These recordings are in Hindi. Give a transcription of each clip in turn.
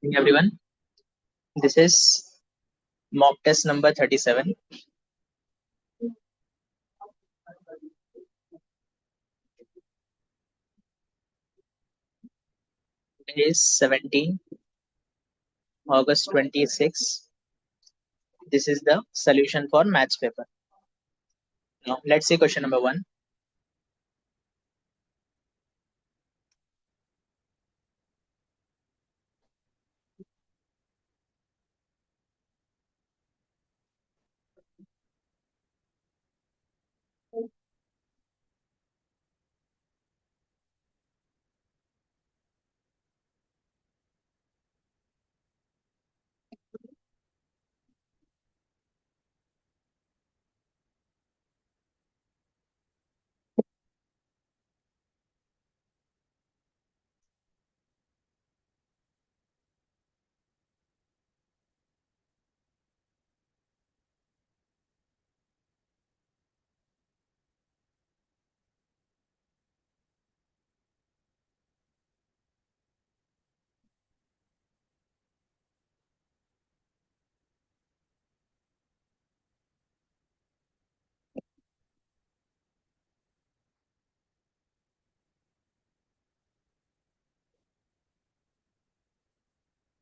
Good evening, everyone. This is mock test number 37. Today is 17 August 26. This is the solution for maths paper. Now, let's see question number 1.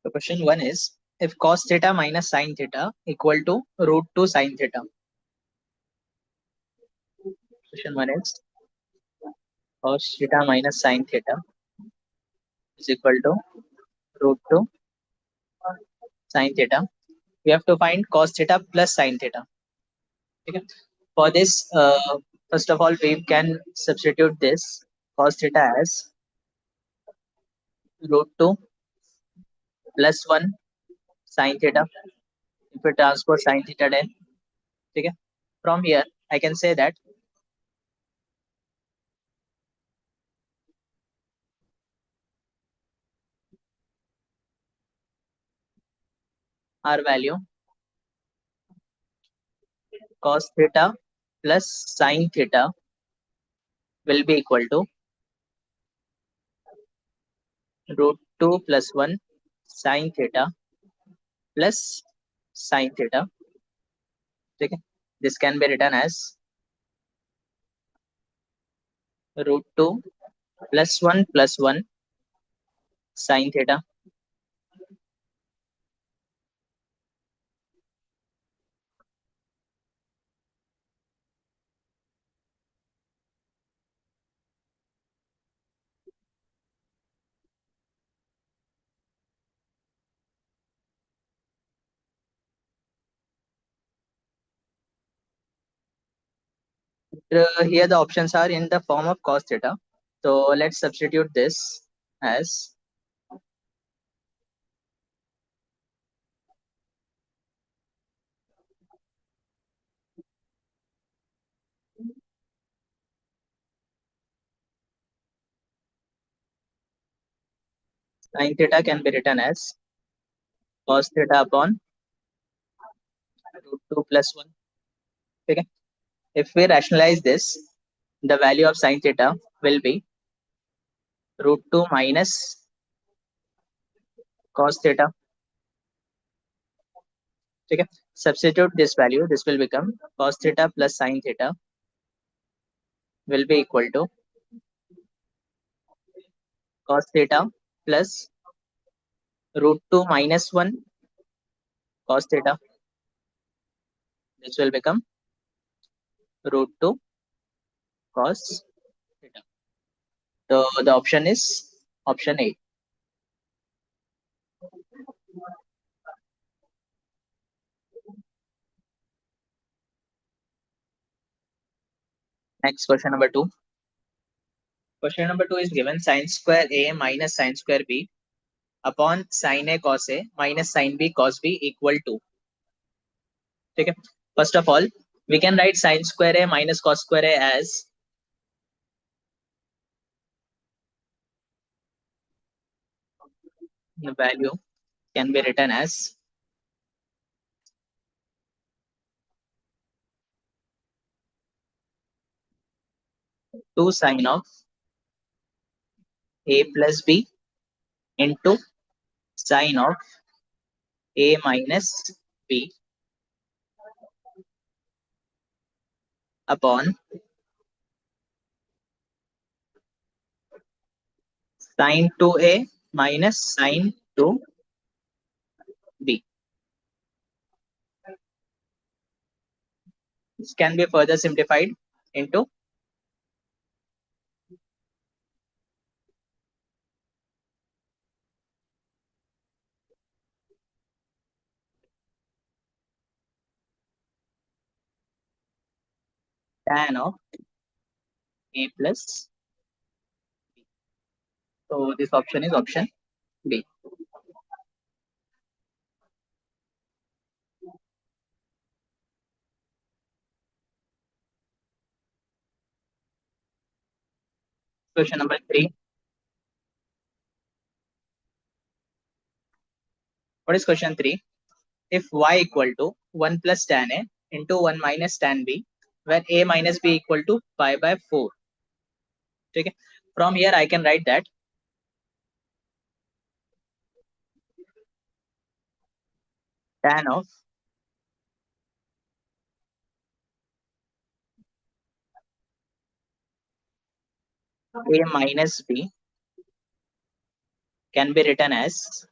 The question 1 is if cos theta minus sin theta equal to root 2 sin theta. Question 1 is cos theta minus sin theta is equal to root 2 sin theta. We have to find cos theta plus sin theta. Okay. For this, first of all, we can substitute this cos theta as root 2 plus 1 sin theta. If we transpose sin theta then, okay. From here, I can say that our value cos theta plus sin theta will be equal to root 2 plus 1 sin theta plus sin theta. Okay. This can be written as root 2 plus 1 sin theta. Here the options are in the form of cos theta. So let's substitute this as sin theta can be written as cos theta upon root 2 plus 1. Okay. If we rationalize this, the value of sin theta will be root 2 minus cos theta. Okay. Substitute this value. This will become cos theta plus sin theta will be equal to cos theta plus root 2 minus 1 cos theta. This will become root 2 cos theta. So the option is option A. Next, question number 2. Question number 2 is given sin square A minus sin square B upon sin A cos A minus sin B cos B equal to. Okay. First of all, we can write sin square A minus cos square A as the value can be written as 2 sin of A plus B into sine of a minus b upon sine 2a minus sine 2b. This can be further simplified into tan of a plus b. So this option is option B. Question number 3. What is question 3? If y equal to 1 plus tan a into 1 minus tan b, where a minus b equal to pi by 4. Okay. From here I can write that tan of a minus b can be written as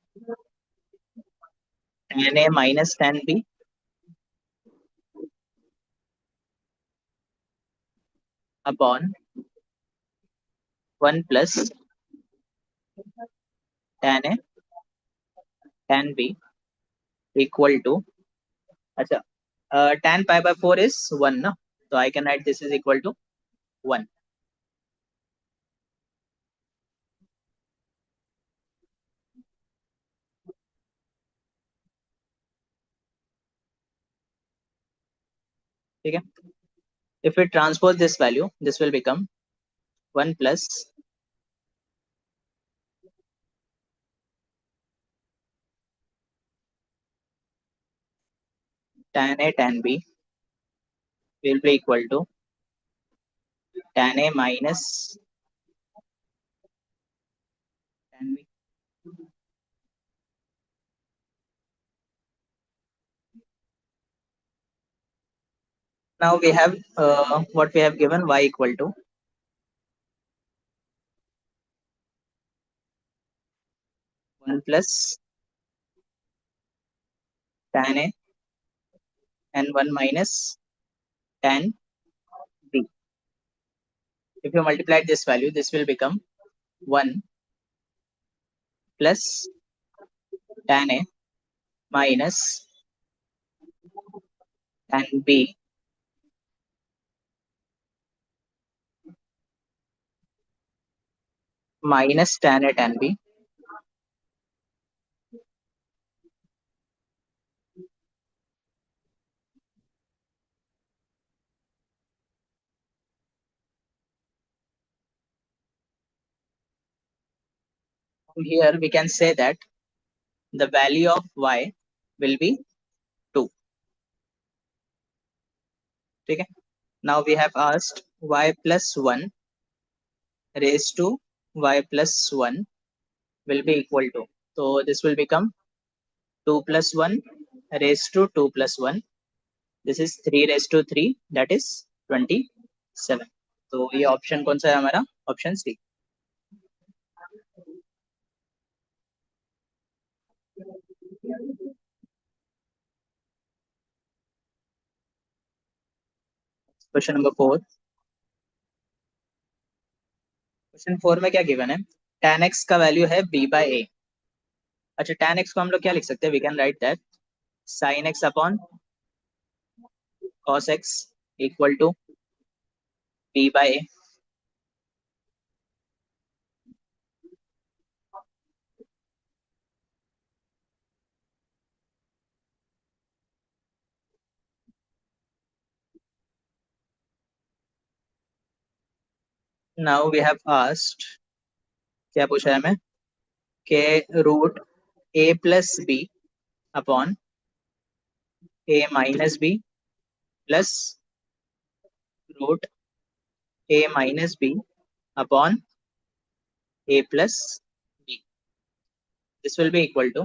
tan a minus tan b upon 1 plus tan a tan b equal to acha, tan pi by 4 is 1 no? So I can write this is equal to 1. Okay. If we transpose this value, this will become 1 plus tan a tan b will be equal to tan a minus tan b. Now we have what we have given y equal to 1 plus tan a and 1 minus tan b. If you multiply this value, this will become 1 plus tan a minus tan b minus tan a tan b. From here we can say that the value of y will be 2. Okay. Now we have asked y plus 1 raised to y plus 1 will be equal to. So this will become 2 plus 1 raised to 2 plus 1. This is 3 raised to 3, that is 27. तो ये ऑप्शन कौन सा है हमारा? Option C. Question number 4. Question 4 में क्या गिवन है? tan x का वैल्यू है b by a. अच्छा, tan x को हम लोग क्या लिख सकते हैं? We can write that sin x upon cos x equal to b by a. Now we have asked, क्या पूछा है हमें? के root a plus b upon a minus b plus root a minus b upon a plus b. This will be equal to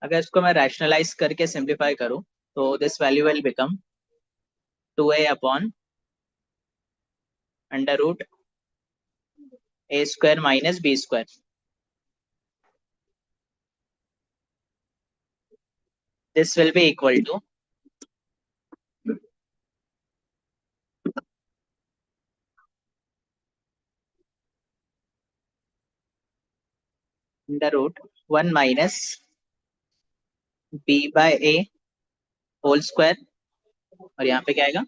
अगर इसको मैं रैशनलाइज करके सिंप्लीफाई करूं तो this value will become 2a upon under root a square minus b square. This will be equal to under root 1 minus b by a whole square. और यहाँ पे क्या आएगा?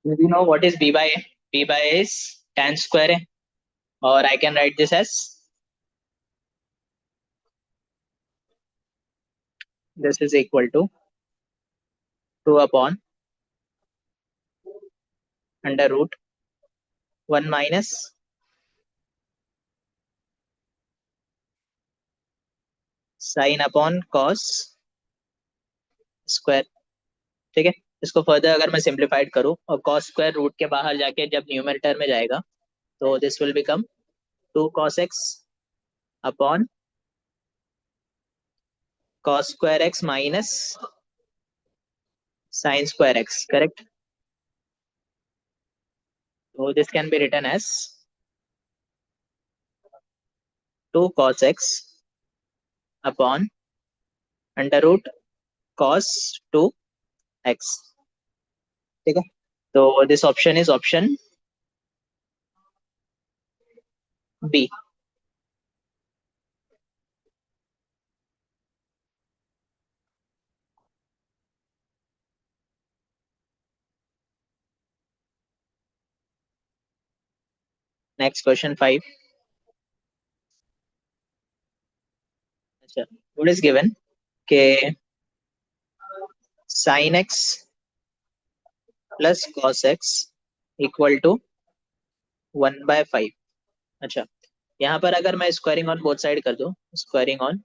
Do you know what is b by a? b by a is tan square है. और I can write this as this is equal to 2 upon under root 1 minus sine upon cos square. ठीक है. इसको फर्दर अगर मैं सिंप्लीफाइड करूं और कॉस स्क्वायर रूट के बाहर जाके जब न्यूमरेटर में जाएगा तो this will become 2 cos x upon cos square x minus sin square x. Correct? So this can be written as 2 cos x upon under root cos 2x. ठीक है. तो this option is option B. Next question 5. अच्छा, व्हाट इज गिवन के sin x plus cos x equal to 1/5. अच्छा, यहाँ पर अगर मैं स्क्वायरिंग ऑन बोथ साइड कर दूं, स्क्वायरिंग ऑन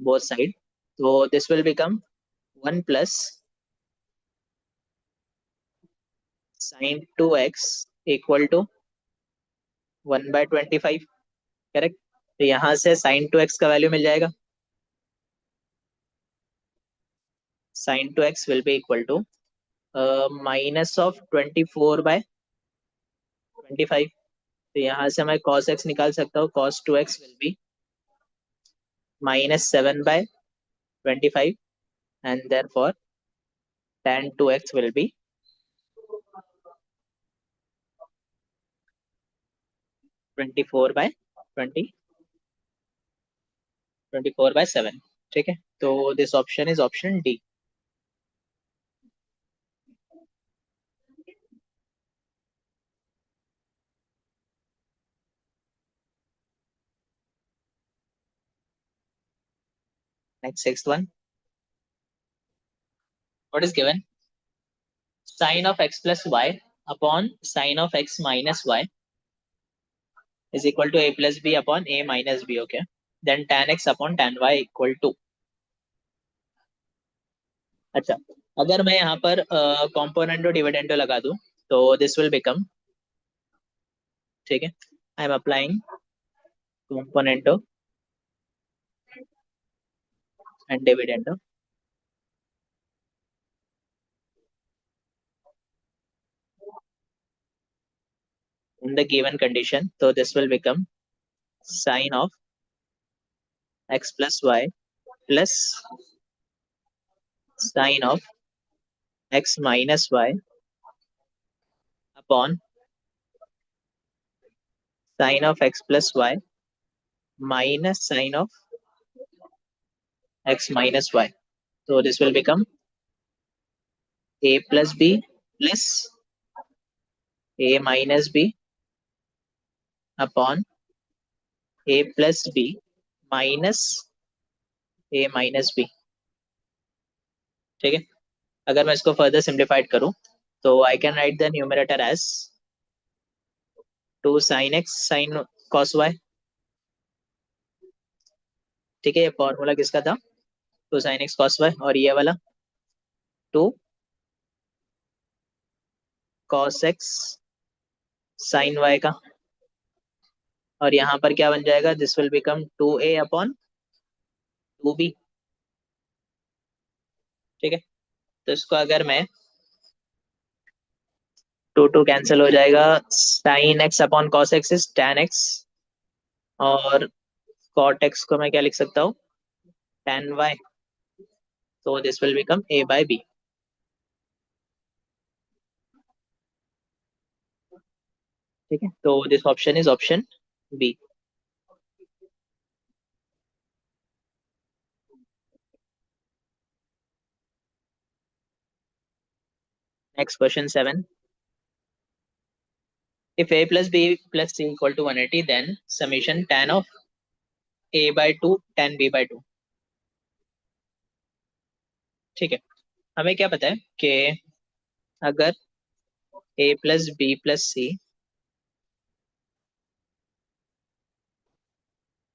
बोथ साइड, तो this will become 1 plus sin 2x equal to 1/25. Correct. तो यहाँ से sin 2x का वैल्यू मिल जाएगा. sin 2x will be equal to minus of 24/25. तो यहाँ से मैं cos x निकाल सकता हूँ. cos 2x will be minus 7/25 and therefore tan 2x will be 24/7. ठीक है. तो this option is option D. Next sixth one. What is given sin of x plus y upon sin of x minus y is equal to a plus b upon a minus b. Okay. Then tan x upon tan y equal to. अच्छा, अगर मैं यहाँ पर कॉम्पोनेंटो डिविडेंडो लगा दूं तो दिस विल बिकम. ठीक है. I am applying componendo and dividendo in the given condition. So this will become sin of x plus y plus sin of x minus y upon sin of x plus y minus sin of x minus y. So this will become a plus b plus a minus b upon a plus b minus a minus b. ठीक है, अगर मैं इसको फर्दर सिंप्लीफाइड करूं तो I can write the numerator as 2 sine x sine cos y. ठीक है, ये फॉर्मूला किसका था? 2 साइन एक्स कॉस वाई, और ये वाला 2 कॉस एक्स साइन वाई का। और यहाँ पर क्या बन जाएगा? This will become 2a upon 2b। ठीक है, तो इसको अगर मैं 2 कैंसिल हो जाएगा, sine x upon cos x is tan x, और कॉट एक्स को मैं क्या लिख सकता हूँ? tan y. तो this will become a by b। ठीक है, तो this option is option B. Next question 7। If a plus b plus c equal to 180, then summation tan of a by 2 tan b by 2। ठीक है, हमें क्या पता है कि अगर a plus b plus c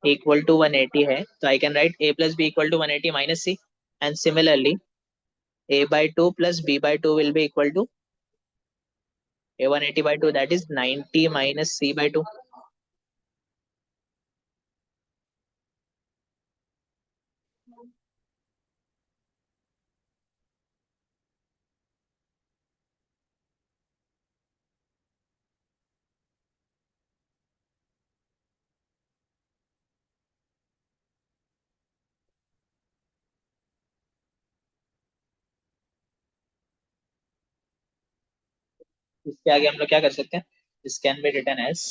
equal to 180 है, तो I can write a plus b equal to 180 minus c, and similarly a by 2 plus b by 2 will be equal to a 180 by 2, that is 90 minus c by 2। इसके आगे हम लोग क्या कर सकते हैं? This can be written as,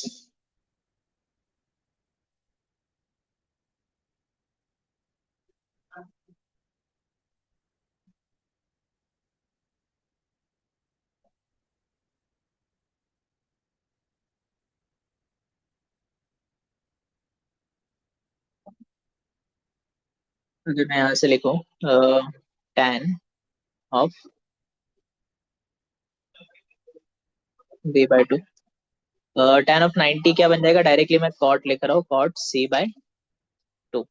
अगर मैं यहाँ से लिखूं tan of b by 2, tan of 90 क्या बन जाएगा? डायरेक्टली मैं कॉट लिख रहा हूँ, कॉट c by 2।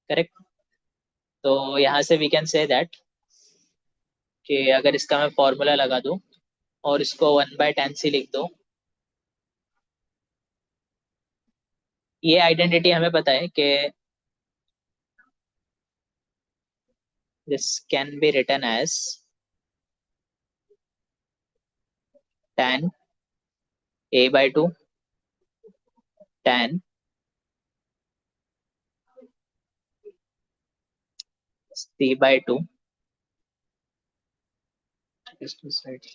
करेक्ट। तो यहाँ से वी कैन से दैट कि अगर इसका मैं फॉर्मूला लगा दूं और इसको 1/tan c लिख दो, ये आइडेंटिटी हमें पता है कि this can be written as tan a by 2 tan c by 2 is to side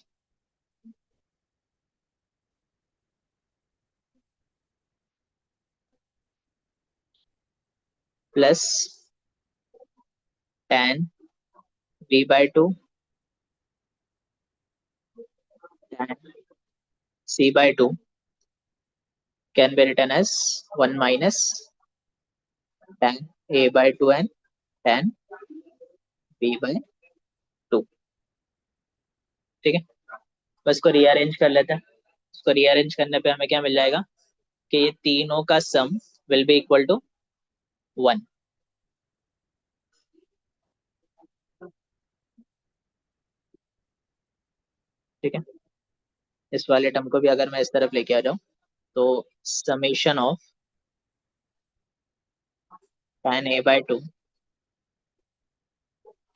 plus tan b by 2 tan c by 2 can be written as 1 minus tan a by 2 and tan b by 2। ठीक है, बस इसको रीअरेंज कर लेते हैं। इसको रीअरेंज करने पे हमें क्या मिल जाएगा कि ये तीनों का सम विल बी इक्वल टू 1। ठीक है, इस वाले टर्म को भी अगर मैं इस तरफ लेके आ जाऊं तो summation of tan a by 2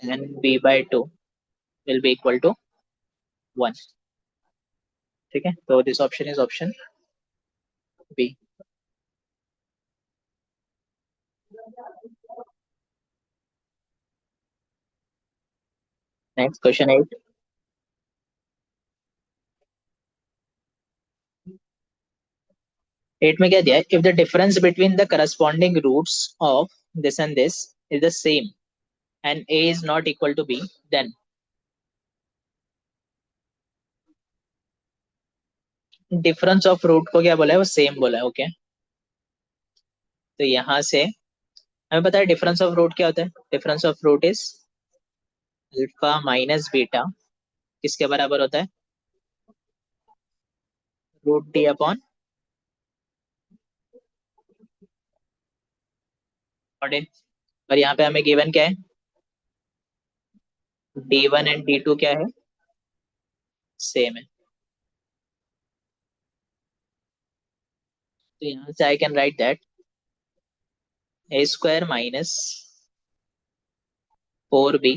and b by 2 will be equal to 1। ठीक है, तो this option is option B. Next question 8। 8 में क्या दिया है? If the difference between the corresponding roots of this and this is the same and a is not equal to b, then difference of root को क्या बोला है? वो सेम बोला है। ओके, तो यहाँ से हमें पता है डिफरेंस ऑफ रूट क्या होता है, difference of root is alpha minus beta किसके बराबर होता है, रूट डी अपॉन ऑर्डिन। और यहाँ पे हमें गिवन क्या है, D1 एंड D2 क्या है, सेम है। तो यहाँ से I can write that a square minus 4b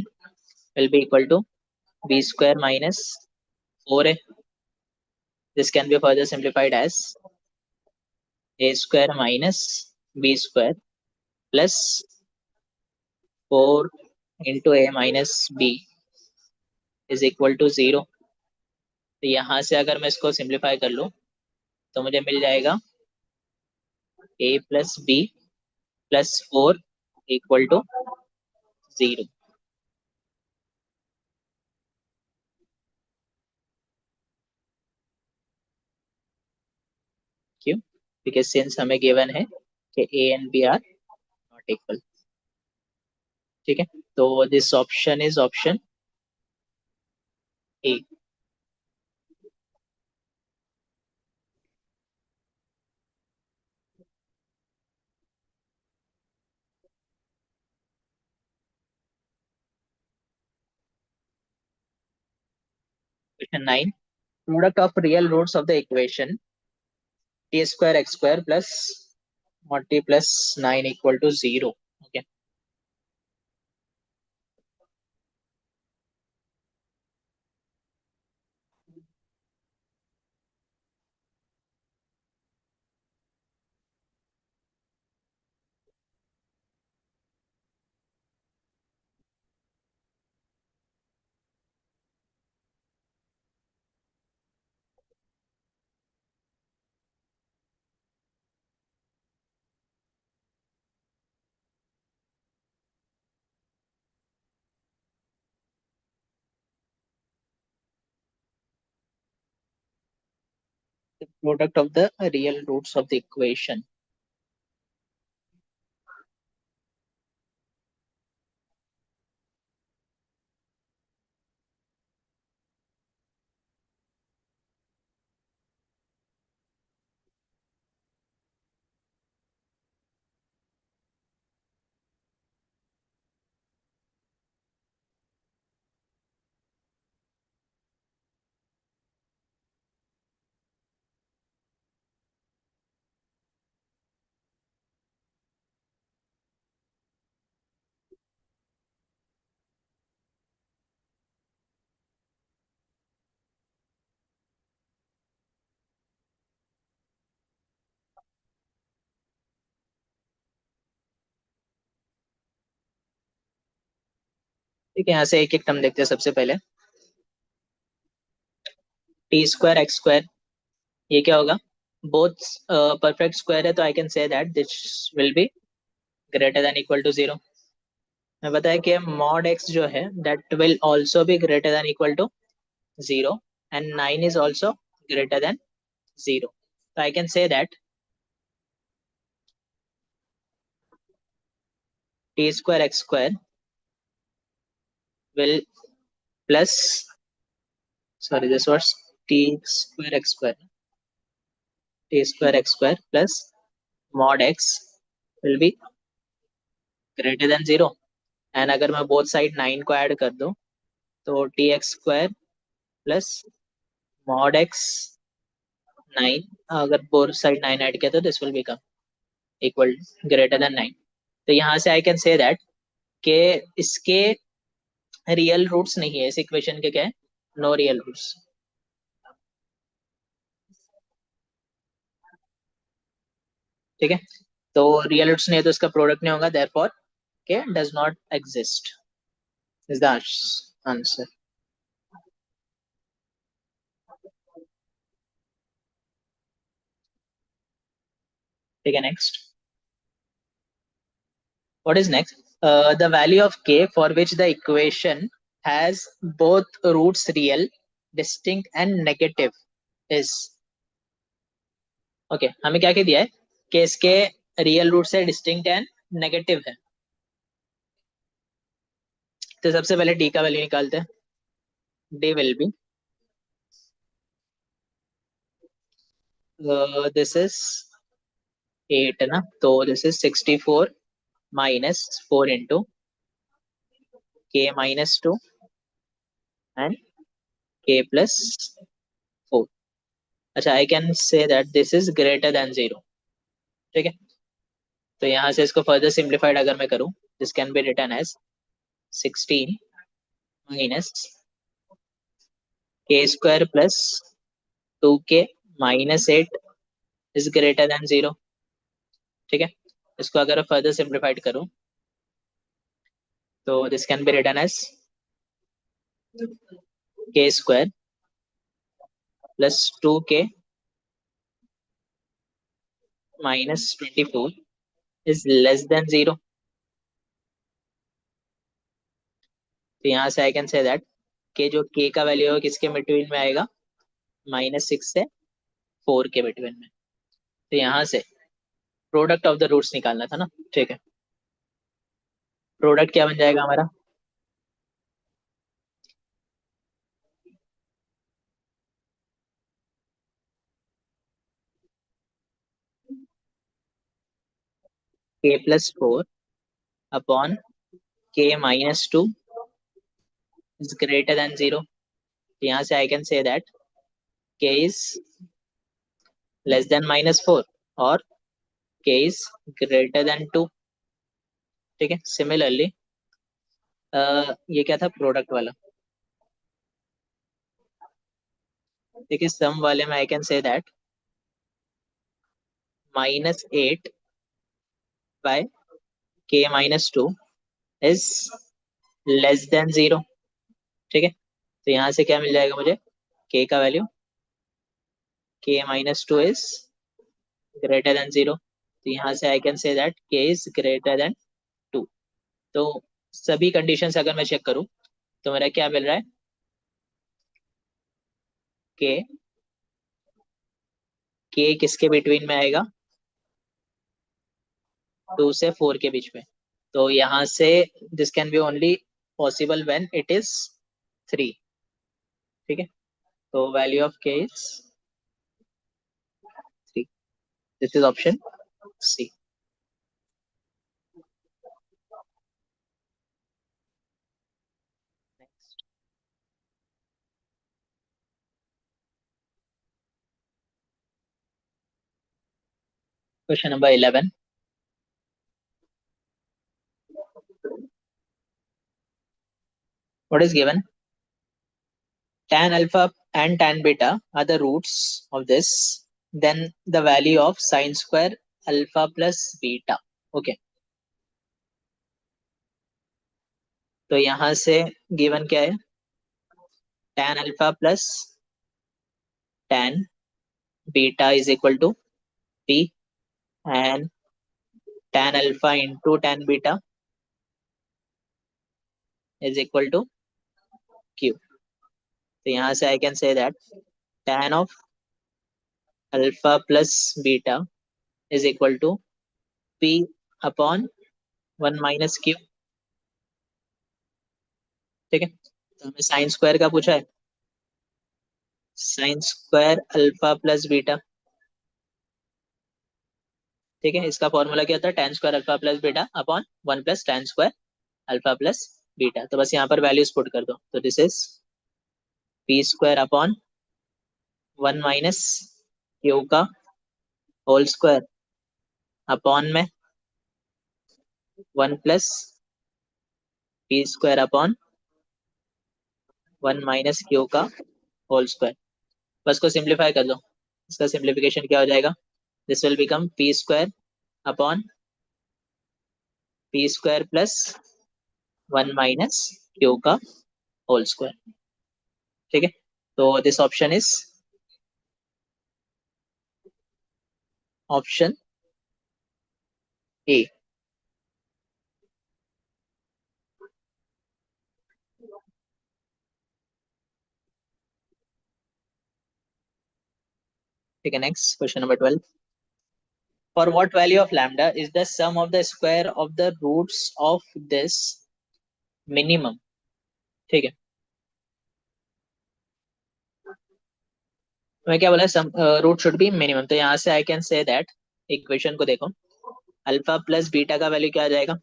will be equal to b square minus 4a. This can be further simplified as a square minus b square plus 4 into a minus b is equal to 0. तो यहाँ से अगर मैं इसको सिंप्लीफाई कर लूँ तो मुझे मिल जाएगा a plus b plus 4 equal to 0। क्यों, बिकॉज सिंस हमें गिवन है कि a and b are not equal. ठीक है, तो this option is option A. Question 9, product of real roots of the equation t square x square plus और t plus 9 equal to 0. Okay. The product of the real roots of the equation. ठीक है, यहाँ से एक एक टर्म देखते हैं। सबसे पहले टी स्क्वायर एक्स स्क्वायर, ये क्या होगा, बोथ परफेक्ट स्क्वायर है, तो I can say that this will be greater than equal to 0। मैं बताया कि मॉड एक्स जो है that will also be greater than equal to 0 and 9 is also greater than 0। तो I can say that t square x square will plus, sorry, this was t square x square, t square x square plus mod x will be greater than 0। And अगर मैं बोथ साइड 9 को ऐड कर दूं तो T x square plus mod x 9, अगर बोथ साइड 9 ऐड किया तो this will become equal greater than 9। तो यहाँ से आई कैन से दैट के इसके रियल रूट्स नहीं है, इस इक्वेशन के क्या है, नो रियल रूट्स। ठीक है, तो रियल रूट्स नहीं है तो इसका प्रोडक्ट नहीं होगा, देयरफॉर के does not exist is the answer। ठीक है, next, what is next, the value of k for which the equation has both roots real, distinct and negative is। Okay, हमें क्या कह दिया है कि इसके रियल रूट्स है, डिस्टिंक्ट एंड नेगेटिव है। तो सबसे पहले डी का वैल्यू निकालते हैं. D will be this is 8 ना, तो this is 64 minus 4 into k-2 and k+4. अच्छा, आई can say that this is greater than 0. ठीक है, तो यहाँ से इसको फर्दर सिंप्लीफाइड अगर मैं करूँ, this can be written as 16 minus k² plus 2k minus 8 is greater than 0. ठीक है, इसको अगर फर्दर सिंप्लीफाइड करूँ तो this can be written as k² plus 2k minus 24 is less than 0. तो यहाँ से आई कैन से दैट के जो k का वैल्यू है किसके बिटवीन में आएगा, -6 से 4 के बिटवीन में. तो यहाँ से प्रोडक्ट ऑफ द रूट्स निकालना था ना. ठीक है, प्रोडक्ट क्या बन जाएगा हमारा, k+4 upon k-2 is greater than 0. यहाँ से I can say that k is less then -4 और k इज ग्रेटर देन 2. ठीक है, सिमिलरली ये क्या था प्रोडक्ट वाला. देखिए सम वाले में I can say that -8 by k-2 is less than 0. ठीक है, तो यहाँ से क्या मिल जाएगा मुझे, k का value k-2 is greater than 0. तो यहाँ से I can say that k is greater then 2. तो सभी कंडीशंस अगर मैं चेक करूँ तो मेरा क्या मिल रहा है, k किसके बिटवीन में आएगा, 2 से 4 के बीच में. तो यहाँ से this can be only possible when it is 3. ठीक है, तो value of k is 3. This is option C. Question number 11. What is given? Tan alpha and tan beta are the roots of this. Then the value of sine square alpha plus beta. Okay. तो यहाँ से given क्या है, tan alpha plus tan beta is equal to P and tan alpha into tan beta is equal to Q. तो यहाँ से I can say that tan of alpha plus beta is equal to P upon 1 minus Q. ठीक है, तो हमें साइन स्क्वायर का पूछा है, sine square alpha plus beta. ठीक है, इसका फॉर्मूला क्या था, tan square alpha plus beta upon 1 plus tan square alpha plus beta. तो बस यहाँ पर वैल्यूज पुट कर दो. तो this is P square upon 1 minus Q का होल स्क्वायर अपॉन में 1 plus P square upon 1 minus Q का होल स्क्वायर. बस को सिंप्लीफाई कर दो, इसका सिंप्लीफिकेशन क्या हो जाएगा, this will become P square upon P square plus 1 minus Q का होल स्क्वायर. ठीक है, तो दिस ऑप्शन इज ऑप्शन ए. ठीक है, next question number 12. For what value of lambda is the sum of the square of the roots of this minimum? ठीक है, मैं क्या बोला, सम रूट शुड बी मिनिमम, तो यहाँ से I can say that, equation को देखो, अल्फा प्लस बीटा का वैल्यू क्या आ जाएगा,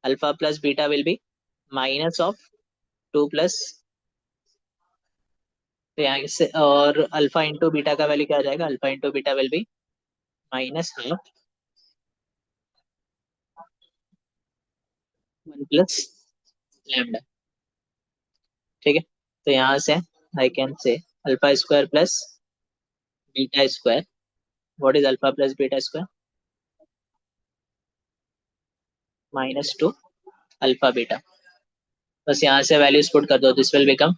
alpha plus beta will be minus of 2 plus, तो यहाँ से, और अल्फा इंटू बीटा का वैल्यू क्या आ जाएगा, alpha into beta will be -12 1 plus lambda. ठीक है, तो यहाँ से आई कैन से alpha square plus beta square, what is alpha plus beta square, -2 alpha beta, बस यहाँ से वैल्यूज पुट कर दो, this will become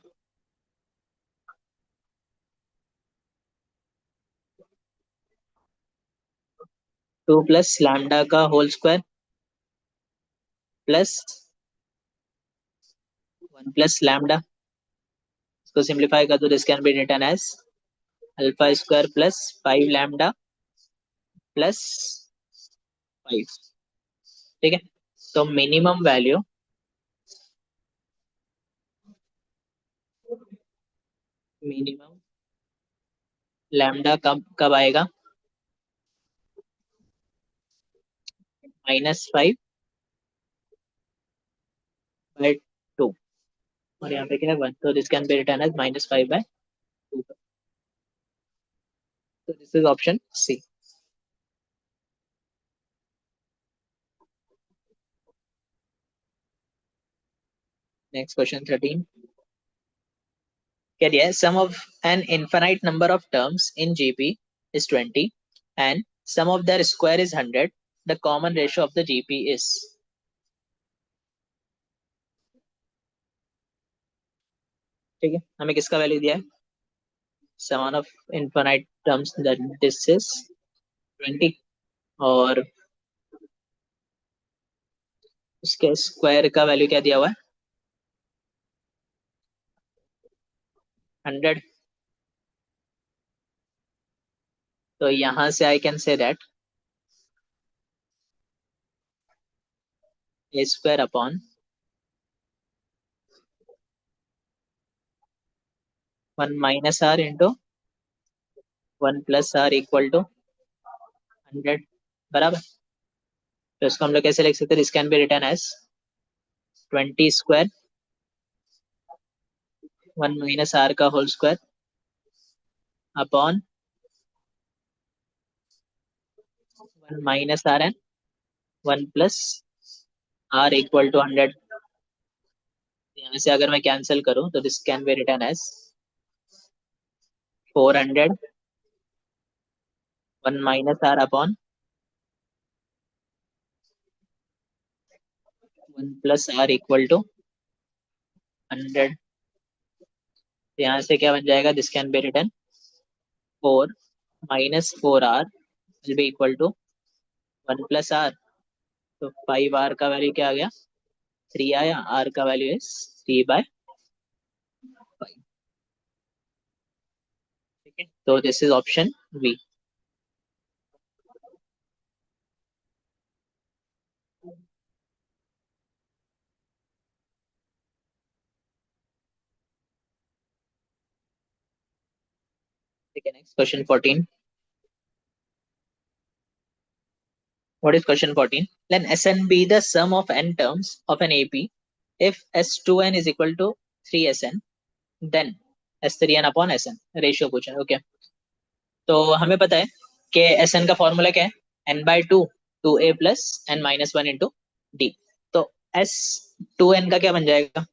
2 plus lambda का whole square plus 1 plus lambda, इसको सिंप्लीफाई कर दो, this can be written as alpha square plus 5 lambda plus 5। ठीक है, तो मिनिमम वैल्यू, मिनिमम लैम्डा कब कब आएगा, -5/2, और यहाँ पे क्या है 1, तो this can be written as -5/2, तो this is option C. Next question 13, क्या दिया है, sum of an infinite number of terms in GP is 20 and sum of their square is 100, the common ratio of the GP is. ठीक है, हमें किसका वैल्यू दिया है, summation of infinite terms, that this is 20, और उसके स्क्वायर का वैल्यू क्या दिया हुआ है, 100, तो यहाँ से I can say that a square upon 1 - r into 1 + r equal to 100, बराबर, तो इसको हम लोग कैसे लिख सकते हैं, this can be written as 20 square 1 - r का whole square upon 1 - r and 1 + r equal to 100, यहाँ से अगर मैं कैंसिल करूँ तो this can be written as 400 1 - r upon 1 + r equal to 100, यहाँ से क्या बन जाएगा, this can be written 4 - 4r will be equal to 1 + r, तो 5r का वैल्यू क्या आ गया, 3 आया, r का वैल्यू इज 3/5। ठीक है, तो दिस इज ऑप्शन बी। ठीक है, next question 14, what is question 14, let Sn be the sum of n terms of an AP, if S2n is equal to 3Sn, then S3n upon Sn, ratio पूछा है, ओके, तो हमें पता है कि Sn का फॉर्मूला क्या है, n/2 2a plus n-1 into D, तो S2n का क्या बन जाएगा,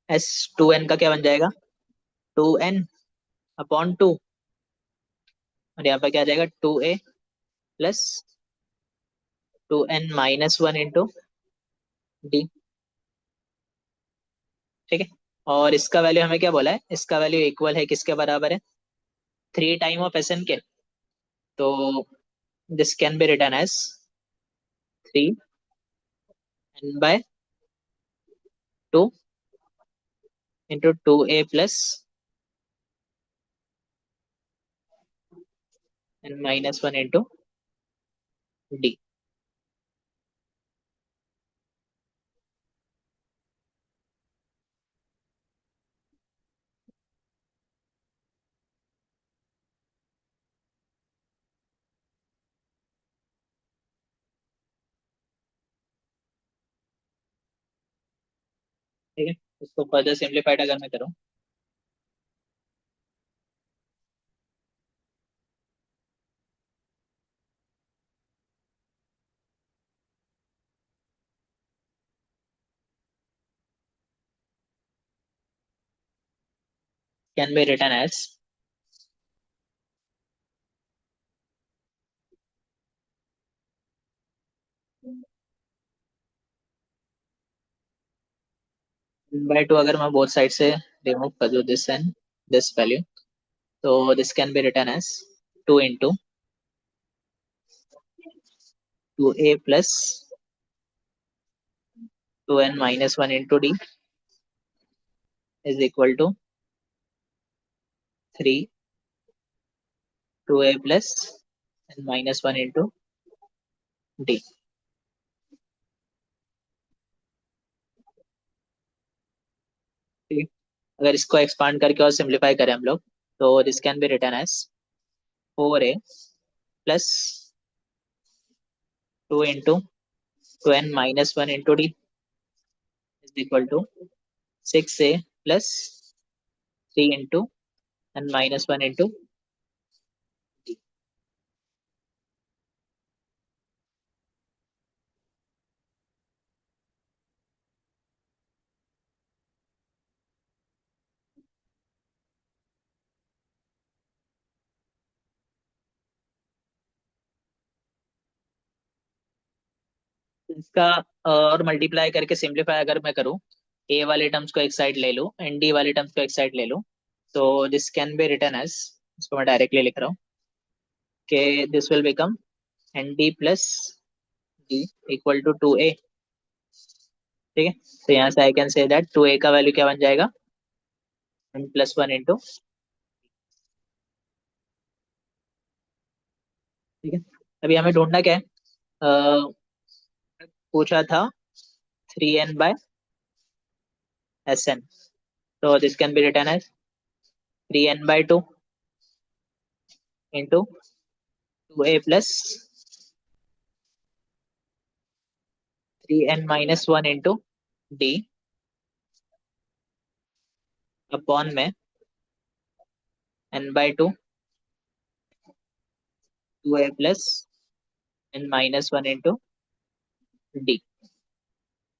S2n का क्या बन जाएगा, 2n/2, और यहाँ पर क्या आ जाएगा 2a plus 2n-1 into d. ठीक है, और इसका वैल्यू हमें क्या बोला है, इसका वैल्यू इक्वल है किसके बराबर है, 3 टाइम ऑफ Sn के, तो this can be written as 3n/2 into 2a plus n-1 into d. ठीक है, इसको फर्दर सिंप्लीफाइड अगर मैं करूँ, can be written as by two. अगर मैं बोथ साइड से रिमूव कर दूँ दिस एंड दिस वैल्यू, तो this can be written as 2 into 2a plus 2n minus 1 into d is equal to 3 2a plus n minus 1 into d। ठीक है, अगर इसको एक्सपांड करके और सिंप्लीफाई करें हम लोग, तो this can be written as 4a plus 2 into 2n minus 1 into d is equal to 6a plus 3 into n minus 1 into d। इसका और मल्टीप्लाई करके सिंप्लीफाई अगर मैं करूँ, ए वाले टर्म्स को एक साइड ले लूँ एंड डी वाले टर्म्स को एक साइड ले लूँ, तो this can be written as, इसको मैं डायरेक्टली लिख रहा हूँ कि this will become n d plus d equal to 2a। ठीक है, तो यहाँ से I can say that 2a का वैल्यू क्या बन जाएगा, n प्लस 1 इंटू। ठीक है, अभी हमें ढूंढना क्या है, पूछा था 3n/Sn, तो this can be written as 3n/2 into 2a plus 3n-1 into d upon में n/2 2a plus n-1 into d.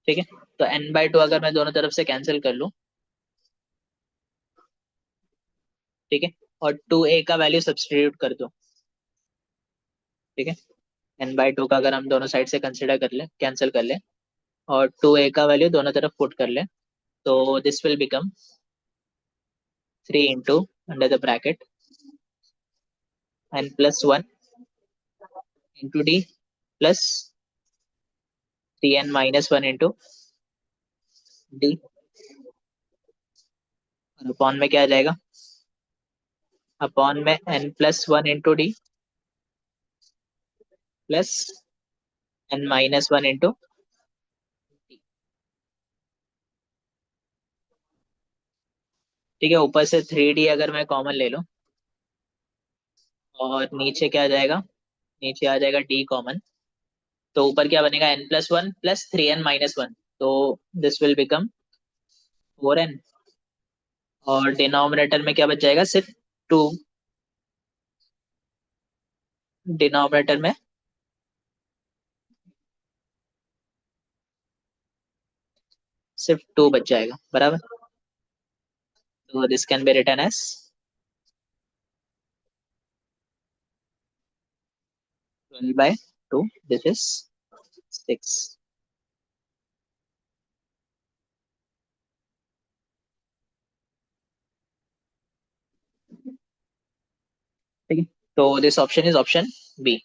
ठीक है, तो n/2 अगर मैं दोनों तरफ से कैंसिल कर लूं, ठीक है, और 2a का वैल्यू सब्सटीट्यूट कर दूं, ठीक है, n/2 का अगर हम दोनों साइड से कंसिडर कर ले, कैंसिल कर ले, और 2a का वैल्यू दोनों तरफ पुट कर ले, तो this will become 3 into under the bracket n+1 into D plus 3n-1 into D, और अपॉन में क्या आ जाएगा, अपॉन में n+1 into D plus n-1 into d. ठीक है, ऊपर से 3d अगर मैं कॉमन ले लूं, और नीचे क्या आ जाएगा, नीचे आ जाएगा d कॉमन, तो ऊपर क्या बनेगा, n+1 प्लस 3n-1, तो दिस विल बिकम 4n, और डिनोमिनेटर में क्या बच जाएगा, सिर्फ 2, डिनोमिनेटर में सिर्फ 2 बच जाएगा, बराबर। तो this can be written as 12/2, this is 6। ठीक है, तो this option is option B.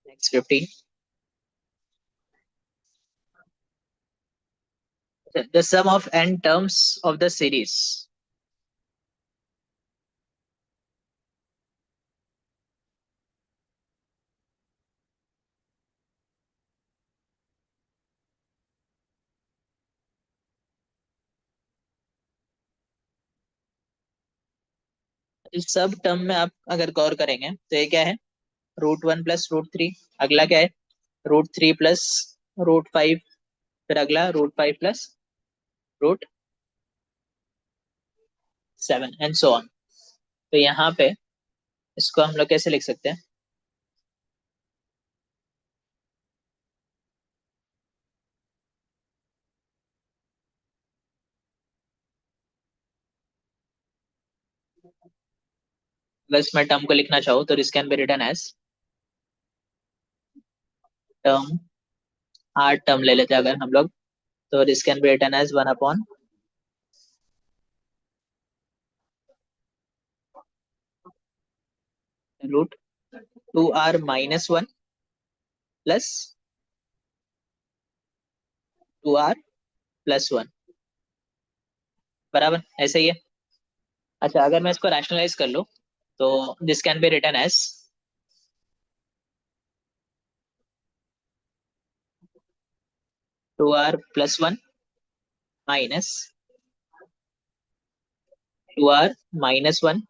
Next 15, the sum of n terms of the series। इस सब टर्म में आप अगर गौर करेंगे तो ये क्या है, √1 + √3। अगला क्या है, √3 + √5। फिर अगला √5 +√7 एंड सो ऑन। तो यहाँ पे इसको हम लोग कैसे लिख सकते हैं, अगर इसमें टर्म को लिखना चाहो तो this can be written as term, r term ले लेते हैं अगर हम लोग, तो this can be written as 1/√2r - 1 +2r + 1, बराबर ऐसे ही है। अच्छा अगर मैं इसको रैशनलाइज कर लूँ तो this can be written as 2r + 1 -2r - 1,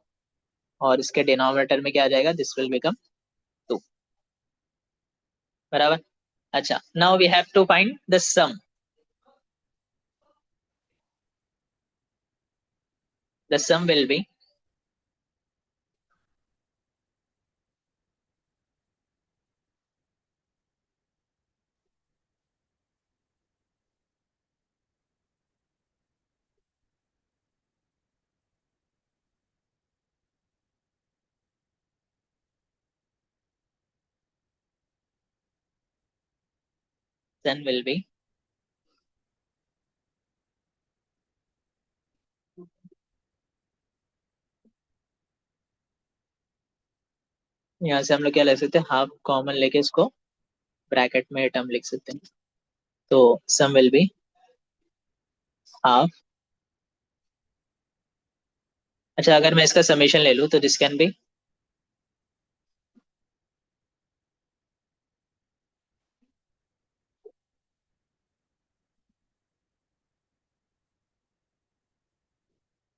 और इसके डिनोमिनेटर में क्या आ जाएगा, दिस विल बिकम 2, बराबर। अच्छा now we have to find the sum. The sum will be sum will be यहाँ से हम लोग क्या लिख सकते हैं, हाफ कॉमन लेके इसको ब्रैकेट में टर्म लिख सकते हैं। तो सम विल बी हाफ। अच्छा अगर मैं इसका समेशन ले लूँ तो दिस कैन बी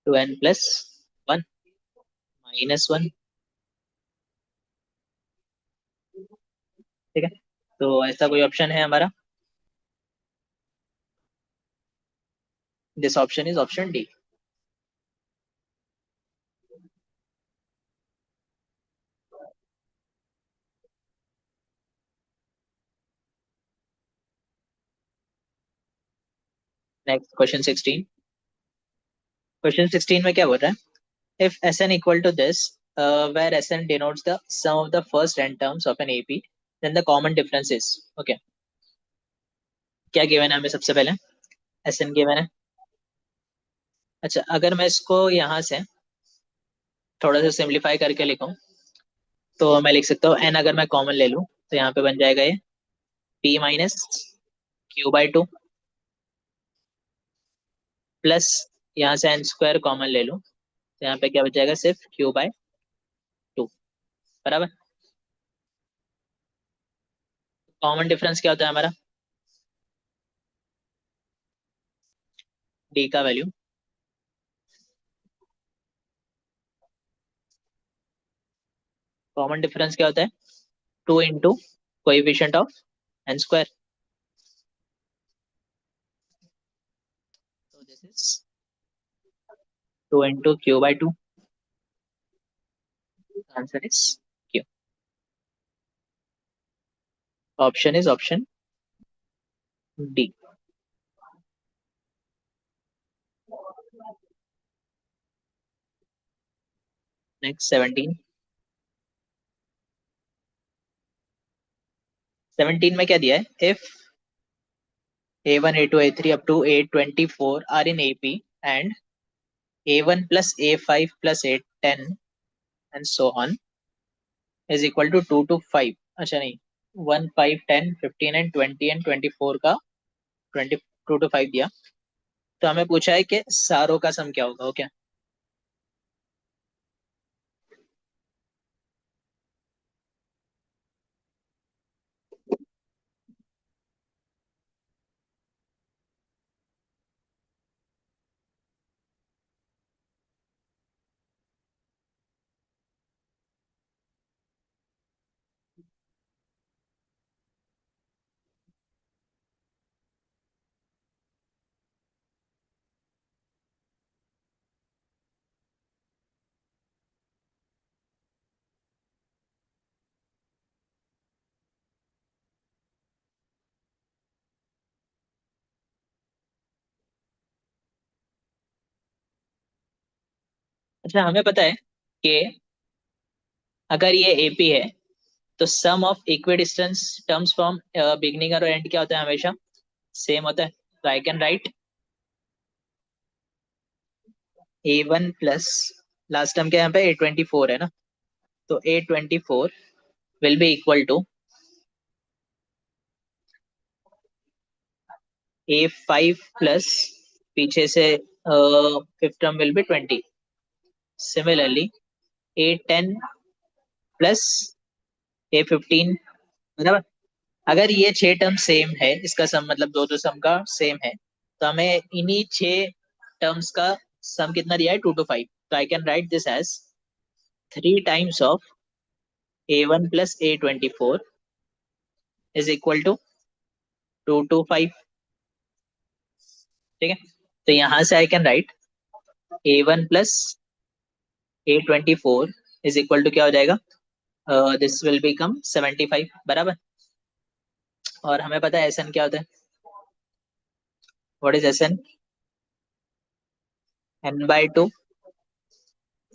(2n + 1 - 1), ठीक है। तो ऐसा कोई ऑप्शन है हमारा, this option is option D. Next question 16। Question 16 में क्या बोल रहा है, if Sn equal to this where Sn denotes the sum of the first n terms of an AP, then the common difference is, okay। क्या गिवन है हमें सबसे पहले, Sn गिवन है। अच्छा अगर मैं इसको यहाँ से थोड़ा सा सिंप्लीफाई करके लिखूं तो मैं लिख सकता हूँ n अगर मैं कॉमन ले लूं तो यहाँ पे बन जाएगा ये p - q/2 प्लस, यहाँ से n² कॉमन ले लूं तो यहाँ पे क्या बच जाएगा, सिर्फ q/2, बराबर। कॉमन डिफरेंस क्या होता है हमारा, d का वैल्यू, कॉमन डिफरेंस क्या होता है, 2 इंटू कोएफिशिएंट ऑफ n²। तो this is 2 into q/2, answer is q। Option is option D. Next 17 में क्या दिया है, if A1 A2 A3 up to A24 are in AP and A1 plus A5 plus A10 and so on is equal to 2 to 5। अच्छा नहीं, 1 5 10 15 एंड 20 एंड 24 का 22 to 5 दिया। तो हमें पूछा है कि सारों का सम क्या होगा, ओके। अच्छा हमें पता है कि अगर ये एपी है तो sum of equidistance terms from beginning और एंड क्या होता है, हमेशा सेम होता है। तो I can write A1 plus last term क्या यहाँ पे A24 है ना, तो A24 will be equal to A5 plus पीछे से fifth term will be 20। Similarly A10 प्लस A15, मतलब अगर ये छह टर्म सेम है, इसका सम मतलब दो दो सम का सेम है, तो हमें इन्हीं छह टर्म्स का सम कितना दिया है, 2 to 5। तो I can write this as 3 times of A1 plus A24 is equal to 2 to 5। ठीक है, तो यहाँ से I can write A1 plus A24 is equal to क्या हो जाएगा, दिस विल बिकम 75 बराबर। और हमें पता है SN क्या होता है, what is SN, n/2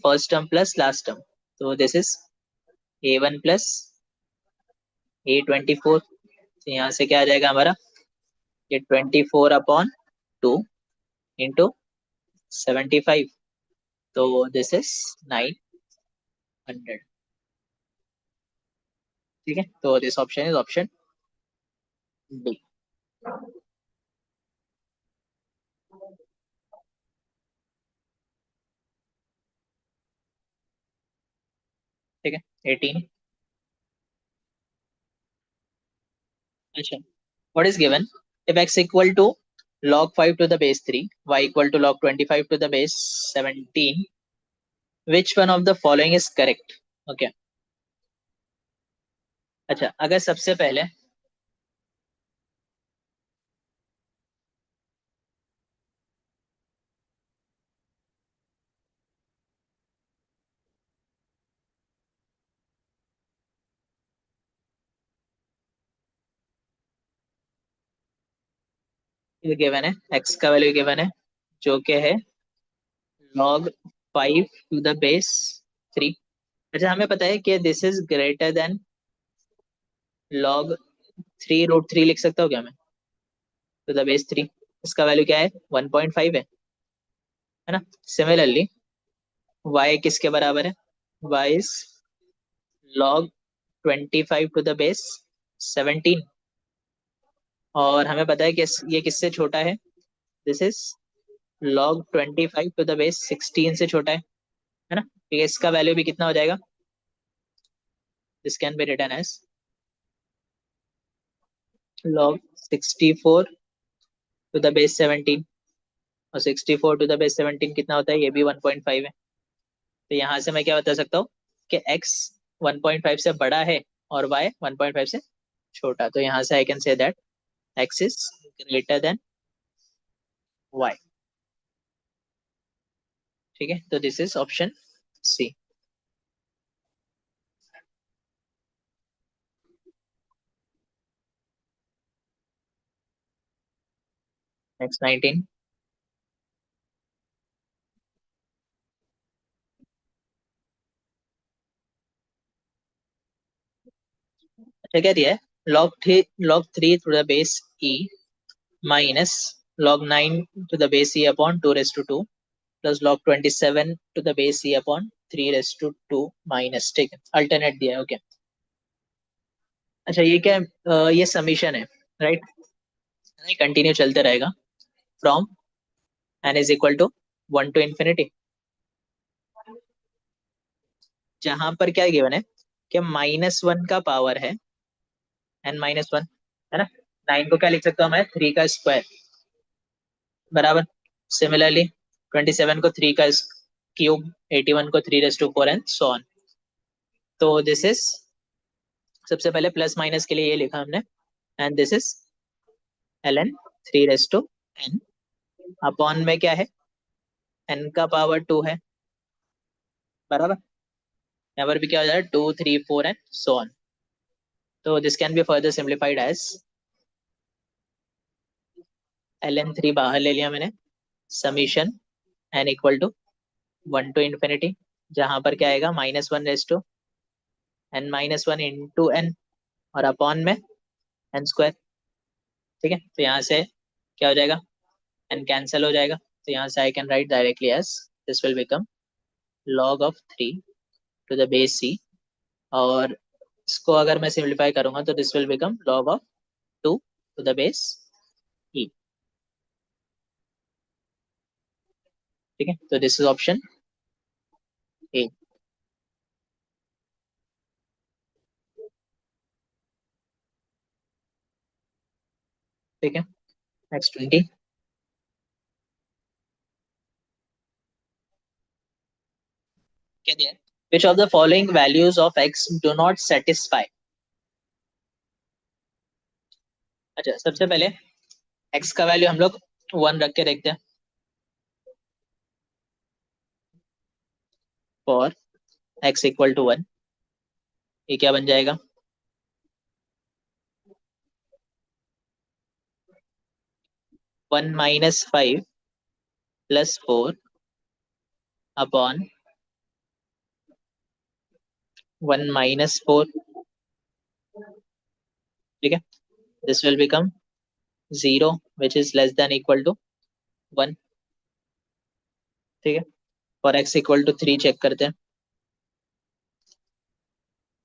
first term plus last term. तो this is A1 plus A24। तो यहाँ से क्या आ जाएगा हमारा, ये 24/2 इंटू 75। तो दिस इज 900। ठीक है, तो this option is option D. ठीक है, 18। अच्छा, what is given, if x equal to log 5 to the base 3, y equal to log 25 to the base 17, which one of the following is correct? Okay, अच्छा अगर सबसे पहले ये गिवन है, x का वैल्यू गिवन है जो कि है log 5 to the base 3। अच्छा हमें पता है कि this is greater then log 3√3, लिख सकता हूँ क्या मैं, टू द बेस 3। इसका वैल्यू क्या है, 1.5 है ना। सिमिलरली y किसके बराबर है, y is log 25 to the base 17। और हमें पता है कि ये किससे छोटा है, this is log 25 to the base 16 से छोटा है ना। ठीक है, इसका वैल्यू भी कितना हो जाएगा, this can be written as log 64 to the base 17। और 64 टू द बेस 17 कितना होता है, ये भी 1.5 है। तो यहाँ से मैं क्या बता सकता हूँ कि x 1.5 से बड़ा है और y 1.5 से छोटा। तो यहाँ से I can say that x is greater than y। ठीक है, तो this is option C. Next 19। अच्छा क्या दिया है, log 3 to the base e minus log 9 to the base e upon 2 raised to 2 plus log 27 to the base e upon 3 raised to 2 minus. ठीक है, अल्टरनेट दिया है, ओके। अच्छा ये क्या है, ये समीशन है, राइट, कंटिन्यू चलते रहेगा from n is equal to 1 to infinity। जहां पर क्या गिवन है कि -1 का पावर है n-1, है ना। 9 को क्या लिख सकता हूँ मैं, 3 का स्क्वायर बराबर। सिमिलरली 27 को 3 का क्यूब, 81 को 3 raised to 4 and so on. तो दिस इज, सबसे पहले प्लस माइनस के लिए ये लिखा हमने, and this is ln 3 raised to n upon में क्या है, n का पावर 2 है बराबर। यहाँ पर भी क्या हो जाएगा, 2 3 4 एंड सो ऑन। तो this can be further simplified as ln 3 बाहर ले लिया मैंने, summation n equal to 1 to infinity, जहां पर क्या आएगा -1 n-1 और अपॉन में n²। ठीक है, तो यहाँ से क्या हो जाएगा, n कैंसिल हो जाएगा, तो यहाँ से I can write directly as this will become log of 3 to the base c, और इसको अगर मैं सिंप्लीफाई करूंगा तो this will become log of 2 to the base e। ठीक है, तो दिस इज ऑप्शन ए। ठीक है, नेक्स्ट 20। क्या दिया है, which of the following values of x do not satisfy। अच्छा, सबसे पहले x का वैल्यू हम लोग 1 रख के देखते हैं। फॉर x इक्वल टू 1, ये क्या बन जाएगा, 1 - 5 + 4 अपॉन 1 - 4। ठीक है, this will become 0 which is less than equal to 1। ठीक है, for x equal to 3 check करते हैं,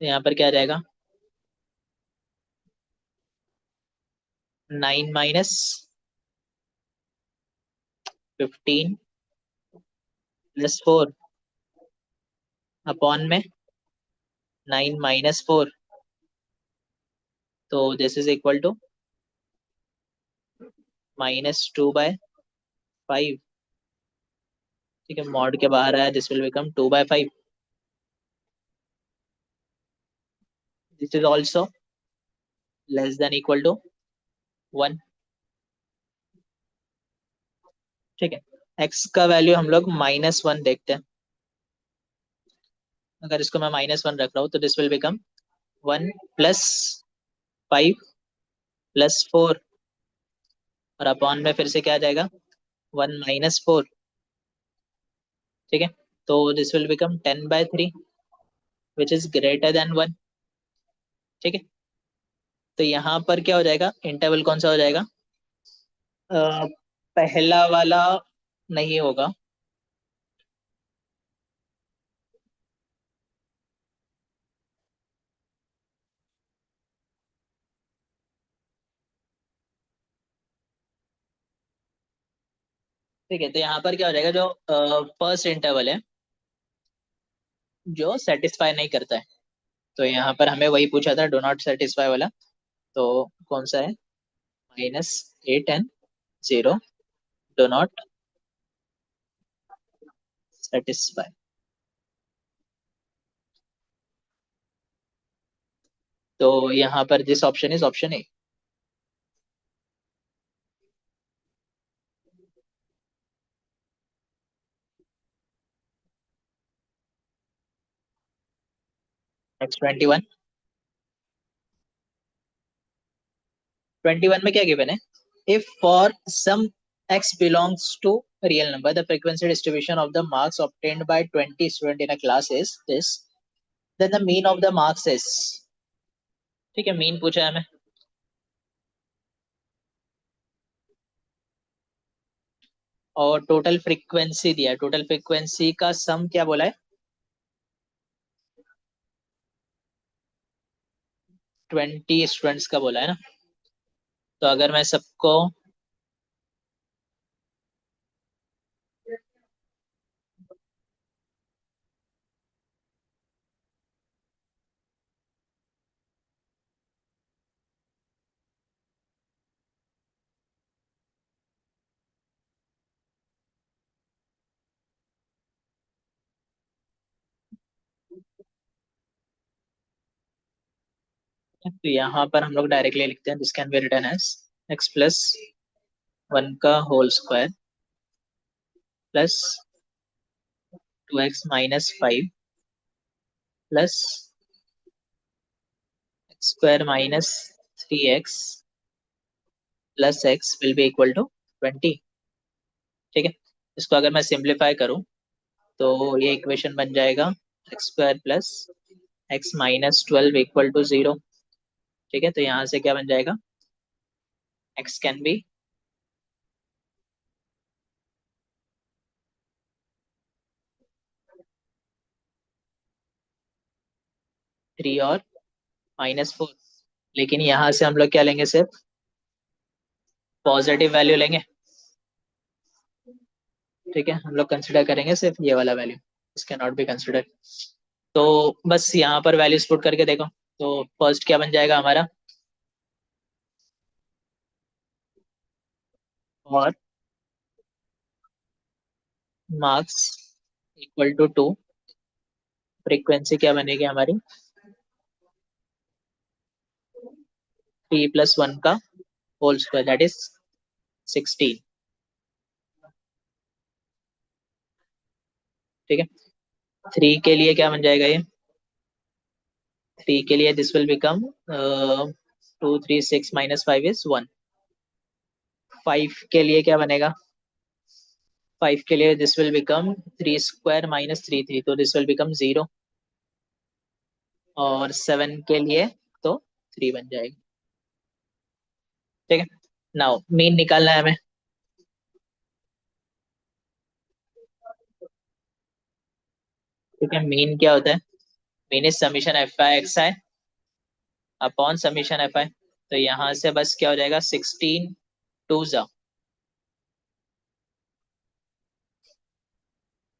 तो यहाँ पर क्या आ जाएगा, 9 - 15 + 4 अपॉन में 9 - 4, तो दिस इज इक्वल टू -2/5। ठीक है, मॉड के बाहर आया, this will become 2/5। This is also less than equal to 1। ठीक है, x का वैल्यू हम लोग -1 देखते हैं, अगर इसको मैं -1 रख रहा हूँ तो दिस विल बिकम 1 + 5 + 4, और अपॉन में फिर से क्या आ जाएगा, 1 - 4। ठीक है, तो this will become 10/3 which is greater than 1। ठीक है, तो यहाँ पर क्या हो जाएगा, इंटरवल कौन सा हो जाएगा, पहला वाला नहीं होगा। ठीक है, तो यहाँ पर क्या हो जाएगा, जो फर्स्ट इंटरवल है जो सेटिस्फाई नहीं करता है, तो यहाँ पर हमें वही पूछा था, डो नॉट सेटिस्फाई वाला, तो कौन सा है, -8 and 0 डो नॉट सेटिस्फाई। तो यहाँ पर this option is option A. Next 21। 21 में क्या गिवन है, if for some x belongs to real number, the frequency distribution of the marks obtained by 20 student in a class is this, then the mean of the marks is। ठीक है, मीन पूछा है हमें, और टोटल फ्रीक्वेंसी दिया है, टोटल फ्रीक्वेंसी का सम क्या बोला है, 20 स्टूडेंट्स का बोला है ना, तो अगर मैं सबको, तो यहाँ पर हम लोग डायरेक्टली लिखते हैं, this can be written as x+1 का whole square +2x - 5 plus x² - 3x plus x will be equal to 20। ठीक है, इसको अगर मैं सिंप्लीफाई करूं तो ये इक्वेशन बन जाएगा x square plus x minus 12 equal to 0। ठीक है, तो यहाँ से क्या बन जाएगा, एक्स कैन बी 3 और -4। लेकिन यहाँ से हम लोग क्या लेंगे, सिर्फ पॉजिटिव वैल्यू लेंगे। ठीक है, हम लोग कंसिडर करेंगे सिर्फ ये वाला वैल्यू, इस कैन नॉट बी कंसिडर। तो बस यहाँ पर वैल्यूज पुट करके देखो। तो फर्स्ट क्या बन जाएगा हमारा, और मार्क्स इक्वल टू 2, फ्रीक्वेंसी क्या बनेगी हमारी 3 + 1 का होल स्क्वायर, दैट इज 16। ठीक है, 3 के लिए क्या बन जाएगा ये, 3 के लिए दिस विल बिकम 2 3 6 -5 इज 1। 5 के लिए क्या बनेगा, 5 के लिए दिस विल बिकम 3² -3 3, तो दिस विल बिकम 0। और 7 के लिए तो 3 बन जाएगा। ठीक है, नाउ मीन निकालना है हमें। ठीक है, मीन क्या होता है, mean is summation F I x i upon summation F I. तो यहाँ से बस क्या हो जाएगा, 16 2 जा,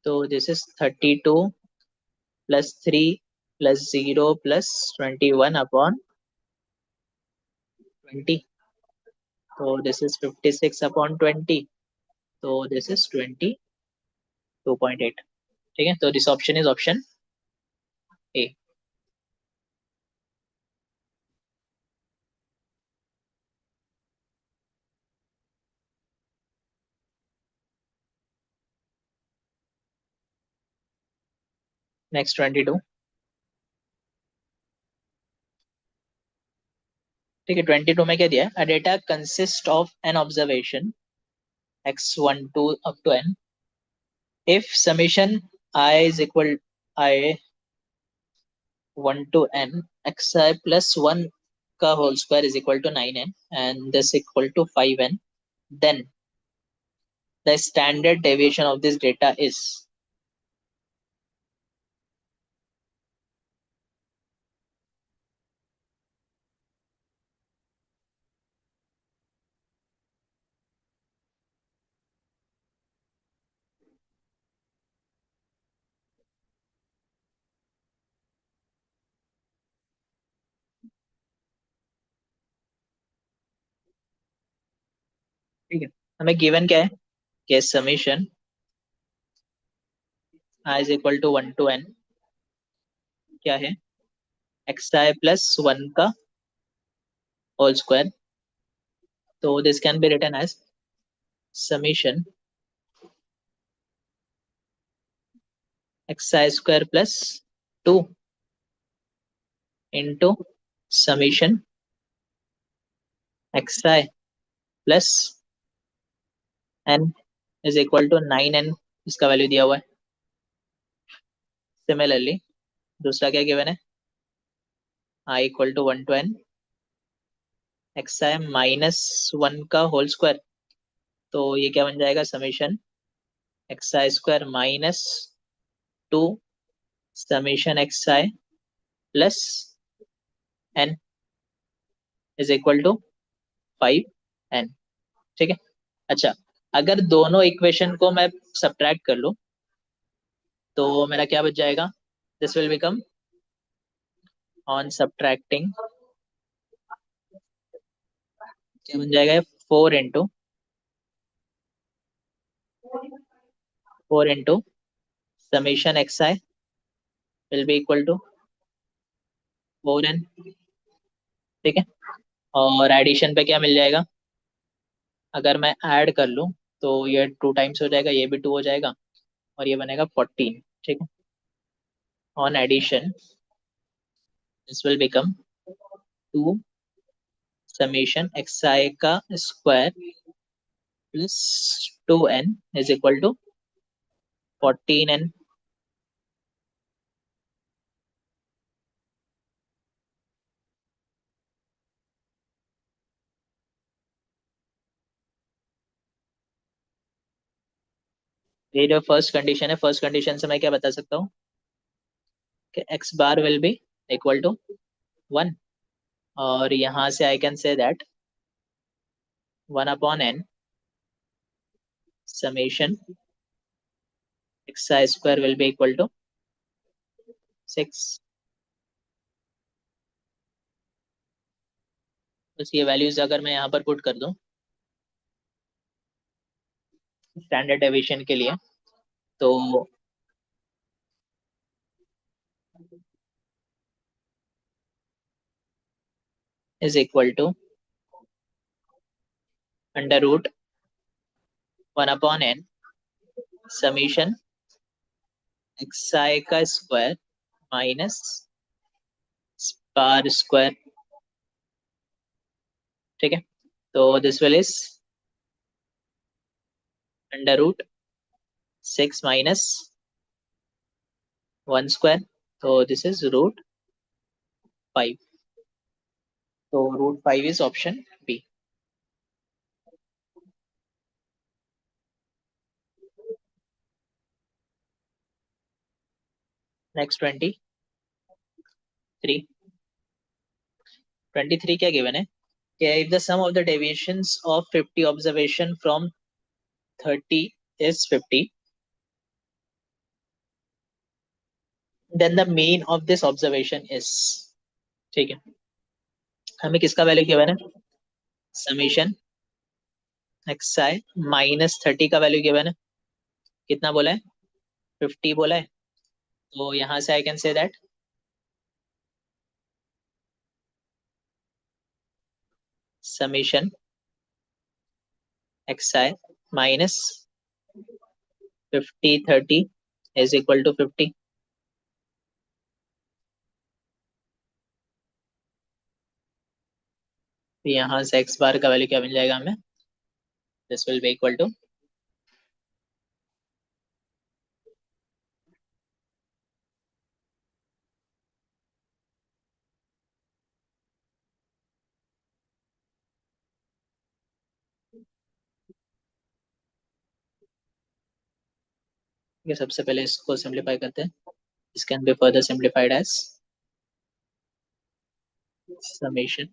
तो दिस इज 32 +3 +0 +21 अपॉन 20। तो दिस इज 56 अपॉन 20, तो दिस इज 22.8। ठीक है, तो this option is option A. Next 22। ठीक है, 22 में क्या दिया है, a data consist of n observation x1 to up to n if summation I is equal I 1 to n xi plus 1 का whole square is equal to 9n and this equal to 5n, then the standard deviation of this data is। ठीक है, हमें गिवन क्या है कि summation I is equal to 1 to n क्या है, xi plus 1 का होल स्क्वायर। तो this can be written as summation xi square plus 2 into summation xi plus n is equal to 9n, इसका वैल्यू दिया हुआ है। सिमिलरली दूसरा क्या गिवन है, I equal to 1 to n xi -1 का होल स्क्वायर। तो ये क्या बन जाएगा, summation xi square -2 summation xi plus n is equal to 5n। ठीक है, अच्छा, अगर दोनों इक्वेशन को मैं सब्ट्रैक्ट कर लूं तो मेरा क्या बच जाएगा, this will become on subtracting क्या बन जाएगा, 4 into summation x i will be equal to 4n। ठीक है, और एडिशन पे क्या मिल जाएगा, अगर मैं ऐड कर लूं तो ये 2 टाइम्स हो जाएगा, ये भी 2 हो जाएगा, और ये बनेगा 14। ठीक है, on addition this will become 2 summation x i का square plus 2n is equal to 14n। ये जो फर्स्ट कंडीशन है, फर्स्ट कंडीशन से मैं क्या बता सकता हूँ कि x bar will be equal to 1, और यहाँ से I can say that 1/n summation x i square will be equal to 6। बस ये वैल्यूज अगर मैं यहाँ पर पुट कर दूं स्टैंडर्ड डेविएशन के लिए, तो is equal to under root 1/n summation x i का स्क्वायर माइनस स्पार स्क्वायर। ठीक है, तो this will is under root 6 minus 1 square, तो दिस इज रूट 5। तो root 5 is option B. Next 23 क्या गिवन है कि if the sum of the deviations of 50 observation from 30 is 50, then the mean of this observation is। ठीक है, हमें किसका वैल्यू गिवन है, समीशन एक्स आई माइनस 30 का वैल्यू गिवन है, कितना बोला है, 50 बोला है। तो यहाँ से I can say that summation x i minus 50/30 is equal to 50। यहाँ से एक्स बार का वैल्यू क्या मिल जाएगा हमें, this will be equal to ये। सबसे पहले इसको सिंप्लीफाई करते हैं, इस can be further simplified as summation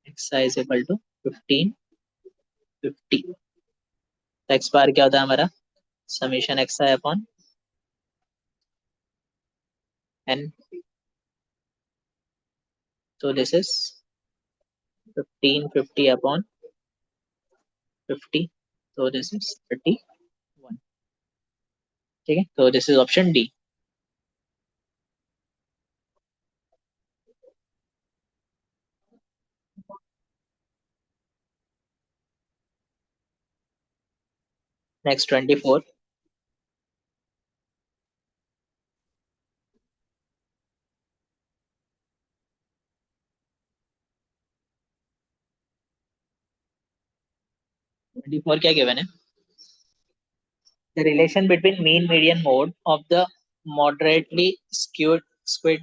x i is equal to 15/50। तो एक्स बार क्या होता है हमारा, summation x i upon n, तो दिस इज 15/50 अपॉन 50, तो दिस इज 31। ठीक है, तो this is option D. Next 24। 24 क्या गिवन है, the relation between mean median mode of the moderately skewed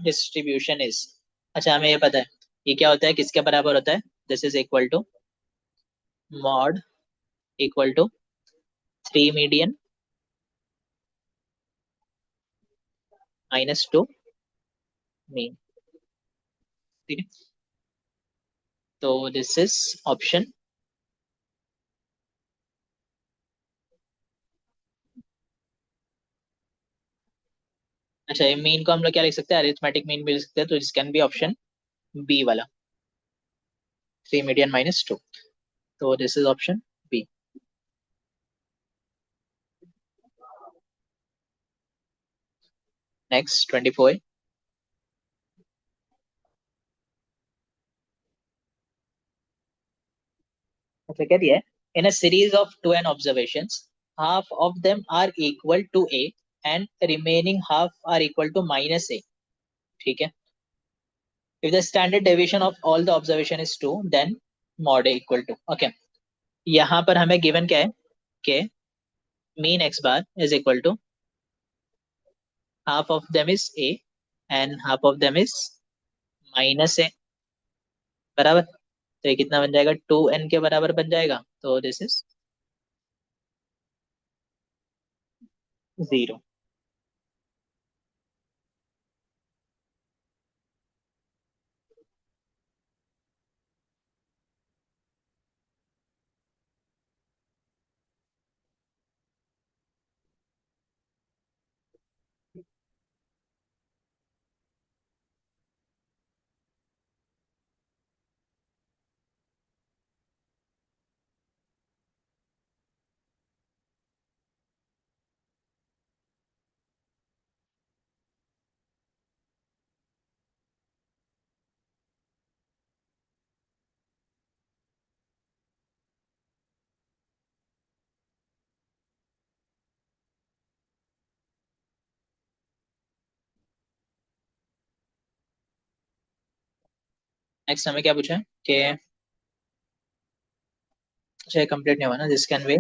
distribution is. अच्छा, हमें ये पता है ये क्या होता है, किसके बराबर होता है, this is equal to mode equal to 3 median -2 mean. ठीक है, तो दिस इज ऑप्शन। अच्छा, ये मीन को हम लोग क्या लिख सकते हैं, अरिथमेटिक मीन भी लिख सकते हैं, तो this can be option B वाला, 3 मीडियन -2, तो this is option B. Next 24। अच्छा, क्या दिया है, in a series of 2 n observations half of them are equal to a and remaining half are equal to -a। ठीक है, if the standard deviation of all the observation is 2 then mod a equal to। okay, यहाँ पर हमें given क्या है कि mean x bar is equal to half of them is a and half of them is -a, बराबर। तो ये कितना बन जाएगा, 2n के बराबर बन जाएगा, तो दिस इज 0। नेक्स्ट हमें क्या पूछा है कि अच्छा कंप्लीट नहीं हुआ ना, this can be,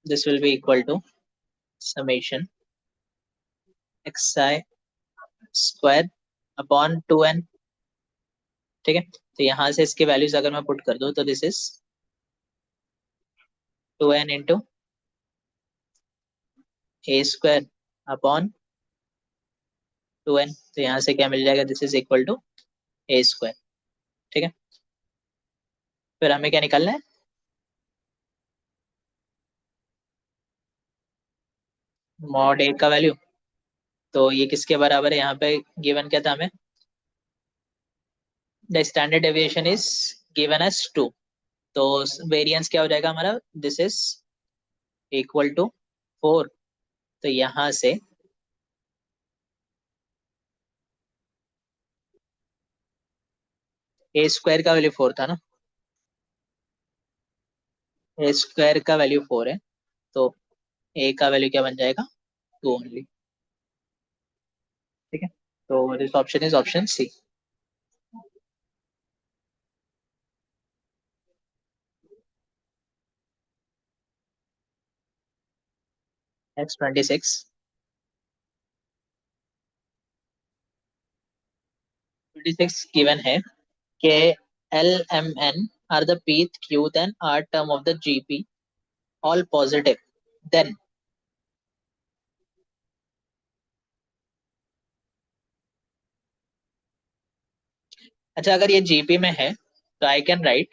this will be equal to summation x i square upon 2n। ठीक है, तो यहाँ से इसके वैल्यूज अगर मैं पुट कर दूं तो this is 2n into a square upon 2n। तो यहाँ से क्या मिल जाएगा, this is equal to a square. ठीक है, फिर हमें क्या निकालना है, मॉड ए का वैल्यू। तो ये किसके बराबर है, यहाँ पे गिवन क्या था हमें, the standard deviation is given as 2। तो वेरिएंस क्या हो जाएगा हमारा, दिस इज इक्वल टू 4। तो यहाँ से ए स्क्वायर का वैल्यू 4 था ना, ए स्क्वायर का वैल्यू 4 है, तो ए का वैल्यू क्या बन जाएगा, 2 ओनली। ठीक है, तो this option is option C. Next 26। 26 given है कि L M N are the pth qth and r term of the gp all positive, then अच्छा अगर ये जीपी में है तो आई कैन राइट,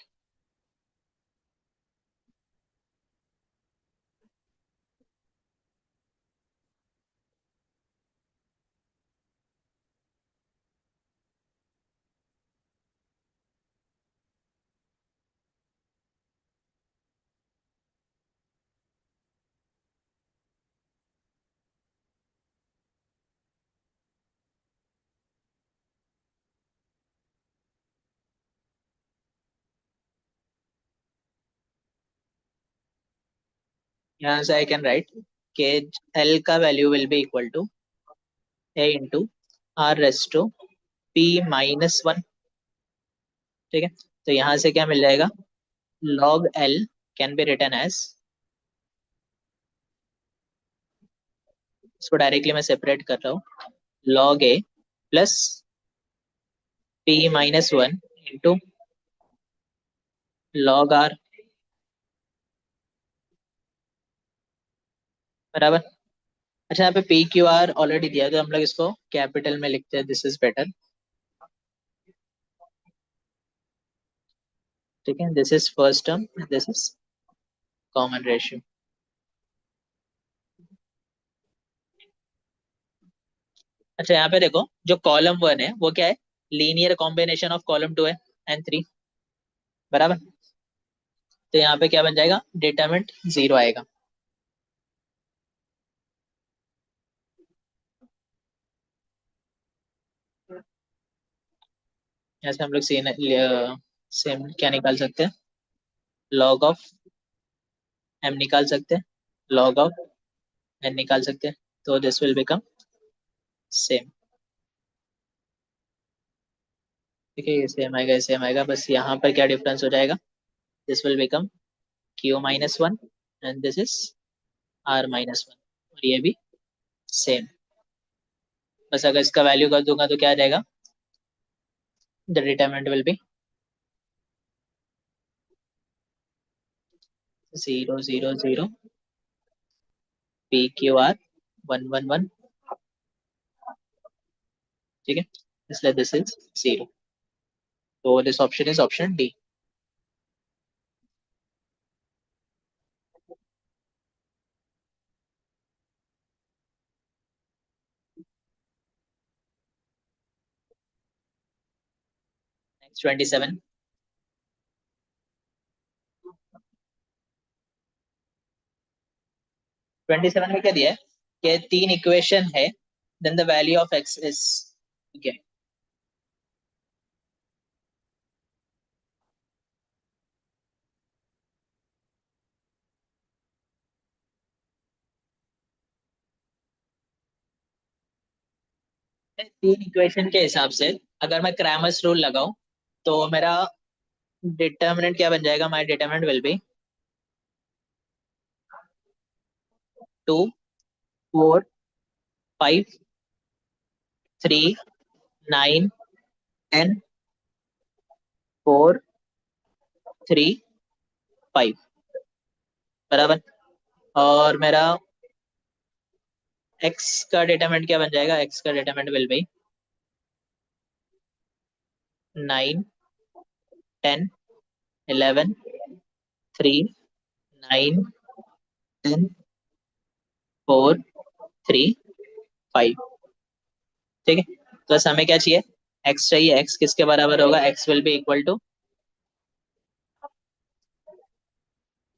यहाँ से आई कैन राइट कि एल का value will be equal to a into r raise to p minus 1। ठीक है, तो यहाँ से क्या मिल जाएगा, log L can be written as, इसको डायरेक्टली मैं सेपरेट कर रहा हूँ, log A plus P minus 1 into log R बराबर। अच्छा यहाँ पे पी क्यू आर ऑलरेडी दिया है, तो हम लोग इसको कैपिटल में लिखते हैं, दिस इज बेटर। ठीक है, this is first term, this is common ratio. अच्छा यहाँ पे देखो, जो कॉलम 1 है वो क्या है, लीनियर कॉम्बिनेशन ऑफ कॉलम 2 है एंड 3 बराबर। तो यहाँ पे क्या बन जाएगा, डिटरमिनेंट 0 आएगा। यहाँ से हम लोग सेम क्या निकाल सकते हैं, लॉग ऑफ एम निकाल सकते हैं, लॉग ऑफ एन निकाल सकते हैं, तो दिस विल बिकम सेम। ठीक है, ये सेम आएगा, ये सेम आएगा, बस यहाँ पर क्या डिफरेंस हो जाएगा, this will become q minus 1 and this is r minus 1, और ये भी सेम। बस अगर इसका वैल्यू कर दूंगा तो क्या आ जाएगा, the determinant will be 0 0 0 P Q R 111, ठीक है, इसलिए दिस इज 0. तो this option is option D. Next 27. 27 में क्या दिया है कि तीन इक्वेशन है, then the value of x is, ठीक है. तीन इक्वेशन के हिसाब से अगर मैं क्रैमर्स रूल लगाऊं तो मेरा डिटर्मिनेंट क्या बन जाएगा? माय डिटर्मिनेंट विल बी 2, 4, 5, 3, 9, 10, 4, 3, 5, बराबर. और मेरा एक्स का डिटरमिनेंट क्या बन जाएगा? एक्स का डिटरमिनेंट विल बी 9, 10, 11, 3, 9, 10, 4, 3, 5, ठीक है. तो बस हमें क्या चाहिए? एक्स चाहिए. एक्स किसके बराबर होगा? X will be equal two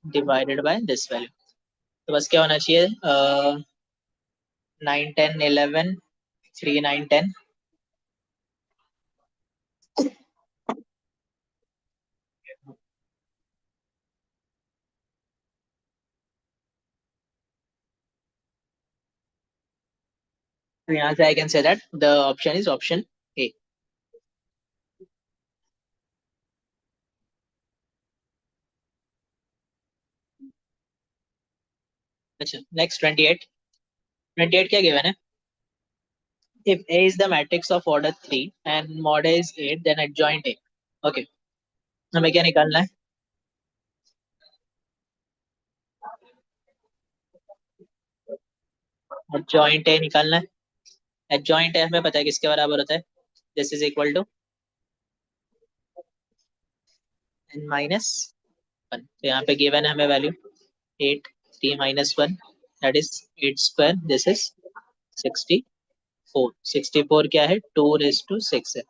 divided by this value. तो बस क्या होना चाहिए? 9, 10, 11, 3, 9, 10. तो यहाँ से I can say that the option is option ए. अच्छा, नेक्स्ट 28. 28 क्या गिवन है? If A is the matrix of order 3 and mod A is 8, then adjoint A. Okay. हमें क्या निकालना है? adjoint A निकालना है. adjoint A हमें पता है किसके बराबर होता है? This is equal to n minus 1. तो यहाँ पे गिवन है हमें value 8, 3 minus 1, that is 8 square. This is 64. 64 क्या है? 2 raised to 6 है.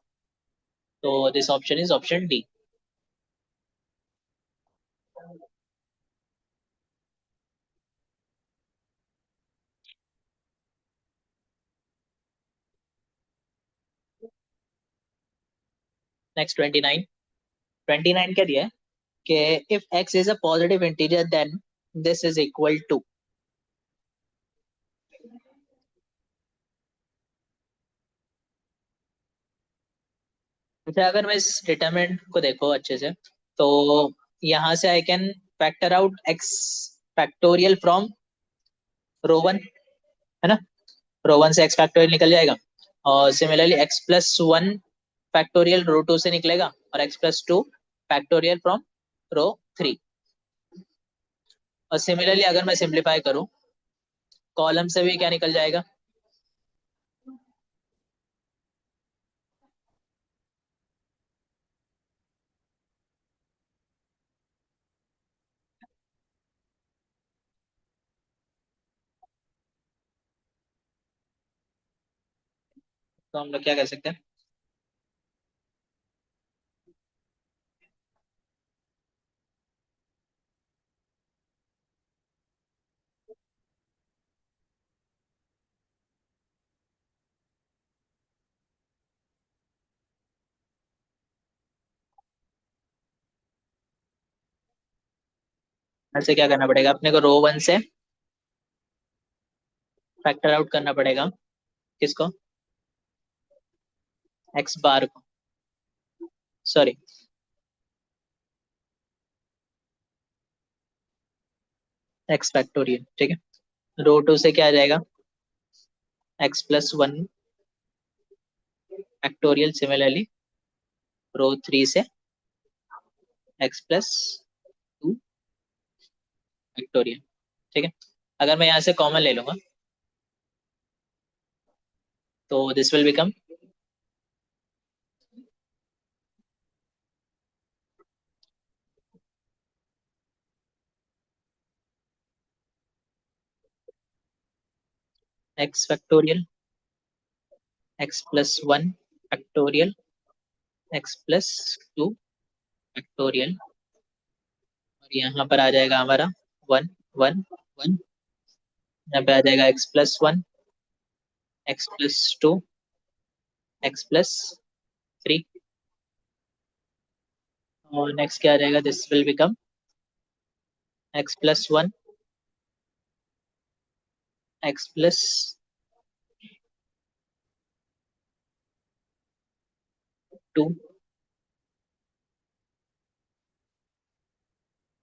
तो this option is option D. Next 29. 29 क्या दिया है कि if x is a positive integer then this is equal to. अच्छा, अगर मैं इस डिटरमिनेंट को देखो अच्छे से तो यहाँ से I can factor out x factorial from row 1, है ना. रो 1 से एक्स फैक्टोरियल निकल जाएगा. और सिमिलरली x+1 फैक्टोरियल रो 2 से निकलेगा और x+2 फैक्टोरियल फ्रॉम रो 3. और सिमिलरली अगर मैं सिंप्लीफाई करूँ कॉलम से भी क्या निकल जाएगा? तो हम लोग क्या कर सकते हैं? ऐसे क्या करना पड़ेगा अपने को? रो 1 से फैक्टर आउट करना पड़ेगा. किसको? एक्स बार को. सॉरी, एक्स फैक्टोरियल, ठीक है. रो 2 से क्या आ जाएगा? x+1 factorial. सिमिलरली रो 3 से x+2 फैक्टोरियल, ठीक है. अगर मैं यहाँ से कॉमन ले लूंगा तो this will become x factorial x plus one factorial x plus two factorial, और यहाँ पर आ जाएगा हमारा वन वन वन, यहाँ पे आ जाएगा x plus one x plus to x plus three, और नेक्स्ट क्या आ जाएगा, this will become x plus one x plus to.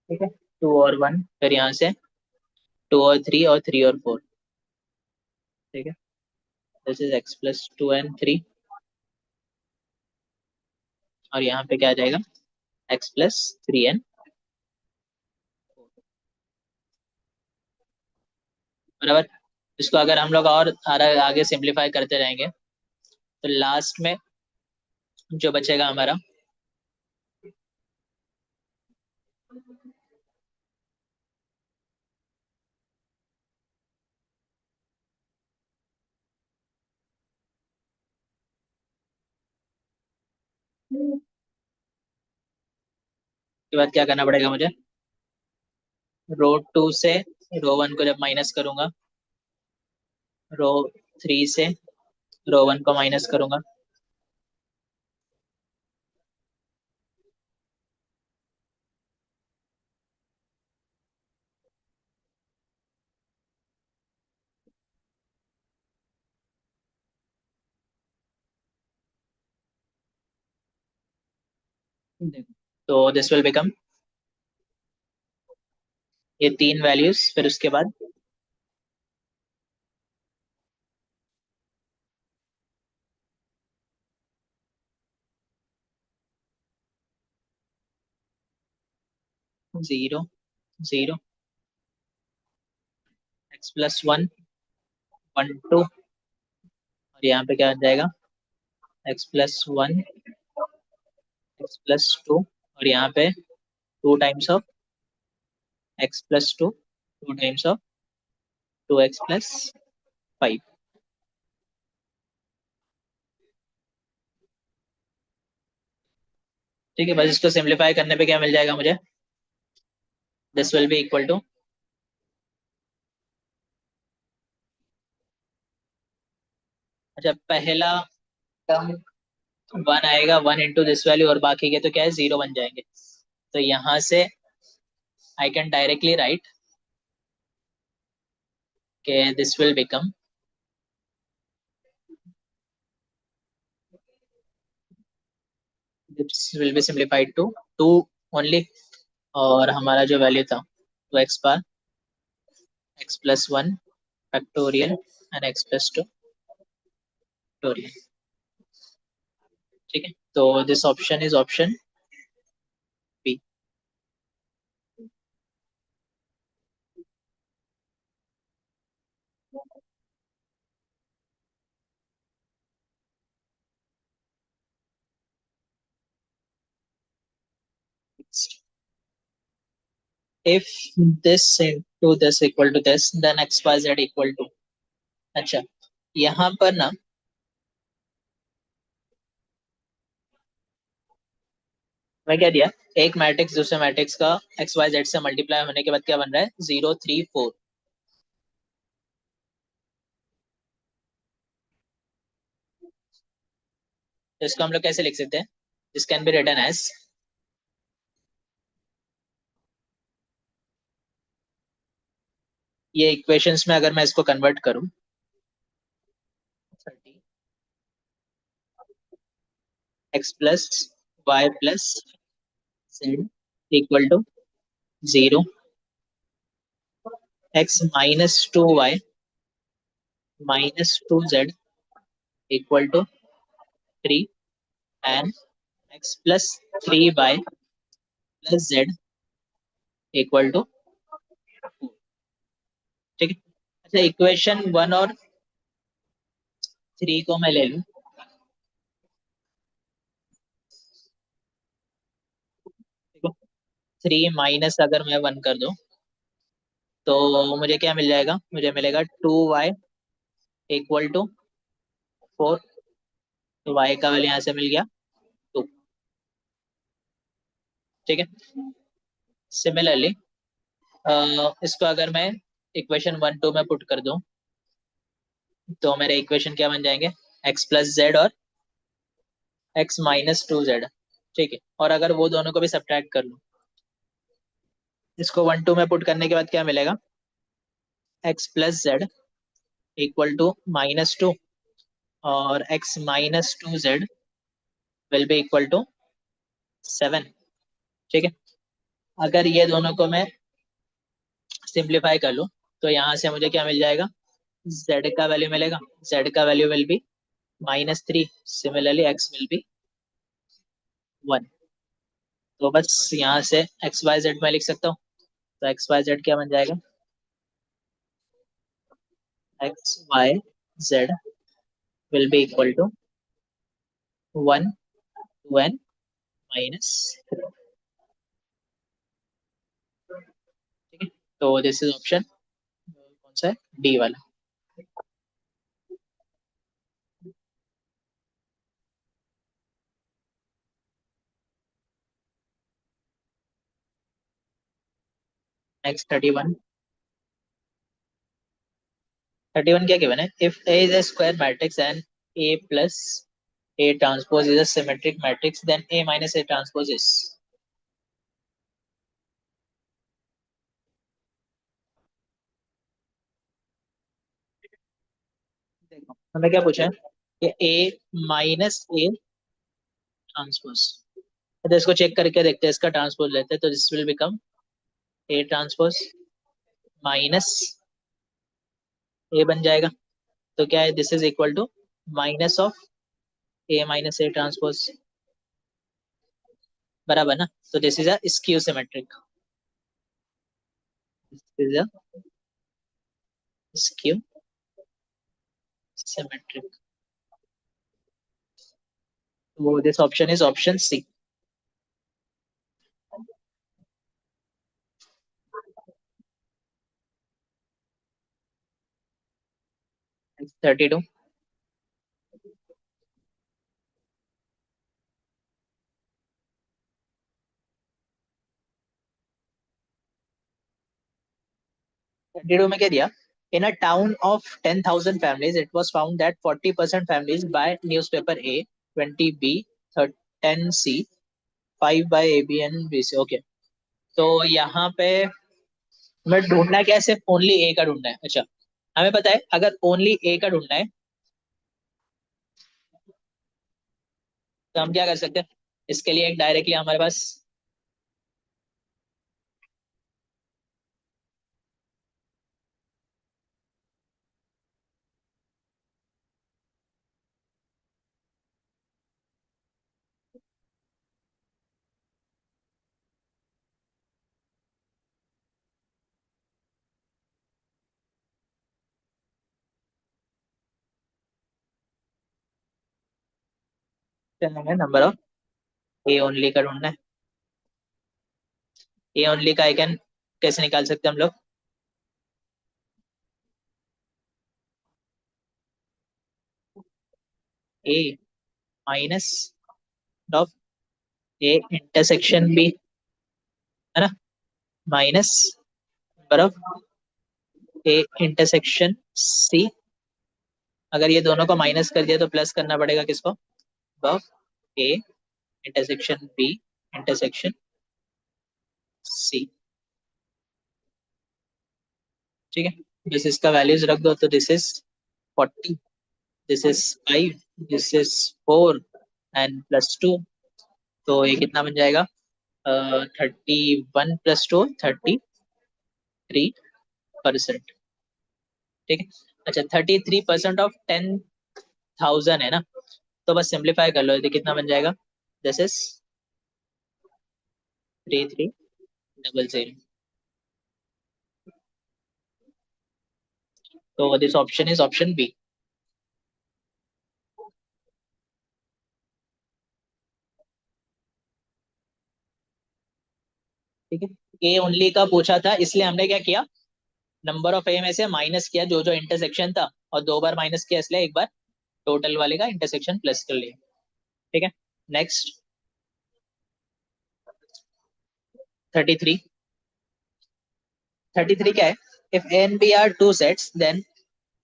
ठीक है, टू और वन, फिर यहाँ से टू और थ्री और फोर। ठीक है, this is x plus to and three, और यहाँ पे क्या आ जाएगा, एक्स प्लस थ्री एंड बराबर। इसको अगर हम लोग और आगे सिंप्लीफाई करते रहेंगे तो लास्ट में जो बचेगा हमारा, के बाद क्या करना पड़ेगा मुझे, रो टू से रो वन को जब माइनस करूंगा, रो थ्री से रो वन को माइनस करूंगा, तो दिस विल बिकम ये तीन वैल्यूज, फिर उसके बाद zero zero x plus one one two, और यहाँ पे क्या आ जाएगा, x plus one x plus two, और यहाँ पे two times of x plus two, two times of two x plus five. ठीक है, बस इसको सिंप्लीफाई करने पे क्या मिल जाएगा मुझे, this will be equal to, अच्छा पहला टर्म वन आएगा, वन इंटू दिस वैल्यू, और बाकी के तो क्या है, जीरो बन जाएंगे। तो यहाँ से आई कैन डायरेक्टली राइट के this will become, this will be simplified to two only, और हमारा जो वैल्यू था two x bar x plus one factorial and x plus two factorial. ठीक है, तो this option is option B. if this into this equal to this then x y z equal to, अच्छा यहाँ पर ना मैं क्या दिया, एक मैट्रिक्स दूसरे मैट्रिक्स का एक्स वाई जेड से मल्टीप्लाई होने के बाद क्या बन रहा है, जीरो थ्री फोर। तो इसको हम लोग कैसे लिख सकते हैं, this can be written as, ये इक्वेशंस में अगर मैं इसको कन्वर्ट करूं, thirty x plus y plus z equal to zero, x minus two y minus two z equal to three, and x plus three y plus z equal to, ठीक है। अच्छा, इक्वेशन 1 और 3 को मैं ले लूं। देखो, 3 माइनस अगर मैं 1 कर दूं तो मुझे क्या मिल जाएगा, मुझे मिलेगा 2y इक्वल टू 4। तो y का वैल्यू यहाँ से मिल गया 2। ठीक है। सिमिलरली इसको अगर मैं इक्वेशन 1 2 में पुट कर दूं तो मेरे इक्वेशन क्या बन जाएंगे, x प्लस जेड और x माइनस 2z। ठीक है, और अगर वो दोनों को भी सब्ट्रैक्ट कर लूं, इसको 1 2 में पुट करने के बाद क्या मिलेगा, x plus z equal to -2 और x minus 2z will be equal to 7। ठीक है। अगर ये दोनों को मैं सिंप्लीफाई कर लूं तो यहाँ से मुझे क्या मिल जाएगा, z का वैल्यू मिलेगा, z का value will B -3। Similarly x will B 1। तो बस यहाँ से एक्स वाई जेड में लिख सकता हूँ। तो एक्स वाई जेड क्या बन जाएगा, x y z will be equal to 1 2 n minus 3। ठीक है। तो दिस इज ऑप्शन कौन सा है, डी वाला। नेक्स्ट 31। 31 क्या गिवन है, if A is a square matrix and A plus A transpose is a symmetric matrix then A minus A transpose is. देखो हमें क्या पूछा है कि ए माइनस ए ट्रांसपोज। तो इसको चेक करके देखते हैं, इसका ट्रांसपोज लेते हैं तो this will become A transpose minus A बन जाएगा। तो क्या है, this is equal to minus of A minus A transpose, बराबर ना। तो this is a skew symmetric, this is a skew symmetric. तो this option is option C. 32। 32 में क्या दिया, in a town of 10,000 families it was found that 40% families buy newspaper A, 20 B, 10 C, 5 by A B and B C। Okay. तो यहाँ पे हमें ढूंढना क्या है, सिर्फ ओनली ए का ढूंढना है। अच्छा, हमें पता है अगर ओनली ए का ढूंढना है तो हम क्या कर सकते हैं, इसके लिए एक डायरेक्टली हमारे पास हमें नंबर ऑफ ए ओनली का ढूंढना है। ए ओनली का आइकन कैसे निकाल सकते हैं हम लोग, A minus of A intersection B, है ना, minus number of A intersection C. अगर ये दोनों को माइनस कर दिया तो प्लस करना पड़ेगा किसको, of A intersection B intersection C. ठीक है, बस इसका वैल्यूज रख दो। तो this is 40, this is 5, this is 4 and +2। तो ये कितना बन जाएगा, 31 + 2 33%। ठीक है। अच्छा, 33% ऑफ 10,000 है ना, तो बस सिंप्लीफाई कर लो, ये कितना बन जाएगा, दिस इज 3300। तो this option is option B. ठीक है, ए ओनली का पूछा था, इसलिए हमने क्या किया, नंबर ऑफ ए में से माइनस किया जो जो इंटरसेक्शन था, और 2 बार माइनस किया, इसलिए एक बार टोटल वाले का इंटरसेक्शन प्लस कर लिया। ठीक है, नेक्स्ट 33। 33 क्या है, if A and B are two sets then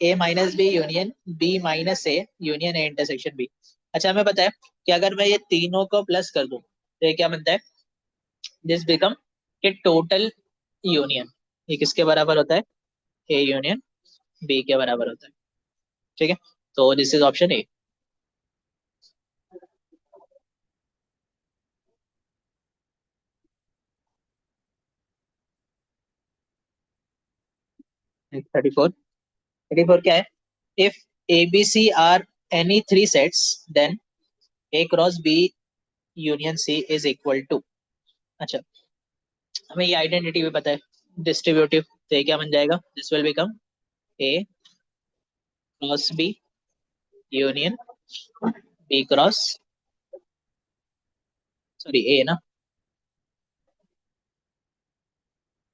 A minus B union B minus A union A intersection B. अच्छा, हमें पता है कि अगर मैं ये तीनों को प्लस कर दूं तो ये क्या बनता है, दिस बिकम के टोटल यूनियन, ये किसके बराबर होता है, ए यूनियन बी के बराबर होता है। ठीक है, तो दिस इज ऑप्शन ए। 34। 34 क्या है, if A B C are any three sets then A cross B union C is equal to. अच्छा, हमें ये आइडेंटिटी भी पता है, डिस्ट्रीब्यूटिव, तो ये क्या बन जाएगा, this will become A cross B union B cross, sorry A ना,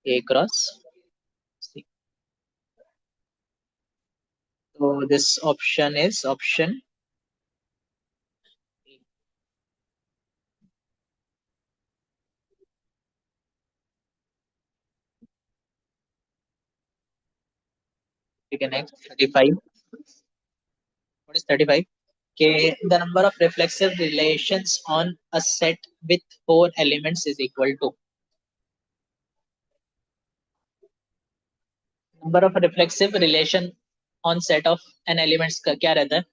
ए क्रॉस सी। तो दिस ऑप्शन इज ऑप्शन, ठीक है, नेक्स्ट 35। व्हाट इज 35, के the number of reflexive relations on a set with 4 elements is equal to. Number of reflexive relation on set of n elements का क्या रहता है,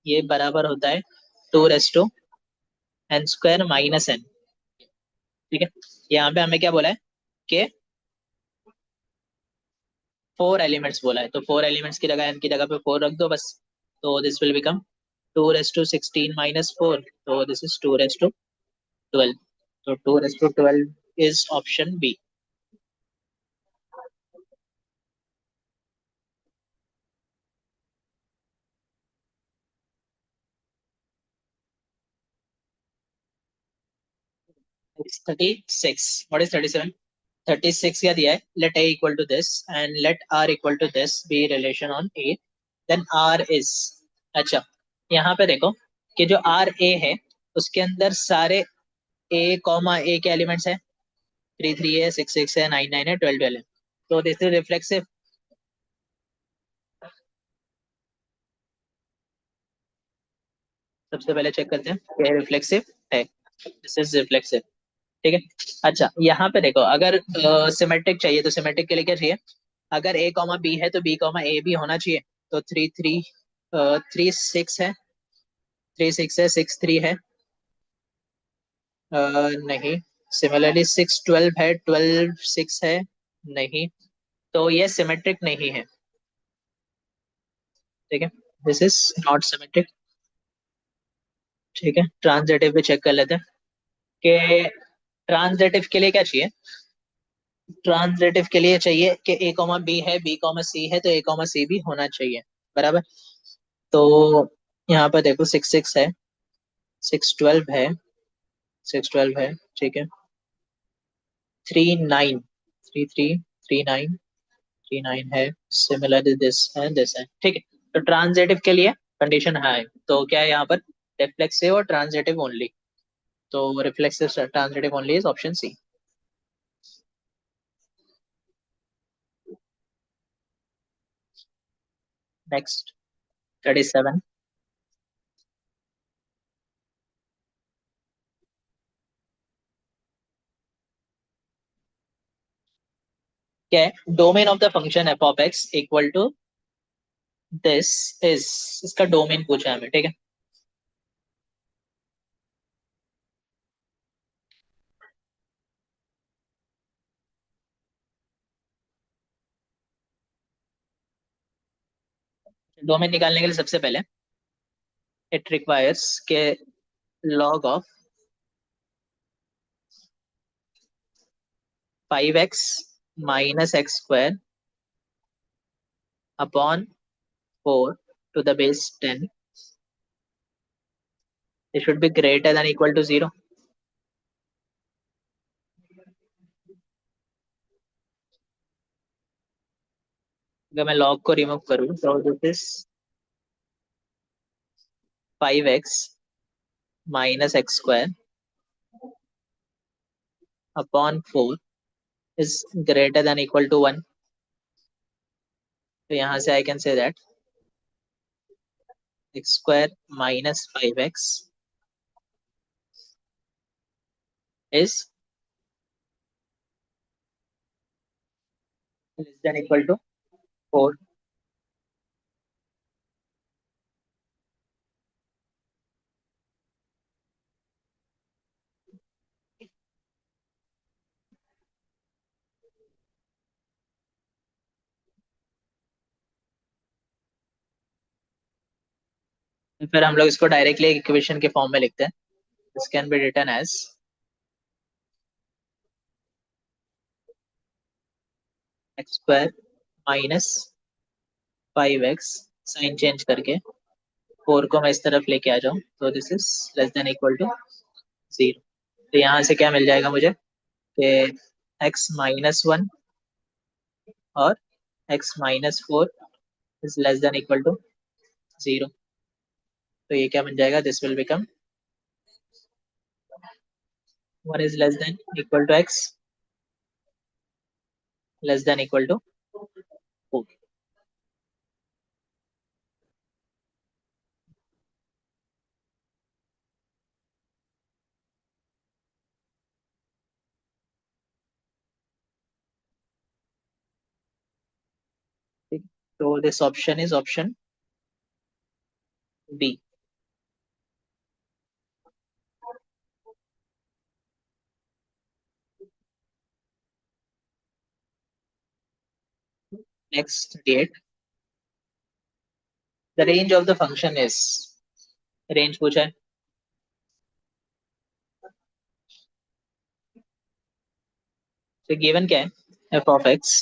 ये बराबर होता है 2 n² - n। ठीक है, यहाँ पे हमें क्या बोला है कि 4 एलिमेंट्स बोला है, तो 4 एलिमेंट्स की जगह, एन की जगह पे 4 रख दो बस। तो दिस विल बिकम 2 16 - 4, तो दिस इज 2 12। तो 2 12 is option B. It's 36, what is 37? 36 क्या दिया है, let a equal to this and let r equal to this be relation on a, then r is। अच्छा, यहाँ पे देखो कि जो r a है उसके अंदर सारे a कॉमा a के एलिमेंट्स है, 3 3 है, 6 6 है, 9 9 है, 12 12 है। तो दिस इज रिफ्लेक्सिव। सबसे पहले चेक करते हैं कि रिफ्लेक्सिव है, दिस इज रिफ्लेक्सिव। ठीक है, अच्छा यहाँ पे देखो, अगर सिमेट्रिक चाहिए तो सिमेट्रिक के लिए क्या चाहिए, अगर ए कॉमा बी है तो बी कॉमा ए भी होना चाहिए। तो 3 3 3 6 है, 3 6 है, 6 3 है, नहीं। सिमिलरली 6 12 है, 12 6 है, नहीं। तो ये सिमेट्रिक नहीं है। ठीक है, दिस इज नॉट सिमेट्रिक। ठीक है, ट्रांजिटिव भी चेक कर लेते हैं कि ट्रांजिटिव के लिए क्या चाहिए, ट्रांजिटिव के लिए चाहिए कि ए कॉमा बी है, बी कॉमा सी है, तो ए कॉमा सी भी होना चाहिए, बराबर। तो यहाँ पर देखो 6 6 है, 6 12 है, 6 12 है, ठीक है। 3 9, 3 3 3 9, 3 9 है, सिमिलर दिस है, ठीक है। तो ट्रांजिटिव के लिए कंडीशन है, तो क्या है यहाँ पर, रिफ्लेक्सिव और ट्रांजिटिव ओनली। तो reflexive transitive only is option C. Next 37। क्या है, domain of the function f of x equal to this is, इसका डोमेन पूछा है हमें, ठीक है। डोमेन निकालने के लिए सबसे पहले इट रिक्वायर्स के log of 5x - x² upon 4 to the base 10, it should be greater than equal to 0. अगर मैं log को रिमूव करूँ तो this is 5x minus x square upon 4 is greater than equal to 1. तो यहाँ से I can say that x square minus 5x is less than equal to 4. फिर हम लोग इसको डायरेक्टली एक इक्वेशन के फॉर्म में लिखते हैं. This can be written as x square minus 5x sign change करके 4 को मैं इस तरफ लेके आ जाऊं तो this is less than equal to 0. तो यहाँ से क्या मिल जाएगा मुझे कि x माइनस 1 और x minus 4 is less than equal to 0. तो ये क्या बन जाएगा, this will become 1 is less than equal to x less than equal to 4. So this option is option B. Next 38. The range of the function is, range पूछा है. So given क्या है, f of x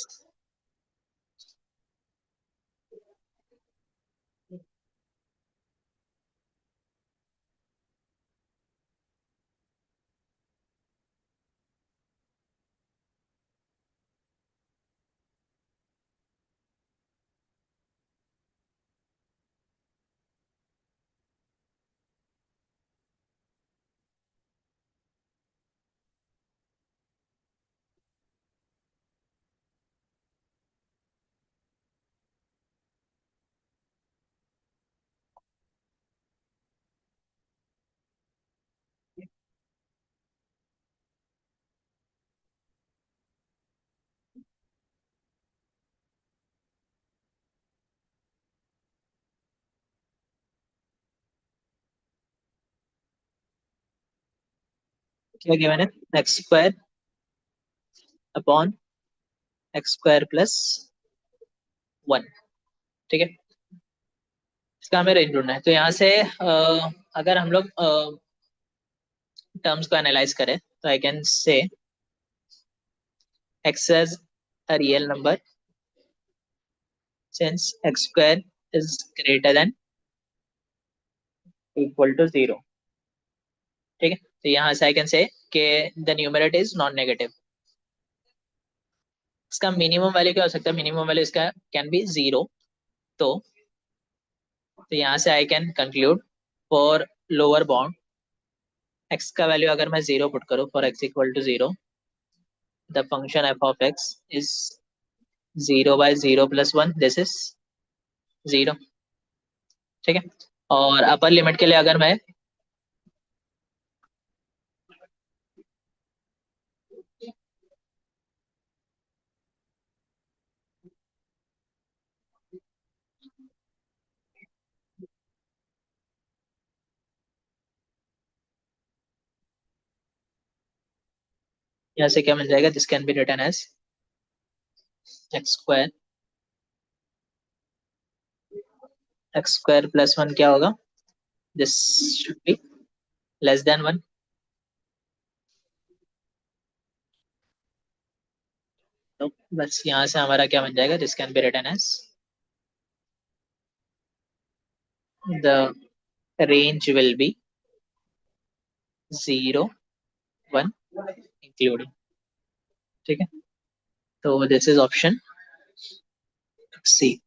क्या गिवन है, x square upon x square plus 1. ठीक है, इसका हमें रेंज ढूंढना है. तो यहाँ से अगर हम लोग टर्म्स को एनालाइज करें तो आई कैन से x as a real number since x square is greater than equal to 0. ठीक है, तो यहाँ से आई कैन से कि the numerator is non negative. इसका मिनिमम वैल्यू क्या हो सकता है, मिनिमम वैल्यू इसका कैन बी 0. तो यहाँ से I can conclude for lower bound x का वैल्यू अगर मैं 0 पुट करूँ for x equal to 0, the function f of x is 0 by 0 plus 1, this is 0. ठीक है, और अपर लिमिट के लिए अगर मैं यहाँ से क्या मिल जाएगा, this can be written as x square plus 1 क्या होगा, this should be less than 1. तो बस यहाँ से हमारा क्या बन जाएगा, this can be written as the range will be 0, 1 including. ठीक है, तो this is option C.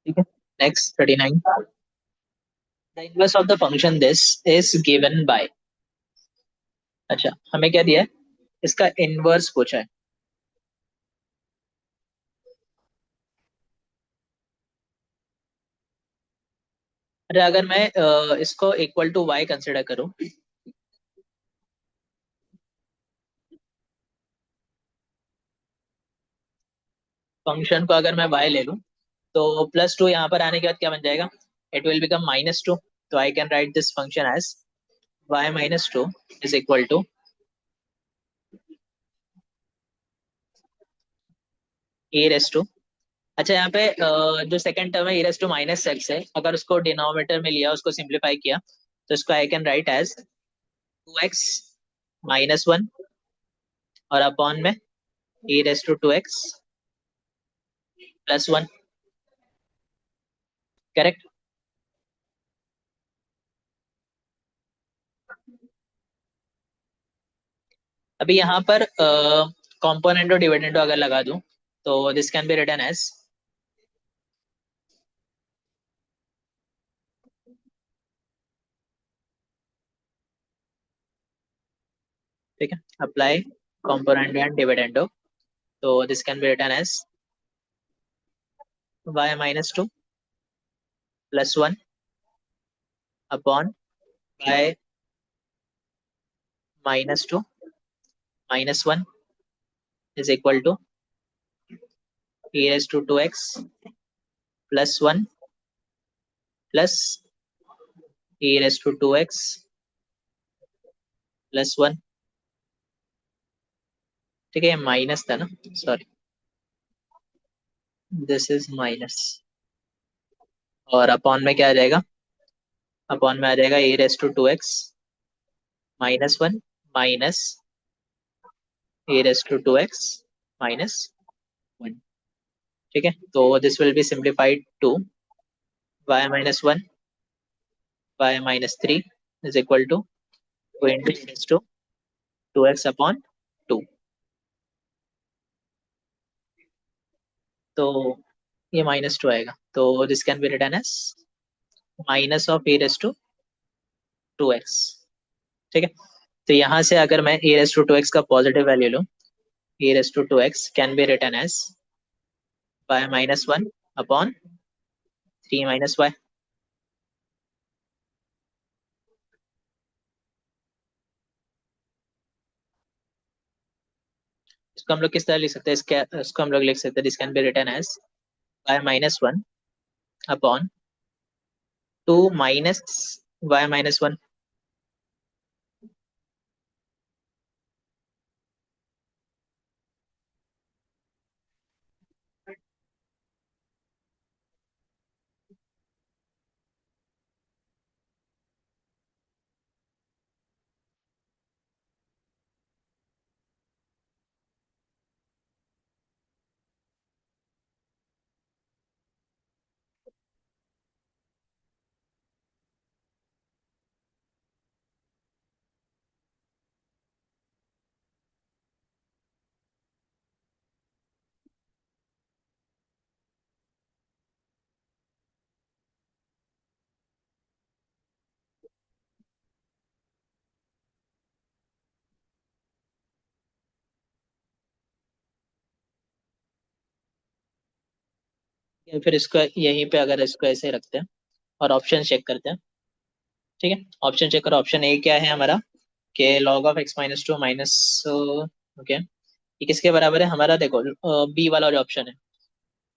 ठीक है, next 39. The inverse of the function this is given by. अच्छा, हमें क्या दिया है, इसका इनवर्स पूछा है. अरे अगर मैं इसको इक्वल टू y कंसिडर करूं, फंक्शन को अगर मैं y ले लूं, तो +2 यहाँ पर आने के बाद क्या बन जाएगा, इट विल बिकम -2. तो I can write this function as y-2 is equal to a raise to. अच्छा, यहाँ पे जो सेकंड टर्म है a raise to minus x है, अगर उसको डिनोमिनेटर में लिया, उसको सिंप्लीफाई किया, तो इसको I can right as 2x -1 और अपॉन में ए रेस टू 2x +1. करेक्ट. अभी यहाँ पर कॉम्पोनेंटो डिविडेंडो अगर लगा दूं, तो this can be written as, ठीक है, अप्लाई कॉम्पोनेंटो एंड डिविडेंडो, तो this can be written as y-2 +1 upon y-2 -1 is equal to e raised to 2x +1 plus e raised to 2x +1. ठीक है, ये माइनस था ना, सॉरी, दिस इज माइनस. और अपॉन में क्या आ जाएगा, अपॉन में आ जाएगा e raised to 2x -1 minus e raised to 2x -1. ठीक है, तो this will be simplified to y-1 y-3 is equal to 2 into e raised to 2x upon 2. तो ये -2 आएगा, तो this can be written as minus of a raise to 2x. ठीक है, तो यहाँ से अगर मैं ए रेस टू 2x का पॉजिटिव वैल्यू लूँ, A raise to 2x can be written as y-1 upon 3 y. इसको हम लोग किस तरह लिख सकते हैं, इसको हम लोग लिख सकते हैं, this can be written as y-1 upon 2 minus y-1. फिर इसको यहीं पे अगर इसको ऐसे रखते हैं और ऑप्शन चेक करते हैं. ठीक है, ऑप्शन चेक करो. ऑप्शन ए क्या है हमारा, के log of x-2 minus, okay, ये किसके बराबर है हमारा, देखो बी वाला जो ऑप्शन है,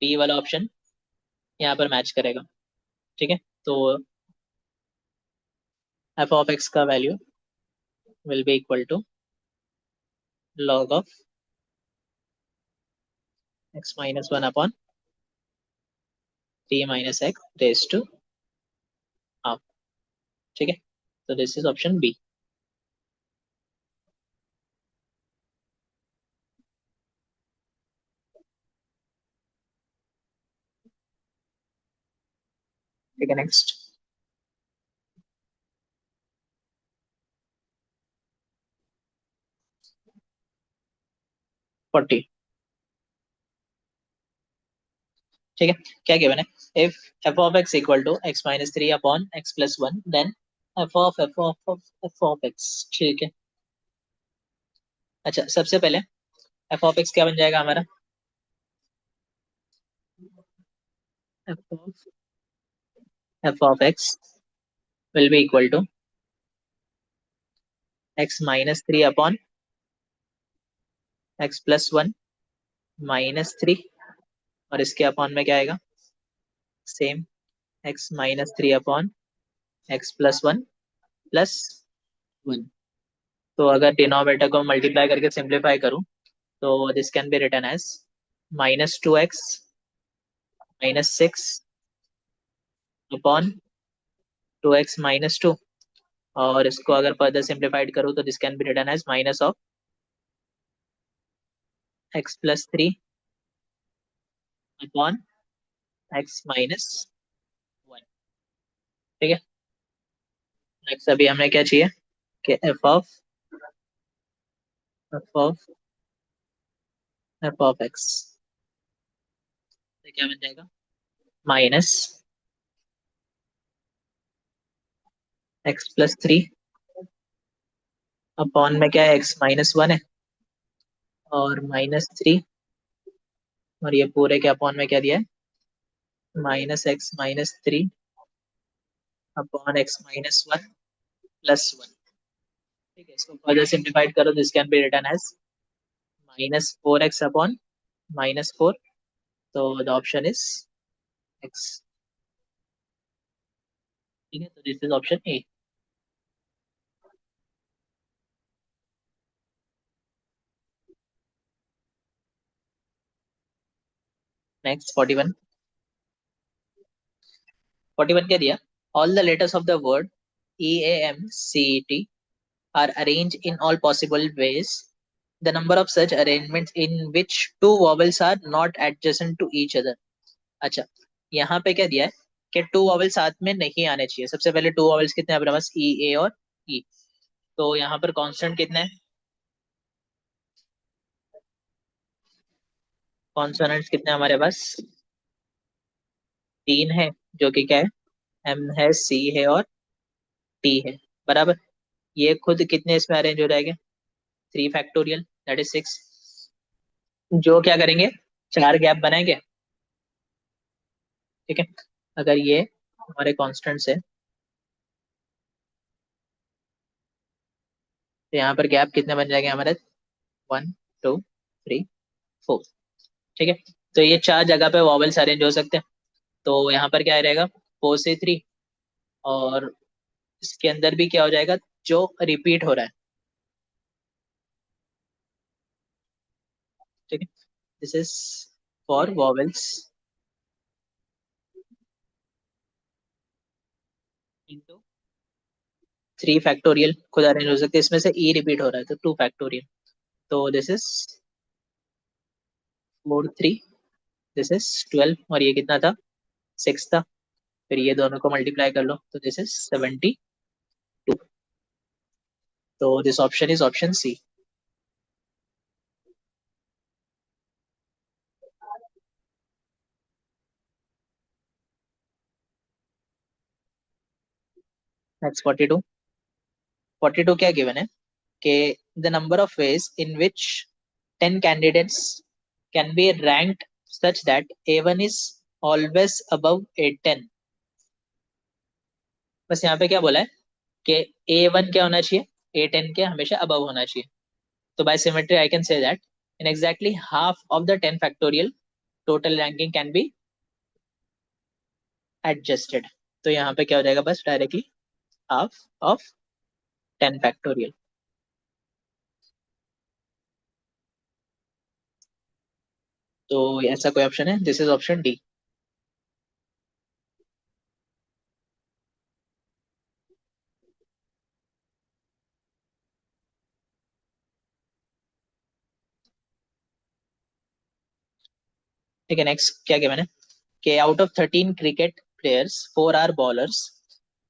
बी वाला ऑप्शन यहाँ पर मैच करेगा. ठीक है, तो एफ ऑफ एक्स का value will be equal to log of x-1 upon 3 minus x raise to half. ठीक है, तो दिस इज ऑप्शन बी. ठीक है नेक्स्ट। 40। ठीक है, क्या गिवन है? If f of x equal to x minus three upon x plus one, then f of x. ठीक है, अच्छा सबसे पहले एफ ऑफ एक्स क्या बन जाएगा हमारा? F of x will be equal to x minus three upon x plus one minus three, और इसके अपॉन में क्या आएगा? Same, x minus three upon x plus one plus one. तो अगर डिनोमिनेटर को मल्टीप्लाई करके सिंप्लीफाई करूं, तो this can be written as minus two x minus six upon two x minus two, और इसको अगर फर्दर सिंप्लीफाइड करूँ तो this can be written as minus of x plus three upon x minus one. ठीक है, नेक्स्ट अभी हमें क्या चाहिए कि एफ ऑफ एक्स क्या बन जाएगा? Minus x plus three upon में क्या है? एक्स माइनस वन है, और माइनस थ्री, और ये पूरे के अपॉन में क्या दिया है? Minus x minus three upon x minus one plus one. ठीक है, इसको फर्दर सिंप्लीफाइड करो, this can be written as minus four x upon minus four. तो द ऑप्शन इज एक्स। ठीक है, तो this is option A. Next 41। 41 क्या दिया? All the letters of the word EAMCET are arranged in all possible ways. The number of such arrangements in which two vowels are not adjacent to each other. अच्छा, यहाँ पे क्या दिया है कि टू वॉवल साथ में नहीं आने चाहिए। सबसे पहले टू वॉवल्स कितने हैं हमारे पास? ई ए और ई। तो यहाँ पर कांस्टेंट कितने हैं? कॉन्सोनेंट्स कितने हैं हमारे पास? तीन है, जो कि क्या है? एम है, सी है और टी है, बराबर। ये खुद कितने इसमें अरेंज हो जाएंगे? Three factorial, that is six. जो क्या करेंगे? चार गैप बनाएंगे। ठीक है, अगर ये हमारे कॉन्स्टेंट्स है, तो यहाँ पर गैप कितने बन जाएंगे हमारे? One, two, three, four. ठीक है, तो ये चार जगह पे वॉवल्स अरेंज हो सकते हैं। तो यहाँ पर क्या रहेगा? फोर से थ्री, और इसके अंदर भी क्या हो जाएगा? जो रिपीट हो रहा है। ठीक है, this is for vowels into three factorial, खुद अरेंज हो सकते हैं। इसमें से ई रिपीट हो रहा है तो टू फैक्टोरियल। तो this is four three, this is twelve, और ये कितना था? सिक्स था। फिर ये दोनों को मल्टीप्लाई कर लो, तो दिस इज 72। तो this option is option C. Next 42। 42 क्या गिवन है कि the number of ways in which 10 candidates can be ranked such that A1 is always above A10। बस यहाँ पे क्या बोला है कि A1 क्या होना चाहिए? A10 के हमेशा above होना चाहिए। तो by symmetry I can say that in exactly half of the 10 factorial total ranking can be adjusted। तो यहाँ पे क्या हो जाएगा? बस डायरेक्टली हाफ ऑफ 10 फैक्टोरियल। तो ऐसा कोई ऑप्शन है? This is option D. ठीक है, नेक्स्ट क्या क्या मैंने कि out of 13 cricket players, four are bowlers.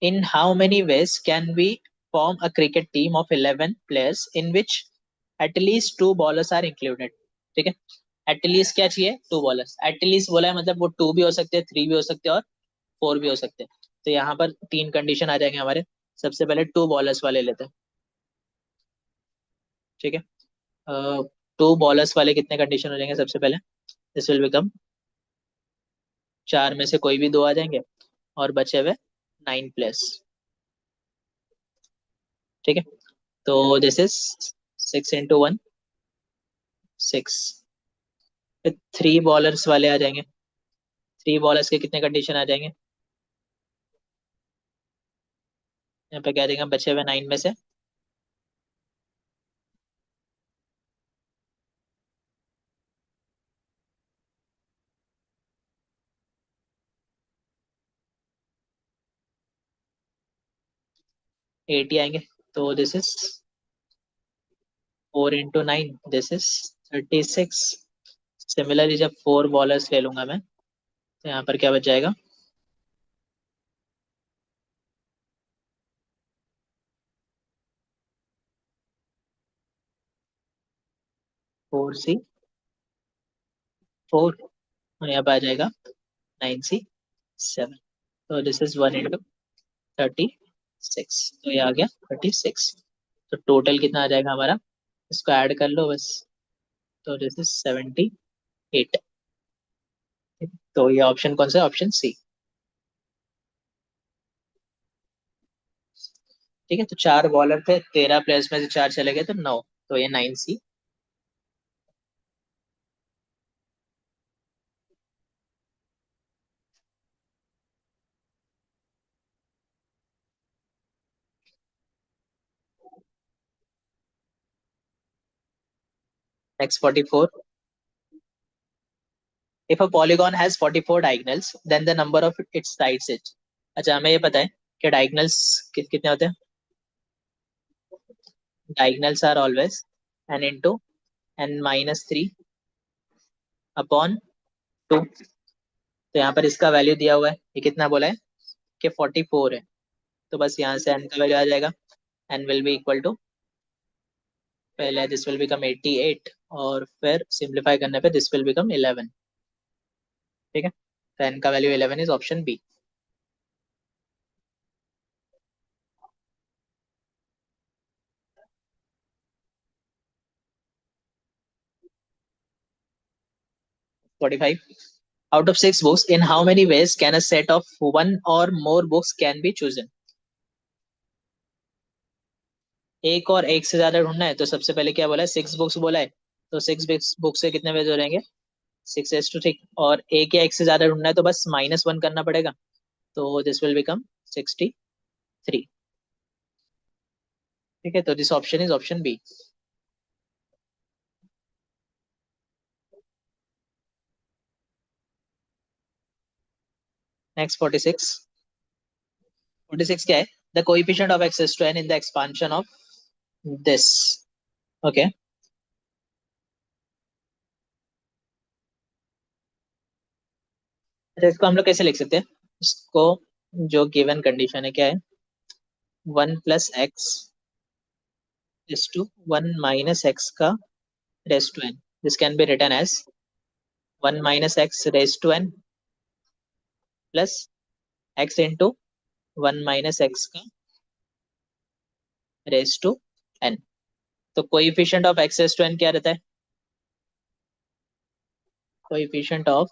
In how many ways can we form a cricket team of 11 players in which at least two bowlers are included? ठीक है, एटलीस्ट क्या चाहिए, टू बॉलर्स. एटलीस्ट बोला है मतलब वो टू भी हो सकते हैं, थ्री भी हो सकते हैं और फोर भी हो सकते हैं. तो यहाँ पर तीन कंडीशन आ जाएंगे हमारे. सबसे पहले टू बॉलर्स वाले लेते हैं. ठीक है, टू बॉलर्स वाले कितने कंडीशन हो जाएंगे सबसे पहले. दिस विल बिकम, चार में से कोई भी दो आ जाएंगे और बचे हुए नाइन प्लेस. ठीक है, तो this is six into one, six. Three bowlers वाले आ जाएंगे. थ्री बॉलर्स के कितने कंडीशन आ जाएंगे. यहाँ पे क्या देंगे बचे हुए नाइन में से. एट ही आएंगे. तो this is four into nine, this is 36. Similarly जब फोर बॉलर्स ले लूंगा मैं, तो यहाँ पर क्या बच जाएगा. फोर सी फोर, और यहाँ पे आ जाएगा नाइन सी सेवन. तो दिस इज वन इंटू 36. तो ये आ गया 36. तो टोटल कितना आ जाएगा हमारा, इसको ऐड कर लो बस. तो दिस इज 78. तो ये ऑप्शन कौन सा है, ऑप्शन सी. ठीक है, तो चार बॉलर थे, 13 प्लेयर्स में से चार चले गए तो नौ. तो ये nine C. Next 44. If a polygon has 44 diagonals then the number of its sides is. अच्छा, हमें ये पता है कि डायगोनल्स कितने होते हैं. Diagonals are always n into n minus three upon two. तो यहाँ पर इसका वैल्यू दिया हुआ है, ये कितना बोला है कि 44 है. तो बस यहाँ से एन का वैल्यू आ जाएगा. N will be equal to, पहले दिस विल बिकम 88 और फिर सिंप्लीफाई करने पे दिस विल बिकम 11. ठीक है, तो एन का value 11 is option B. Forty five. Out of six books in how many ways can a set of one or more books can be chosen. एक और एक से ज्यादा ढूंढना है तो सबसे पहले क्या बोला है, सिक्स बुक्स बोला है. तो सिक्स बुक्स से कितने वेज हो जाएंगे, सिक्स एस टू सिक्स. और एक या एक से ज्यादा ढूंढना है तो बस माइनस वन करना पड़ेगा. तो दिस विल बिकम 63. ठीक है, तो this option is option B. Next 46. 46 क्या है, the coefficient of x to n in the expansion of this. Okay, अच्छा इसको हम लोग कैसे लिख सकते हैं. इसको, जो गिवन कंडीशन है क्या है, one plus x is to one minus x का raise to n. This can be written as one minus x raise to n plus x into one minus x का रेस टू एन. तो coefficient of x raise to n क्या रहता है, coefficient of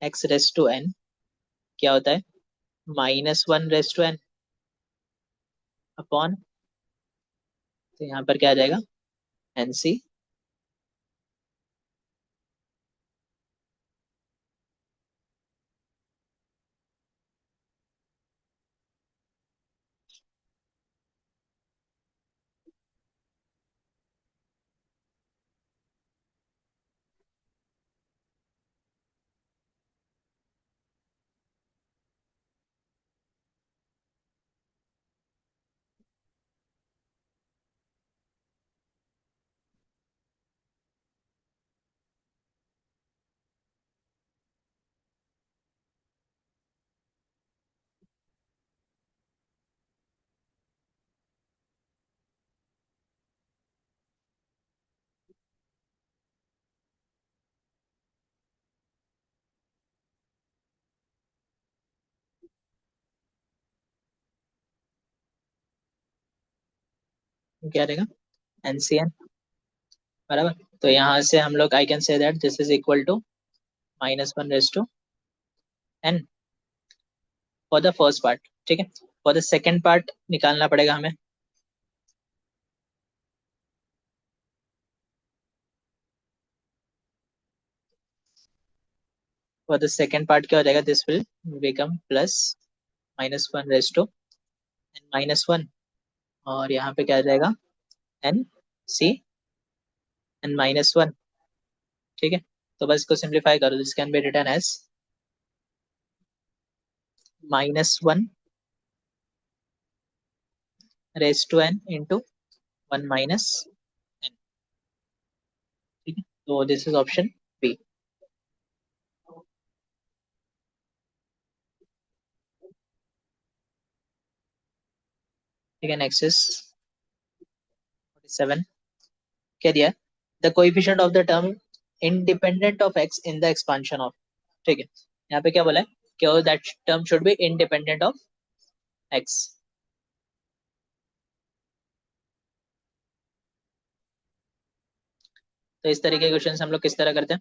x raise to n क्या होता है, minus one raise to n upon, तो यहाँ पर क्या आ जाएगा, एन सी. क्या रहेगा, NCN, बराबर। तो यहाँ से हम लोग I can say that this is equal to -1/n for the first part, ठीक है। फॉर द सेकेंड पार्ट निकालना पड़ेगा हमें। फॉर द सेकेंड पार्ट क्या हो जाएगा, this will become plus -1/n-1 और यहाँ पे क्या आ जाएगा, n-1, ठीक है। तो बस इसको सिंप्लीफाई करो, this can be written as -1/n into 1 - n, ठीक है। तो दिस इज ऑप्शन बी। ठीक है, नेक्स्ट इज 47। क्या दिया, the coefficient of the term independent of x in the expansion of, ठीक है। यहाँ पे क्या बोला है कि that term should be independent of x। तो इस तरीके के क्वेश्चन हम लोग किस तरह करते हैं,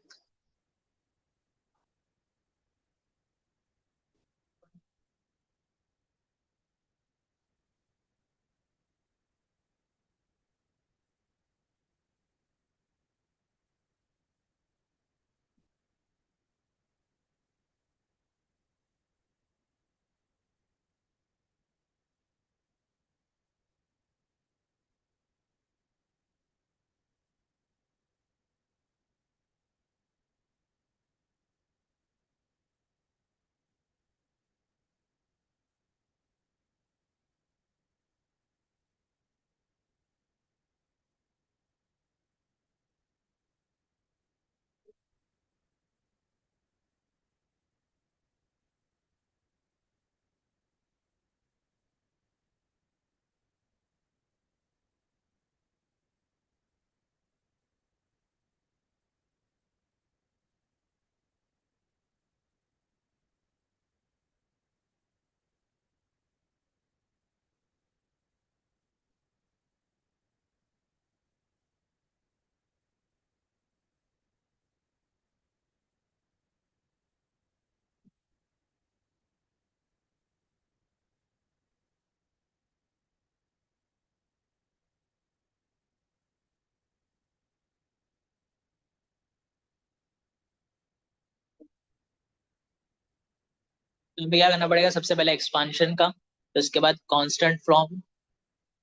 तो हमें क्या करना पड़ेगा, सबसे पहले एक्सपांशन का, फिर उसके बाद कांस्टेंट फ्रॉम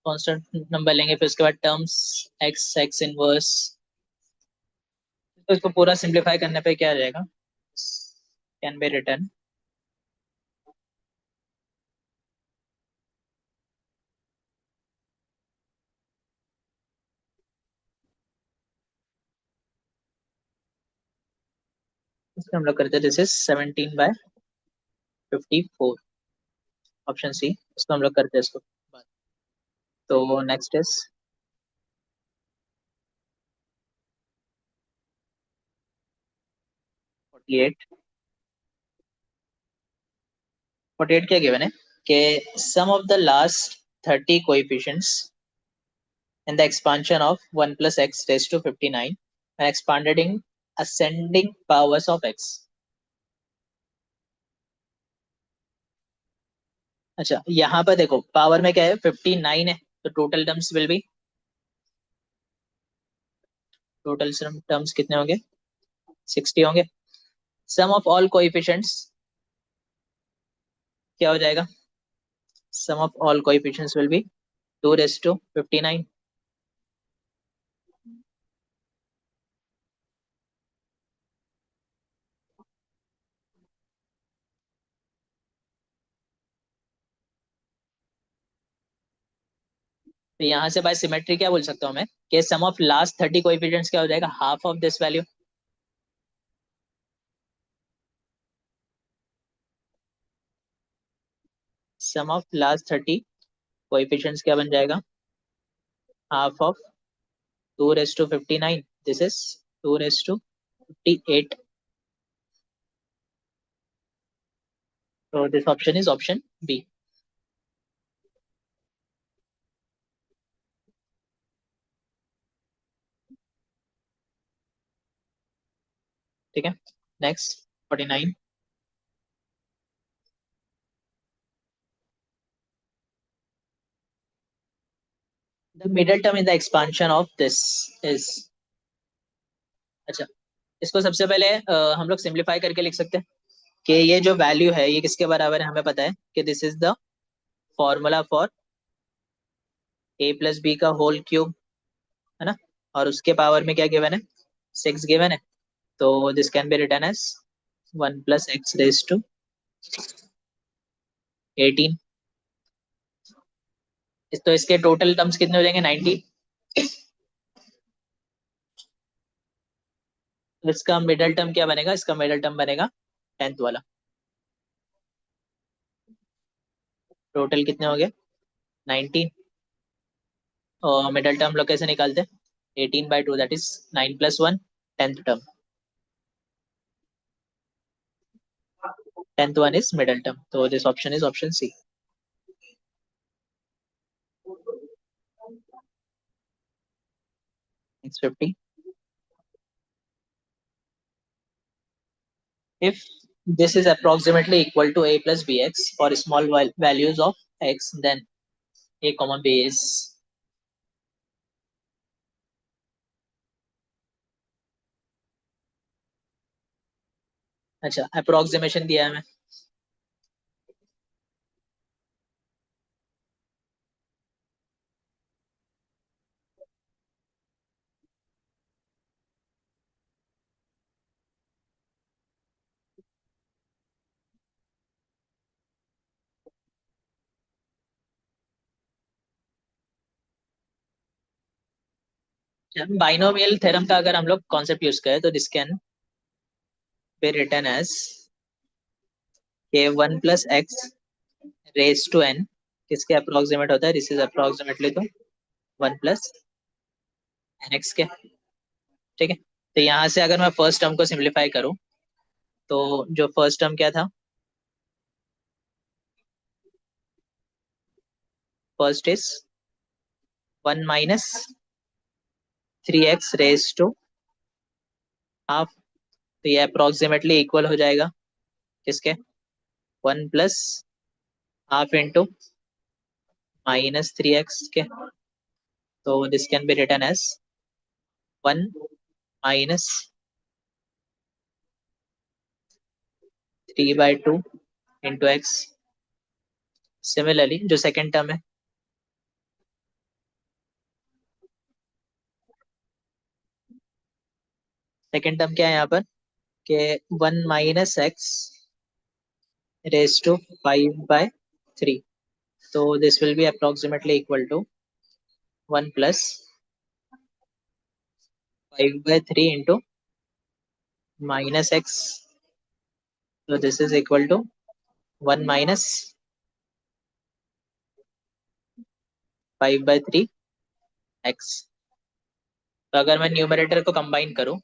कांस्टेंट नंबर लेंगे, फिर उसके बाद टर्म्स x इनवर्स। तो इसको पूरा सिंप्लीफाई करने पे क्या आ जाएगा, कैन बी रिटर्न, इसको हम लोग करते हैं दिस इज 17/54, ऑप्शन सी, इसको हम लोग करते हैं इसको। तो नेक्स्ट इज 48। 48 क्या गिवन है कि sum of the last 30 coefficients in the expansion of 1 plus x raised to 59 and expanded in ascending powers of x। अच्छा, यहाँ पर देखो पावर में क्या है, 59 है, तो total terms will be, total terms कितने होंगे, 60 होंगे। सम ऑफ ऑल कोएफिशिएंट्स क्या हो जाएगा, sum of all coefficients will be 2 raise to 59। तो यहाँ से बाय सिमेट्री क्या बोल सकता हूँ मैं कि सम ऑफ लास्ट 30 कोएफिशिएंट्स क्या हो जाएगा, half of this value. Sum of last 30 coefficients क्या बन जाएगा, half of 2 raise to 59, this is 2 raise to 58। So this option is option B. ठीक है, next 49. The middle term in the expansion of this is. अच्छा, इसको सबसे पहले हम लोग सिंप्लीफाई करके लिख सकते हैं कि ये जो वैल्यू है ये किसके बराबर है, हमें पता है कि this is the formula for a plus b का होल क्यूब, है ना, और उसके पावर में क्या गिवन है, 6 गिवन है. तो this can be written as 1 plus x raise to 18. तो इसके टोटल टर्म्स कितने हो जाएंगे, 90. तो इसका मिडल टर्म क्या बनेगा, इसका मिडल टर्म बनेगा 10th वाला. टोटल कितने हो गए, 19. और मिडल टर्म लोग कैसे निकालते हैं, 18/2 that is 9 + 1, 10th term. 10th one is middle term. So this option is option C. Next 50. If this is approximately equal to a plus bx for small values of x, then a comma b is. अच्छा, अप्रोक्सीमेशन दिया है हमें. बाइनोमियल थ्योरम का अगर हम लोग कॉन्सेप्ट यूज करें तो this can be written as k1 plus x raised to n. किसके अप्रोक्सीमेट होता है, दिस इज अप्रोक्सीमेटली तो 1 plus nx के. ठीक है, तो यहाँ से अगर मैं फर्स्ट टर्म को सिंप्लीफाई करूँ तो जो फर्स्ट टर्म क्या था, first is 1 minus 3x raise to half. तो ये अप्रोक्सीमेटली इक्वल हो जाएगा किसके, 1 प्लस हाफ इंटू -3x के. तो this can be written as 1 minus 3/2 into x. Similarly जो सेकेंड टर्म है, सेकेंड टर्म क्या है यहाँ पर, कि 1 minus x रेज टू 5/3. तो this will be approximately equal to 1 plus 5/3 into -x. तो this is equal to 1 minus 5/3 x. तो अगर मैं न्यूमरेटर को कंबाइन करूं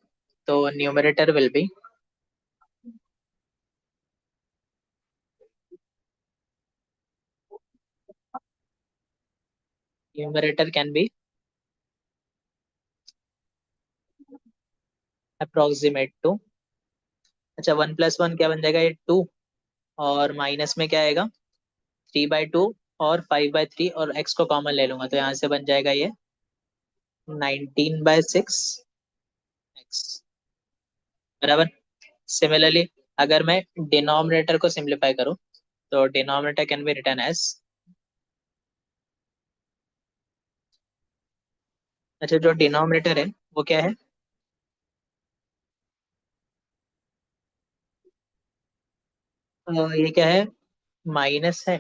तो numerator will be numerator can be approximate to. अच्छा, 1 + 1 क्या बन जाएगा, ये 2. और माइनस में क्या आएगा, 3/2 और 5/3, और x को कॉमन ले लूंगा तो यहाँ से बन जाएगा ये 19/6 x. बराबर. सिमिलरली अगर मैं डिनोमिनेटर को सिंप्लीफाई करूं तो denominator can be written as. अच्छा, जो डिनोमिनेटर है वो क्या है, ये क्या है, माइनस है.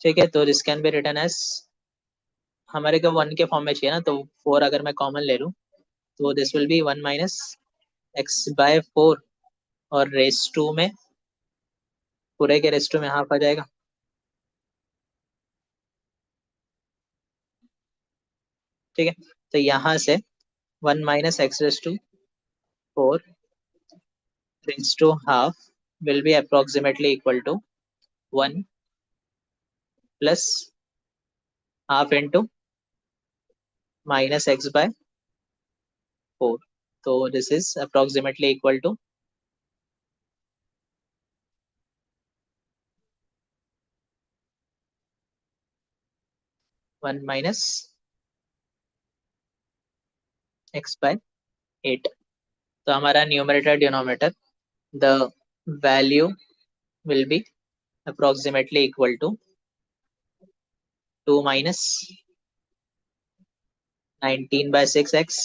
ठीक है, तो this can be written as, हमारे को 1 के फॉर्म में चाहिए ना, तो 4 अगर मैं कॉमन ले लूं तो this will B 1 minus x/4. और रेस टू में, पूरे के रेस टू में हाफ आ जाएगा. ठीक है, तो यहाँ से 1 minus x/4 raise to half will be approximately equal to 1 plus half into -x/4. तो this is approximately equal to 1 minus x by 8। तो हमारा numerator denominator the value will be approximately equal to 2 minus 19 by 6x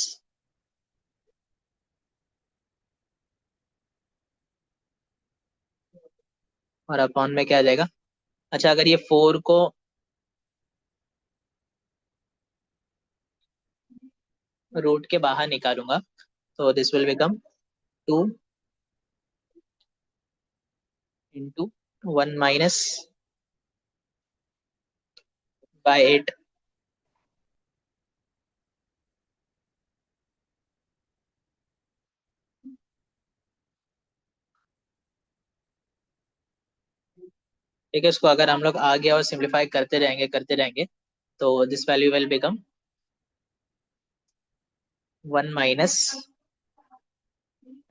और अपॉन में क्या आ जाएगा। अच्छा, अगर ये 4 को रूट के बाहर निकालूंगा तो this will become 2 into 1 minus by 8। ठीक है, इसको अगर हम लोग आगे और सिंप्लीफाई करते रहेंगे तो this value will become 1 minus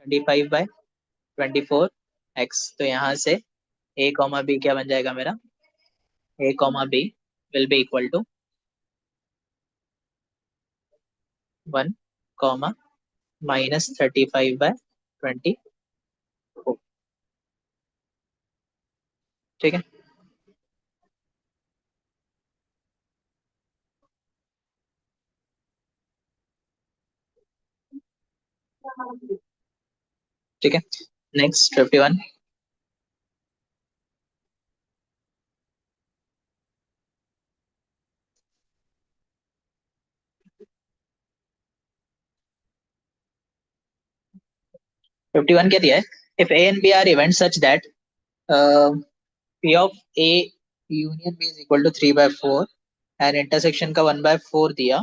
25/24 x। तो यहाँ से a कॉमा बी क्या बन जाएगा मेरा, a comma b will be equal to 1 comma minus 35/24। ठीक है। ठीक है, नेक्स्ट 51। 51 क्या दिया है, if a and b are events such that p of a union b is equal to 3/4 and intersection का 1/4 दिया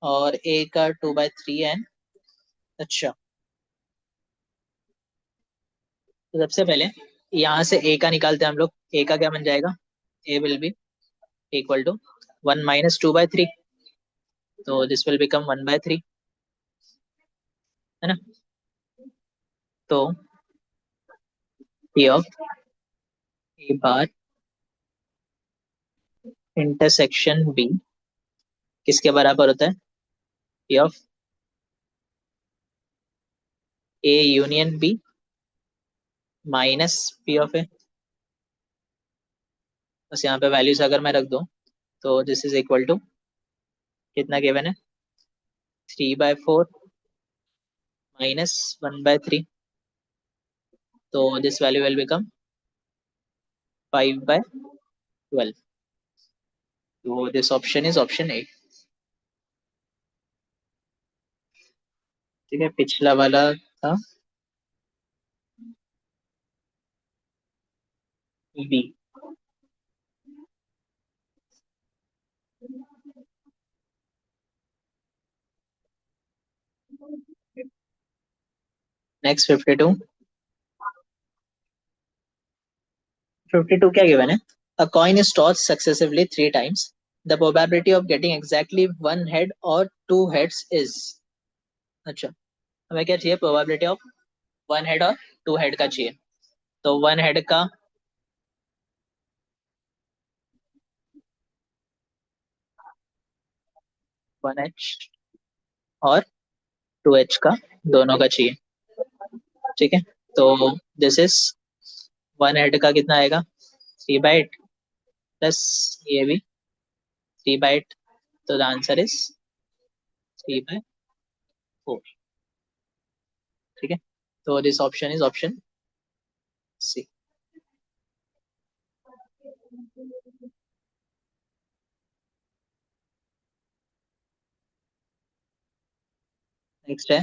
और a का 2/3 एंड। अच्छा, तो सबसे पहले यहाँ से a का निकालते हैं हम लोग। a का क्या बन जाएगा, a will be equal to 1 minus 2/3। तो दिस विल बिकम 1/3, है ना। तो p of a bar intersection b किसके बराबर होता है, p of a union b minus p of a। बस यहाँ पे वैल्यूज अगर मैं रख दूं तो दिस इज इक्वल टू कितना गिवन है, 3/4 माइनस 1/3। तो दिस वैल्यू विल बिकम 5/12। तो दिस ऑप्शन इज ऑप्शन ए। ठीक है, पिछला वाला था बी। नेक्स्ट 52। 52 क्या गिवन है, अ coin is toss successively 3 times, the probability of getting exactly 1 head और 2 हेड्स इज। अच्छा, हमें क्या चाहिए, प्रोबेबिलिटी ऑफ 1 हेड और 2 हेड का चाहिए। तो 1 हेड का 1h और 2h का दोनों का चाहिए। ठीक है, तो दिस इज 1 हेड का कितना आएगा, 3/8 प्लस ये भी 3/8। तो द आंसर इज 3/4। ठीक है, तो this option is option C. Next है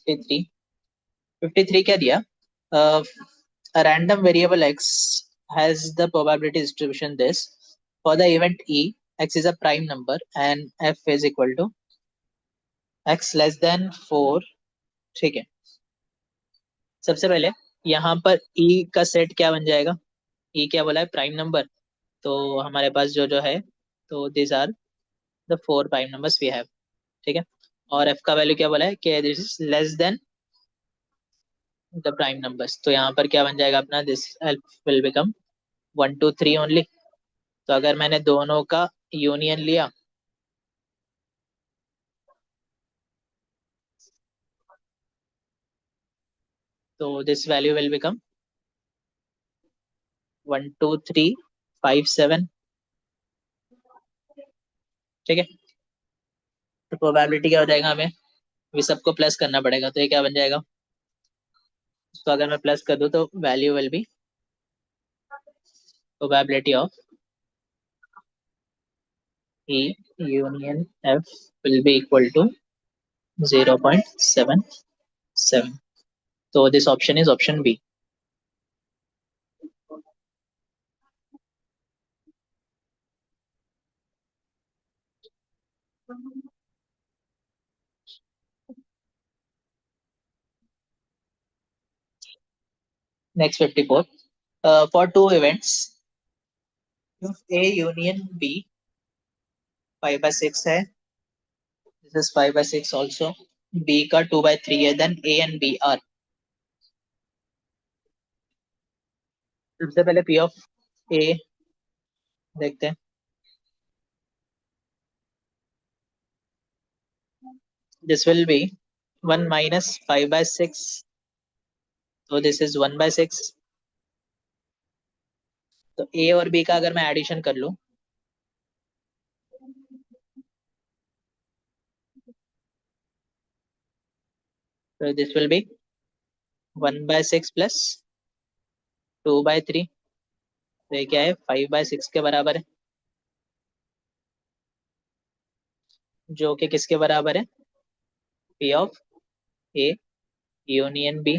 53। 53 क्या दिया, a random variable x has the probability distribution this for the event e, x is a prime number and f is equal to x less than 4। ठीक है, सबसे पहले यहाँ पर e का सेट क्या बन जाएगा, e क्या बोला है, प्राइम नंबर। तो हमारे पास जो जो है, तो this are the 4 prime numbers we have. ठीक है, और एफ का वैल्यू क्या बोला है कि this is less then the prime numbers. तो यहाँ पर क्या बन जाएगा अपना, this F will become 1 2 3 only. तो अगर मैंने दोनों का यूनियन लिया तो दिस वैल्यू विल बिकम 1 2 3 5 7। ठीक है, तो प्रोबेबिलिटी क्या हो जाएगा, हमें ये सबको प्लस करना पड़ेगा। तो ये क्या बन जाएगा, तो अगर मैं प्लस कर दूं तो value will B probability of E union F will be equal to 0.77। So this option is option B. Next 54. For two events, if A union B 5/6 है, this is 5/6 also, B का 2/3 है, then A and B are, सबसे पहले P of A देखते हैं। This will be 1 minus 5/6, so this is 1/6। तो A और B का अगर मैं एडिशन कर लूं तो दिस विल बी 1/6 प्लस 2/3। तो ये क्या है, 5/6 के बराबर है, जो कि किसके बराबर है, P of A union B।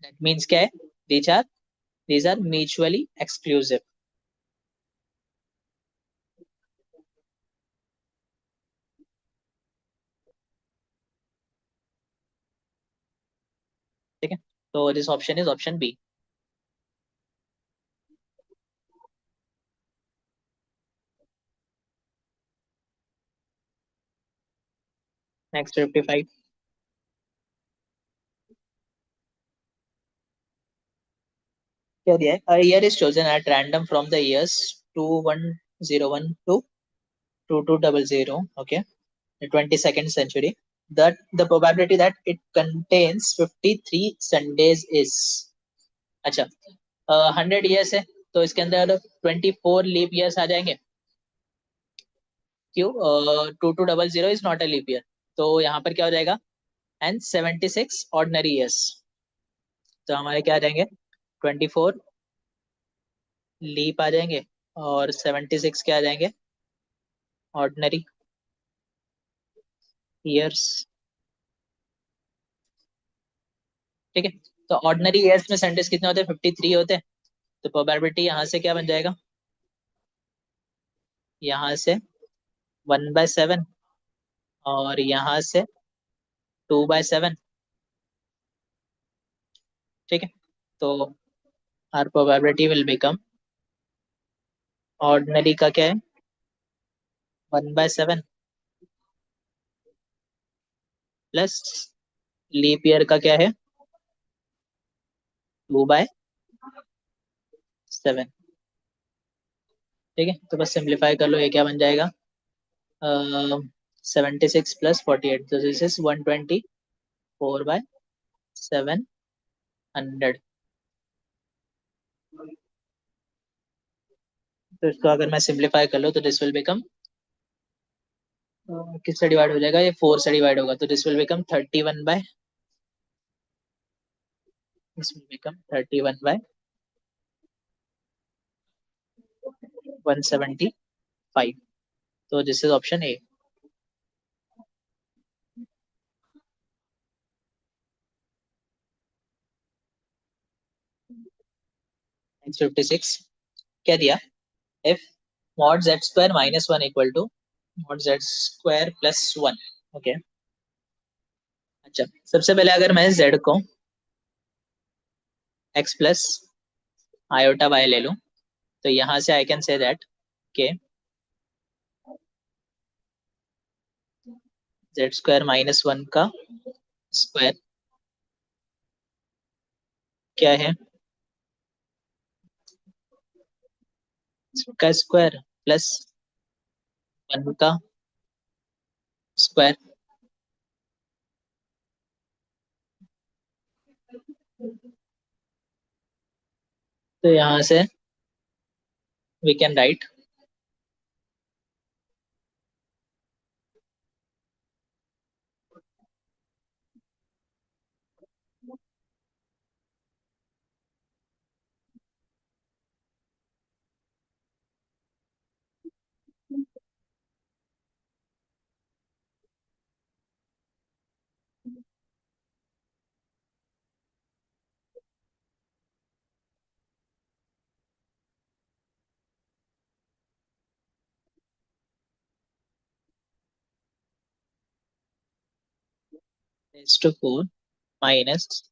That means क्या है, दीज आर म्यूचुअली एक्सक्लूसिव। ठीक है, तो this option is option B. Next 55 क्या दिया है, a year is chosen at random from the years 2101 to 2200, okay, the 22nd century, that the probability that it contains 53 Sundays is, अच्छा 100 ईयर्स है तो इसके अंदर 24 लीप ईयर्स आ जाएंगे। क्यों, 2200 is not a leap year, तो यहाँ पर क्या हो जाएगा, एंड 76 ऑर्डिनरी ईयर्स। तो हमारे क्या आ जाएंगे, 24 लीप आ जाएंगे और 76 क्या आ जाएंगे, ऑर्डिनरी ईयर्स। ठीक है, तो ऑर्डिनरी ईयर्स में संडेज कितने होते हैं, 53 होते हैं। तो प्रोबेबिलिटी यहाँ से क्या बन जाएगा, यहाँ से 1/7 और यहाँ से 2/7। ठीक है, तो our probability will become, ordinary का क्या है 1/7 प्लस लीप ईयर का क्या है 2/7। ठीक है, तो बस सिंप्लीफाई कर लो, ये क्या बन जाएगा, 76 प्लस 48, तो दिस इज 124/700। तो इसको अगर मैं सिंप्लीफाई कर लूँ तो दिस विल बिकम, किससे डिवाइड हो जाएगा, ये 4 से डिवाइड होगा, तो दिस विल बिकम 31/175। तो this is option A. Next 56 क्या दिया, if mod z square minus 1 equal to mod z square plus 1। Okay, अच्छा सबसे पहले अगर मैं z को x प्लस आयोटा y ले लूं तो यहाँ से आई कैन से दैट के जेड स्क्वायर माइनस वन का स्क्वायर क्या है, का स्क्वायर प्लस वन का स्क्वायर। तो यहाँ से we can write raise to four minus,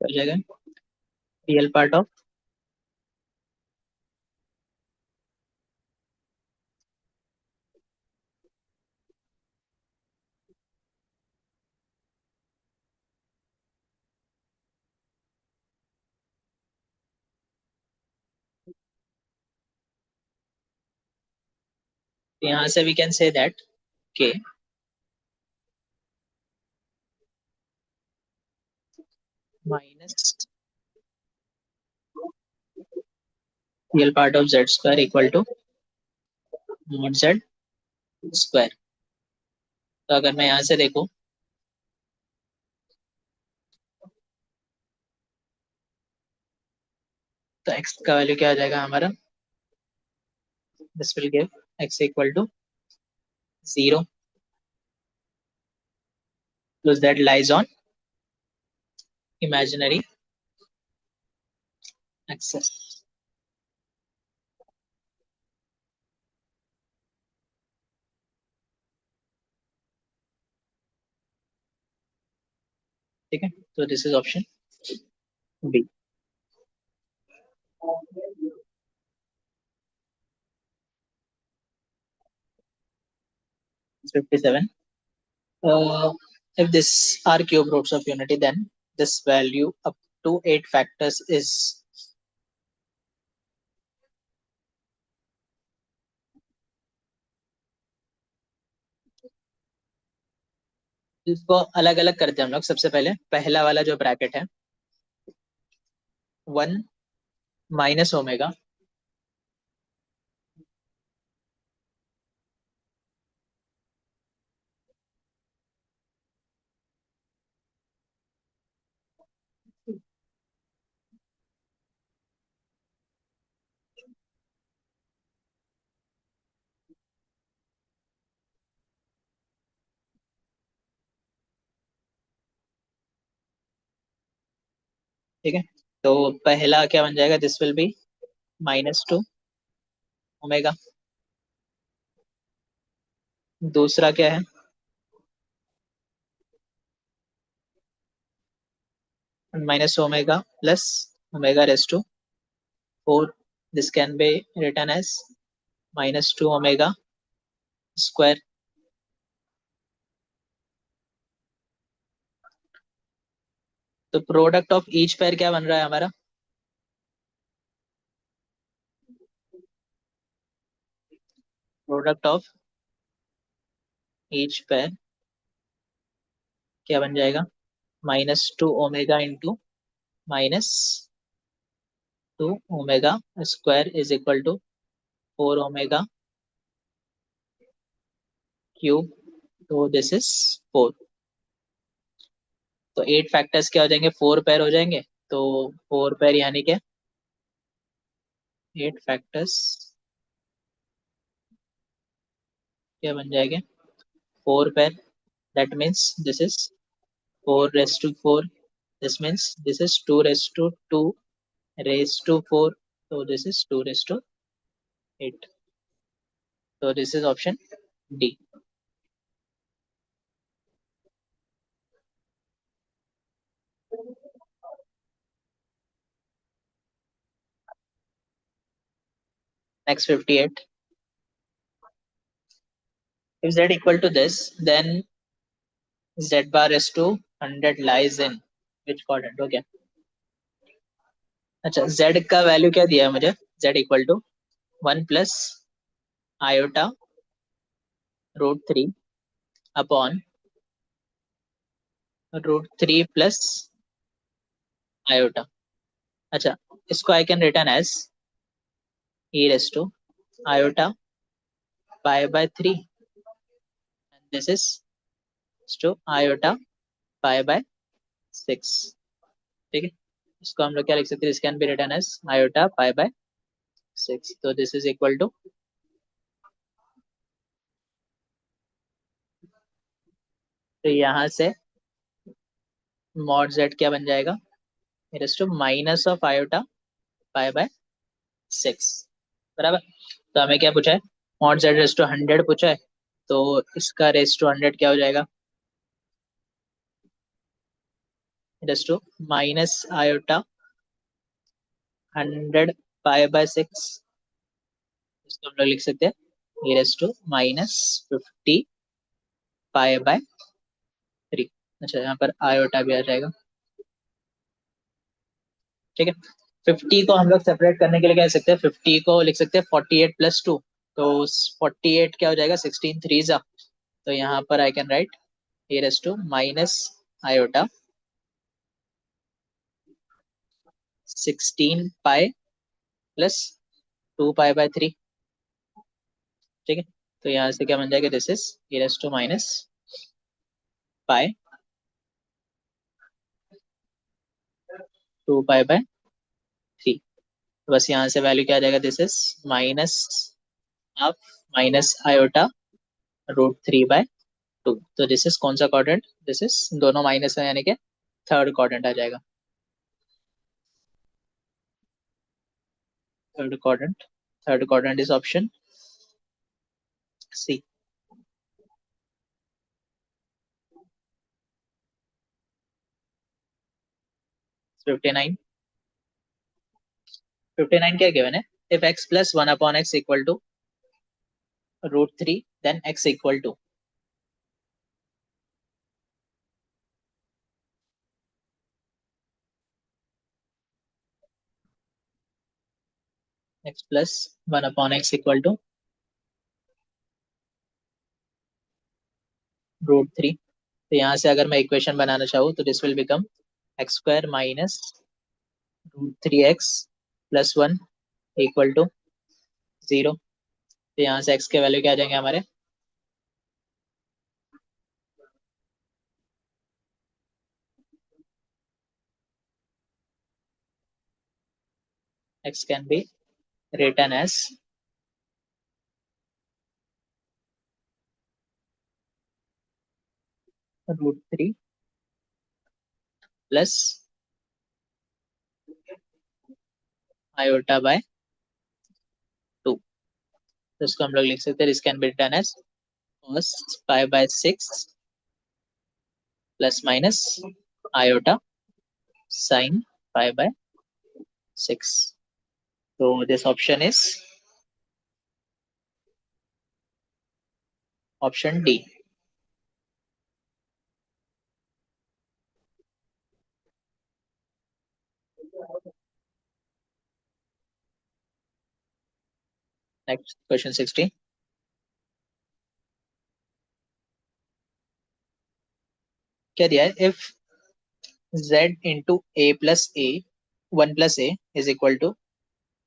हो जाएगा रियल पार्ट ऑफ, यहाँ से वी कैन से दैट के minus real part of z square equal to not z square. तो अगर मैं यहाँ से देखूँ तो x का वैल्यू क्या आ जाएगा हमारा, this will give x equal to 0 because that lies on imaginary axis। ठीक है, तो this is option B. 57, if this are cube roots of unity then this value up to 8 factors is, इसको अलग अलग करते हैं हम लोग। सबसे पहले पहला वाला जो ब्रैकेट है, वन माइनस ओमेगा ठीक है, तो पहला क्या बन जाएगा, this will be minus two omega. दूसरा क्या है, minus omega plus omega raise to four, this can be return as minus two omega square. तो प्रोडक्ट ऑफ ईच पेयर क्या बन रहा है हमारा? प्रोडक्ट ऑफ ईच पेयर क्या बन जाएगा? -2 omega into -2 omega square is equal to 4 omega cube. तो दिस इज 4। तो 8 फैक्टर्स क्या हो जाएंगे? 4 पेयर हो जाएंगे। तो 4 पेयर यानी कि 8 फैक्टर्स क्या बन जाएंगे? 4 pair. That means this is 4 raised to 4। This means this is 2 raised to 2 raised to 4। तो दिस इज 2 raised to 8। तो this is option D. Next 58। If z equal to this, then z bar is to 100 lies in which quadrant? Okay. अच्छा, z का वैल्यू क्या दिया है मुझे? z equal to 1 + I/√3 upon √3 plus iota. अच्छा, इसको I can return as e⁻i π/3 and this is to i/π/6। ठीक है, इसको हम लोग क्या लिख सकते हैं? This can be return as i/π/6। तो दिस इज इक्वल टू, तो यहाँ से मॉड z क्या बन जाएगा? -i/π/6। बराबर। तो हमें क्या पूछा है? मॉड z रेस टू 100 पूछा है। तो इसका रेस टू 100 क्या हो जाएगा? Raise to -i/100 π/6। इसको हम लोग लिख सकते हैं रेस टू -50 π/3। अच्छा, यहाँ पर आयोटा भी आ जाएगा। ठीक है, 50 को हम लोग सेपरेट करने के लिए क्या लिख सकते हैं? 50 को लिख सकते हैं 48 + 2। तो 48 क्या हो जाएगा? 16 3 जा। तो यहाँ पर I can write a raise to -i/16 pi plus 2 π/3। ठीक है, तो यहाँ से क्या बन जाएगा? This is a raise to -π 2 π/3। तो बस यहाँ से वैल्यू क्या आ जाएगा? This is -half -i/√3/2। तो दिस इज कौन सा क्वाड्रेंट? दिस इज दोनों माइनस है यानी कि थर्ड क्वाड्रेंट आ जाएगा। Third quadrant is option C. 59। 59 क्या गिवन है? If x + 1/x equal to √3 then x equal to x + 1/x equal to √3। तो यहाँ से अगर मैं इक्वेशन बनाना चाहूँ तो this will become x² - √3x + 1 equal to 0। तो यहाँ से x के वैल्यू क्या आ जाएंगे हमारे? x can be return as √3 plus i/2। तो इसको हम लोग लिख सकते हैं, this can be return as cos π/6 plus minus iota sin π/6। तो this option is option D. Next question 60. क्या दिया है? If z into a plus a, 1 plus a is equal to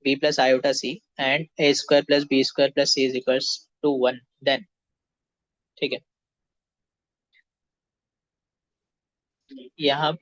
b plus iota c and a square plus b square plus c is equals to 1, then, ठीक है, यहाँ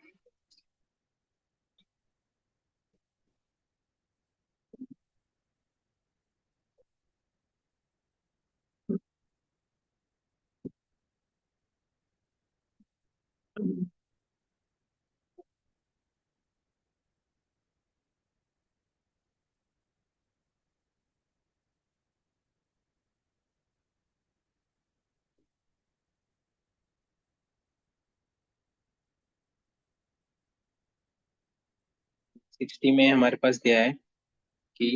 सिक्सटी में हमारे पास दिया है कि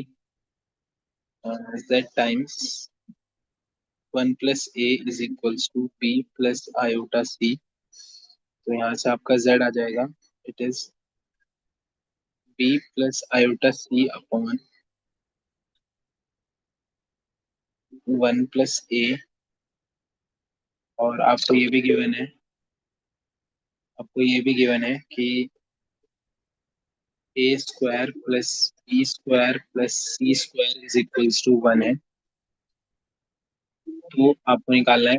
z times 1 + a is equals to b plus iota c। तो यहाँ से आपका z आ जाएगा, it is b plus iota c upon 1 + a। और आपको ये भी गिवन है कि a square plus b square plus c square is equals to 1 है। तो आपको निकालना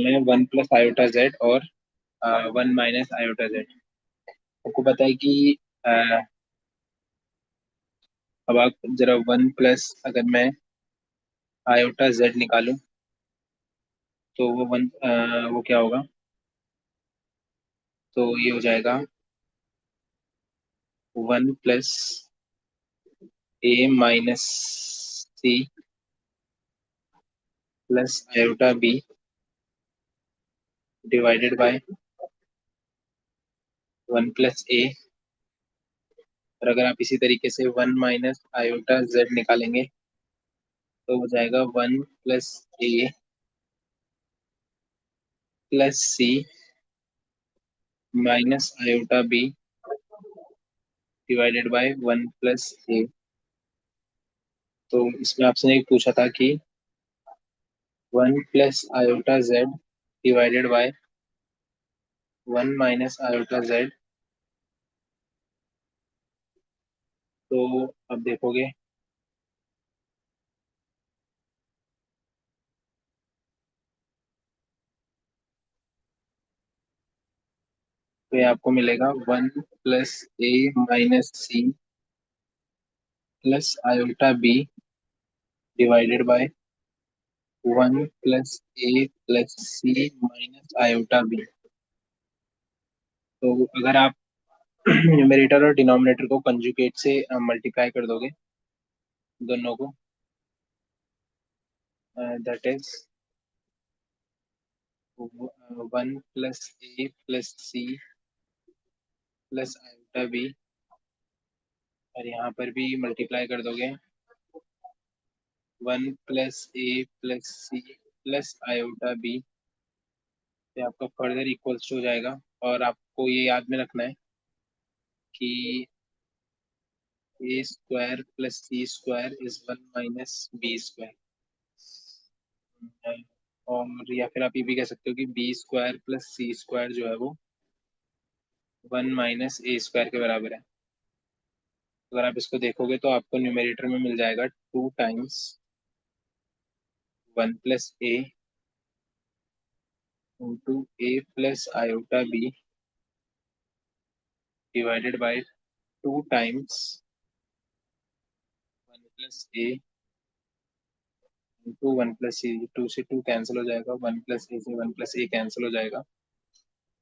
है वन प्लस आयोटा जेड और 1 - आयोटा जेड। आपको पता है कि अ, अब आप जरा 1 प्लस, अगर मैं आयोटा जेड निकालूं तो वो क्या होगा? तो ये हो जाएगा 1 + a - c plus iota b divided by 1 + a। और अगर आप इसी तरीके से 1 - आयोटा जेड निकालेंगे तो हो जाएगा 1 + a plus c minus iota b divided by 1 + a। तो इसमें आपसे ने पूछा था कि 1 + iota Z divided by 1 - iota Z. तो अब देखोगे तो ये आपको मिलेगा 1 + a - c plus iota b divided by 1 + a + c minus iota b. तो अगर आप न्यूमरेटर और डिनोमिनेटर को कंजुगेट से मल्टीप्लाई कर दोगे दोनों को, that is 1 + a + c plus iota b. और यहाँ पर भी मल्टीप्लाई कर दोगे 1 + a + c plus iota b. ये आपका फर्दर इक्वल्स हो जाएगा। और आपको ये याद में रखना है कि a square plus c square is 1 - b square. और या फिर आप ये भी कह सकते हो कि b square plus c square जो है वो 1 - a स्क्वायर के बराबर है। अगर आप इसको देखोगे तो आपको न्यूमरेटर में मिल जाएगा 2 times 1 + a into a plus iota b divided by 2 times 1 + a into 1 + c। 2 से 2 कैंसिल हो जाएगा, 1 + a से 1 + a कैंसिल हो जाएगा।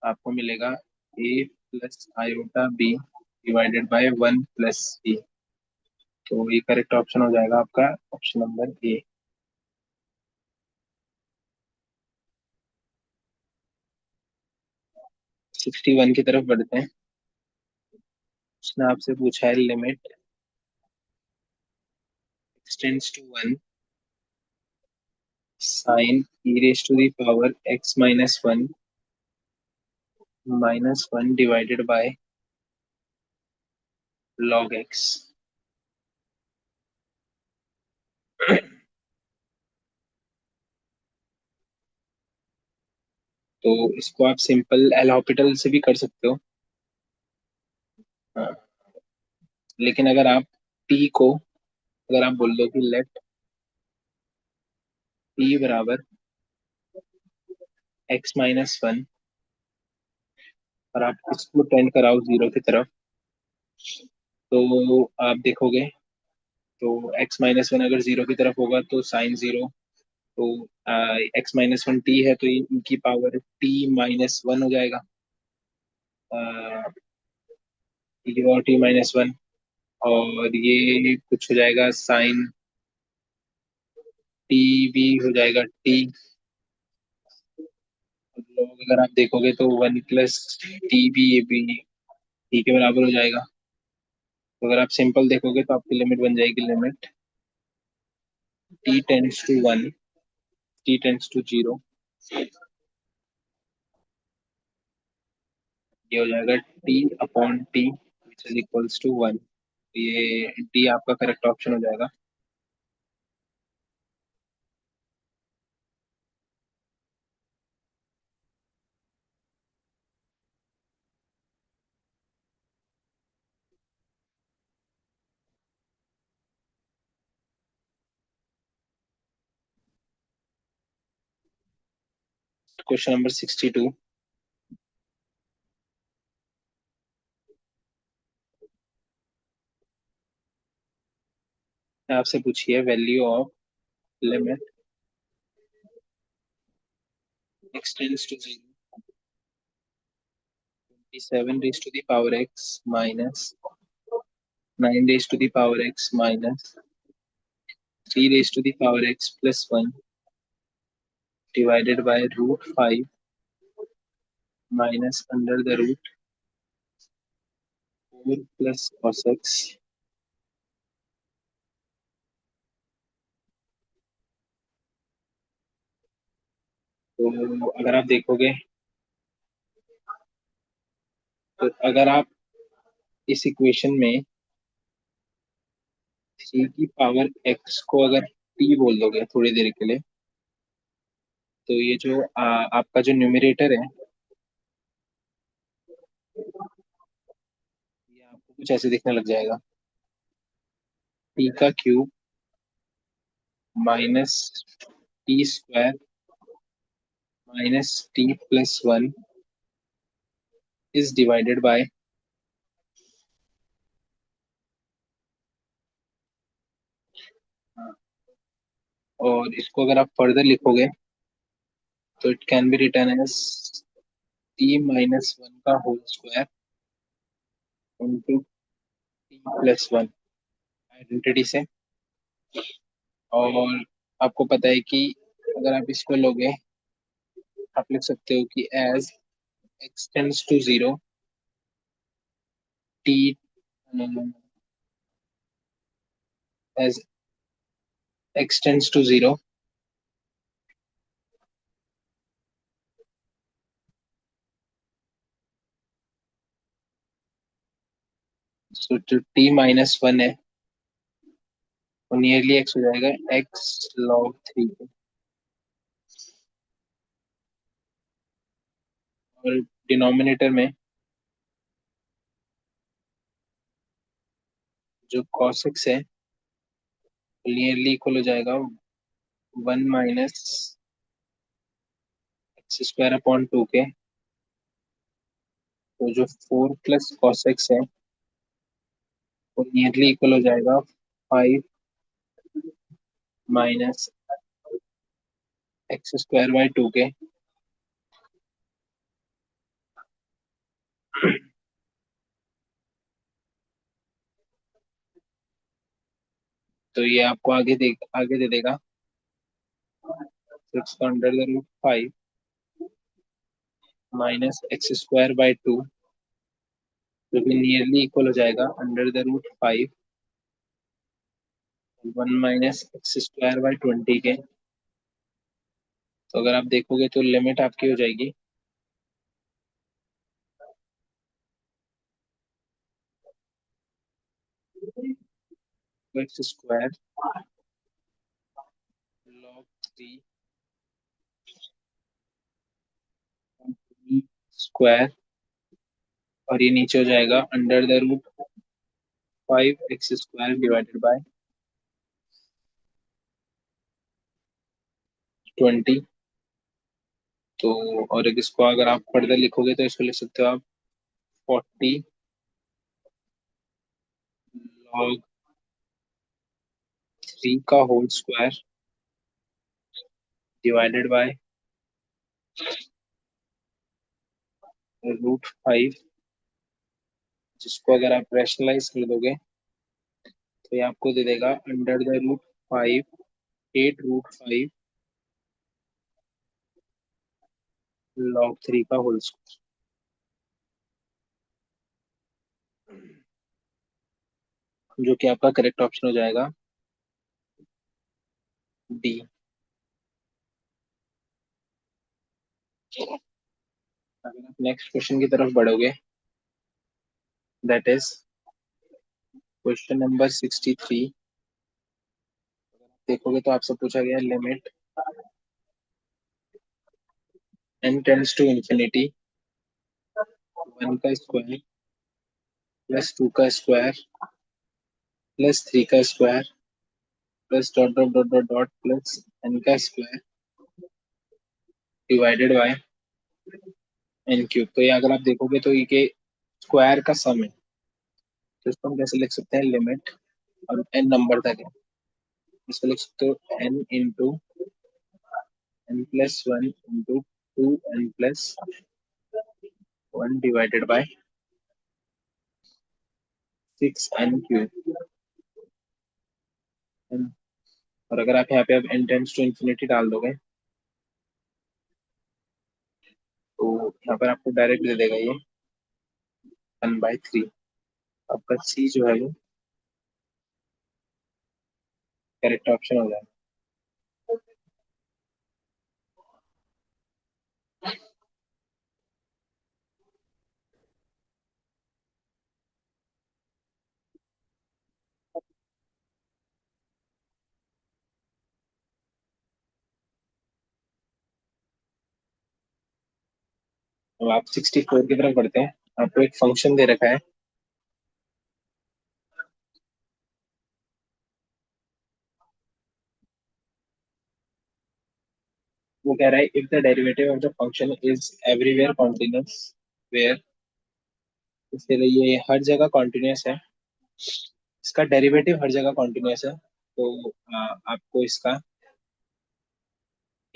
आपको मिलेगा a plus iota b divided by 1 + c। तो ये करेक्ट ऑप्शन हो जाएगा आपका ऑप्शन नंबर ए। 61 की तरफ बढ़ते हैं। उसने आपसे पूछा है limit extends to 1 sine e⁻x - 1 - 1 divided by log x. तो इसको आप सिंपल एल हॉपिटल से भी कर सकते हो। हाँ, लेकिन अगर आप टी को, अगर आप बोल दो कि लेट टी बराबर एक्स माइनस वन, और आप इसको टेंड कराओ जीरो की तरफ, तो आप देखोगे तो एक्स माइनस वन अगर जीरो की तरफ होगा तो साइन जीरो, तो एक्स माइनस वन टी है तो ये e की पावर टी माइनस वन हो जाएगा, ये और टी माइनस वन, और ये कुछ हो जाएगा साइन टी भी हो जाएगा टी। लोग अगर आप देखोगे तो वन प्लस टी भी, ये भी टी के बराबर हो जाएगा। तो अगर आप सिंपल देखोगे तो आपकी लिमिट बन जाएगी, limit t tends to one, t tends to zero, ये हो जाएगा t upon t which is equals to one. ये डी आपका करेक्ट ऑप्शन हो जाएगा। Question number 62। आपसे पूछिए value of limit x tends to 7 raised to the power x minus 9 raised to the power x minus 3 raised to the power x plus 1 divided by root 5 minus under the root 4 plus cos x। तो अगर आप देखोगे, तो अगर आप इस इक्वेशन में 3 की पावर x को अगर t बोल दोगे थोड़ी देर के लिए, तो ये जो आपका जो न्यूमरेटर है, ये आपको कुछ ऐसे दिखने लग जाएगा, t का cube minus t square minus t plus one is divided by, और इसको अगर आप फर्दर लिखोगे तो it can be written as t minus one का whole square into t plus one identity से। और आपको पता है कि अगर आप इसको लोगे, आप लिख सकते हो कि as x tends to zero t, as x tends to zero, so जो टी माइनस वन है वो नियरली एक्स हो जाएगा, एक्स लॉग थ्री। और डिनोमिनेटर में जो cos x है नियरली इक्वल हो जाएगा one minus x square upon two के, तो जो फोर प्लस कॉस एक्स है वो नियरली इक्वल हो जाएगा five minus x square by two के। तो ये आपको आगे दे देगा six under the root five minus x square by two, जो कि नियरली इक्वल हो जाएगा under the root five one minus x square by twenty के। तो अगर आप देखोगे तो लिमिट आपकी हो जाएगी एक्स स्क्वायर लॉग 3 स्क्वायर, और ये नीचे हो जाएगा under the root 5x square divided by 20। तो और एक इसको अगर आप फर्दर लिखोगे तो इसको लिख सकते हो आप 40 लॉग 3 का whole square divided by root 5, जिसको अगर आप रैशनलाइज कर दोगे तो ये आपको दे देगा under the root 5, 8 root 5 log 3 का होल स्क्वायर, जो कि आपका करेक्ट ऑप्शन हो जाएगा डी। अगर आप नेक्स्ट क्वेश्चन की तरफ बढ़ोगे, दैट इज क्वेश्चन नंबर 63, देखोगे तो आपसे पूछा गया limit n tends to infinity 1 का स्क्वायर प्लस 2 का स्क्वायर प्लस 3 का square plus dot dot dot dot dot plus n का square divided bye n cube. तो ये अगर आप देखोगे तो ये के स्क्वायर का सम है, तो इसको हम कैसे लिख सकते हैं, लिमिट, और n नंबर तक है, इसको लिख सकते हो n into n+1 into 2n+1 divided by 6n cube. और अगर आप यहाँ पे अब n टेंड्स टू इंफिनिटी डाल दोगे तो यहाँ पर आपको डायरेक्ट दे देगा ये 1/3। आपका सी जो है वो करेक्ट ऑप्शन हो जाएगा। अब आप 64 की तरफ बढ़ते हैं। आपको एक फंक्शन दे रखा है, वो कह रहा है if the derivative of the function is everywhere continuous where, इसलिए ये हर जगह कॉन्टिन्यूस है, इसका डेरिवेटिव हर जगह कॉन्टिन्यूस है, तो आपको इसका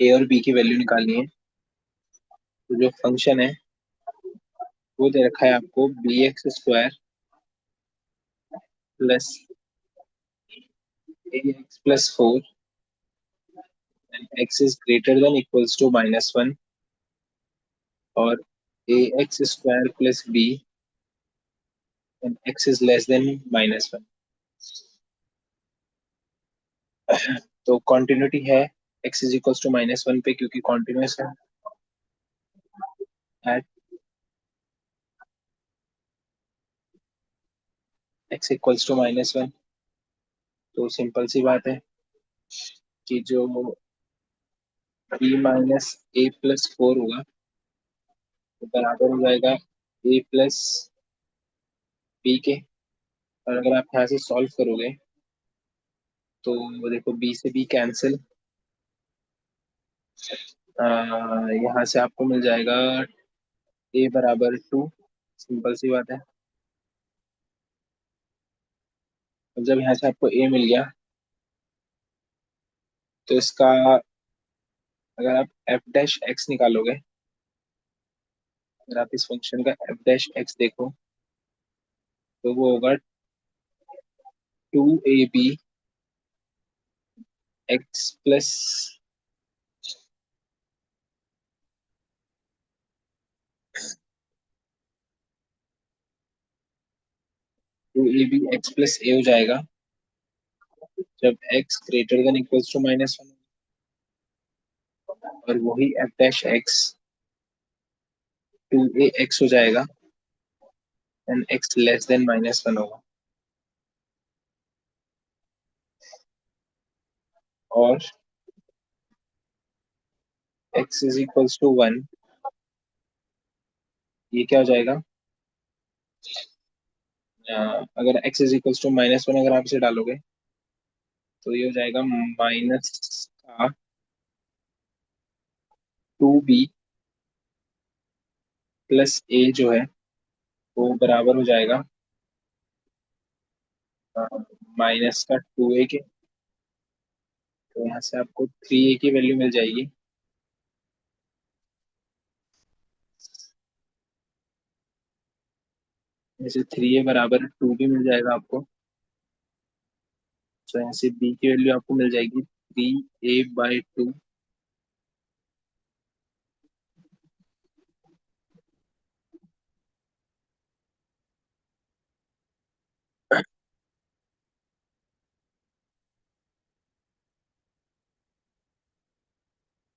ए और बी की वैल्यू निकालनी है। तो जो फंक्शन है वो दे रखा है आपको bx² plus ax+4 and x is greater than equals to -1, और ax² plus b and x is less than -1। तो कॉन्टिन्यूटी है x इज इक्वल्स टू -1 पे, क्योंकि कॉन्टिन्यूस है एट x इक्वल्स टू -1। तो सिंपल सी बात है कि जो b-a+4 होगा तो बराबर हो जाएगा a+b के। और अगर आप यहाँ से सॉल्व करोगे तो वो देखो b से b कैंसिल, यहाँ से आपको मिल जाएगा a बराबर 2। सिंपल सी बात है। अब जब यहाँ से आपको a मिल गया तो इसका अगर आप f' निकालोगे, अगर आप इस फंक्शन का f' देखो तो वो होगा 2ab x plus 2ab x plus a हो जाएगा जब x greater than equals to -1, और वही f' 2ax हो जाएगा एंड x लेस देन -1 होगा। और x इज इक्वल्स टू 1, ये क्या हो जाएगा? अगर x इज इक्वल्स टू -1 अगर आप इसे डालोगे तो ये हो जाएगा माइनस का 2b प्लस a जो है वो बराबर हो जाएगा माइनस का 2a के। तो यहाँ से आपको 3a की वैल्यू मिल जाएगी। जैसे 3a बराबर 2 भी मिल जाएगा आपको। तो यहाँ से b की वैल्यू आपको मिल जाएगी 3a/2।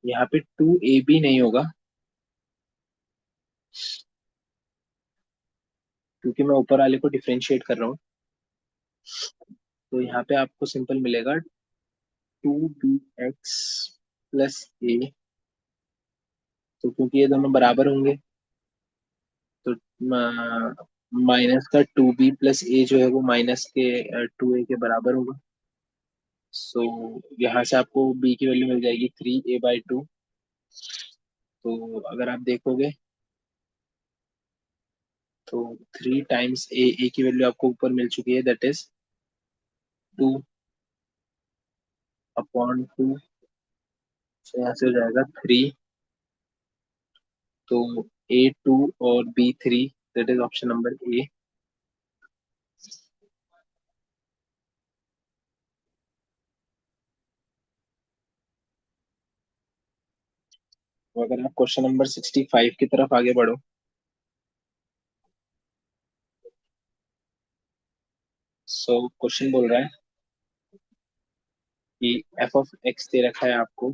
यहाँ पे 2a भी नहीं होगा क्योंकि मैं ऊपर वाले को डिफरेंशिएट कर रहा हूँ। तो यहाँ पे आपको सिंपल मिलेगा 2bx प्लस a। तो क्योंकि ये दोनों बराबर होंगे तो माइनस का 2b प्लस a जो है वो माइनस के 2a के बराबर होगा। सो यहाँ से आपको b की वैल्यू मिल जाएगी 3a/2। तो अगर आप देखोगे तो 3 टाइम्स a की वैल्यू आपको ऊपर मिल चुकी है, दैट इज 2/2। यहाँ से हो जाएगा 3। तो a2 और b3, that is option number ए। तो अगर आप क्वेश्चन नंबर 65 की तरफ आगे बढ़ो, सो क्वेश्चन बोल रहा है कि एफ ऑफ एक्स दे रखा है आपको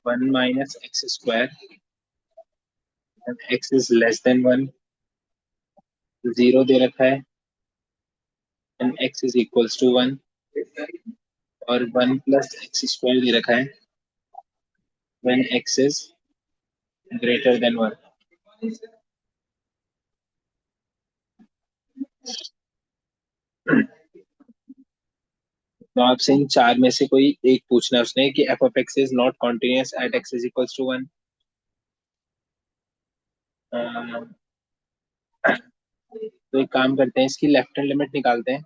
1 - x² and x is less than 1। 0 दे रखा है and x is equals to 1। और 1 + x² दे रखा है when x is greater than 1। तो आपसे इन चार में से कोई एक पूछना है उसने कि f of x is not continuous at x is equals to 1। तो एक काम करते हैं, इसकी लेफ्ट हैंड लिमिट निकालते हैं।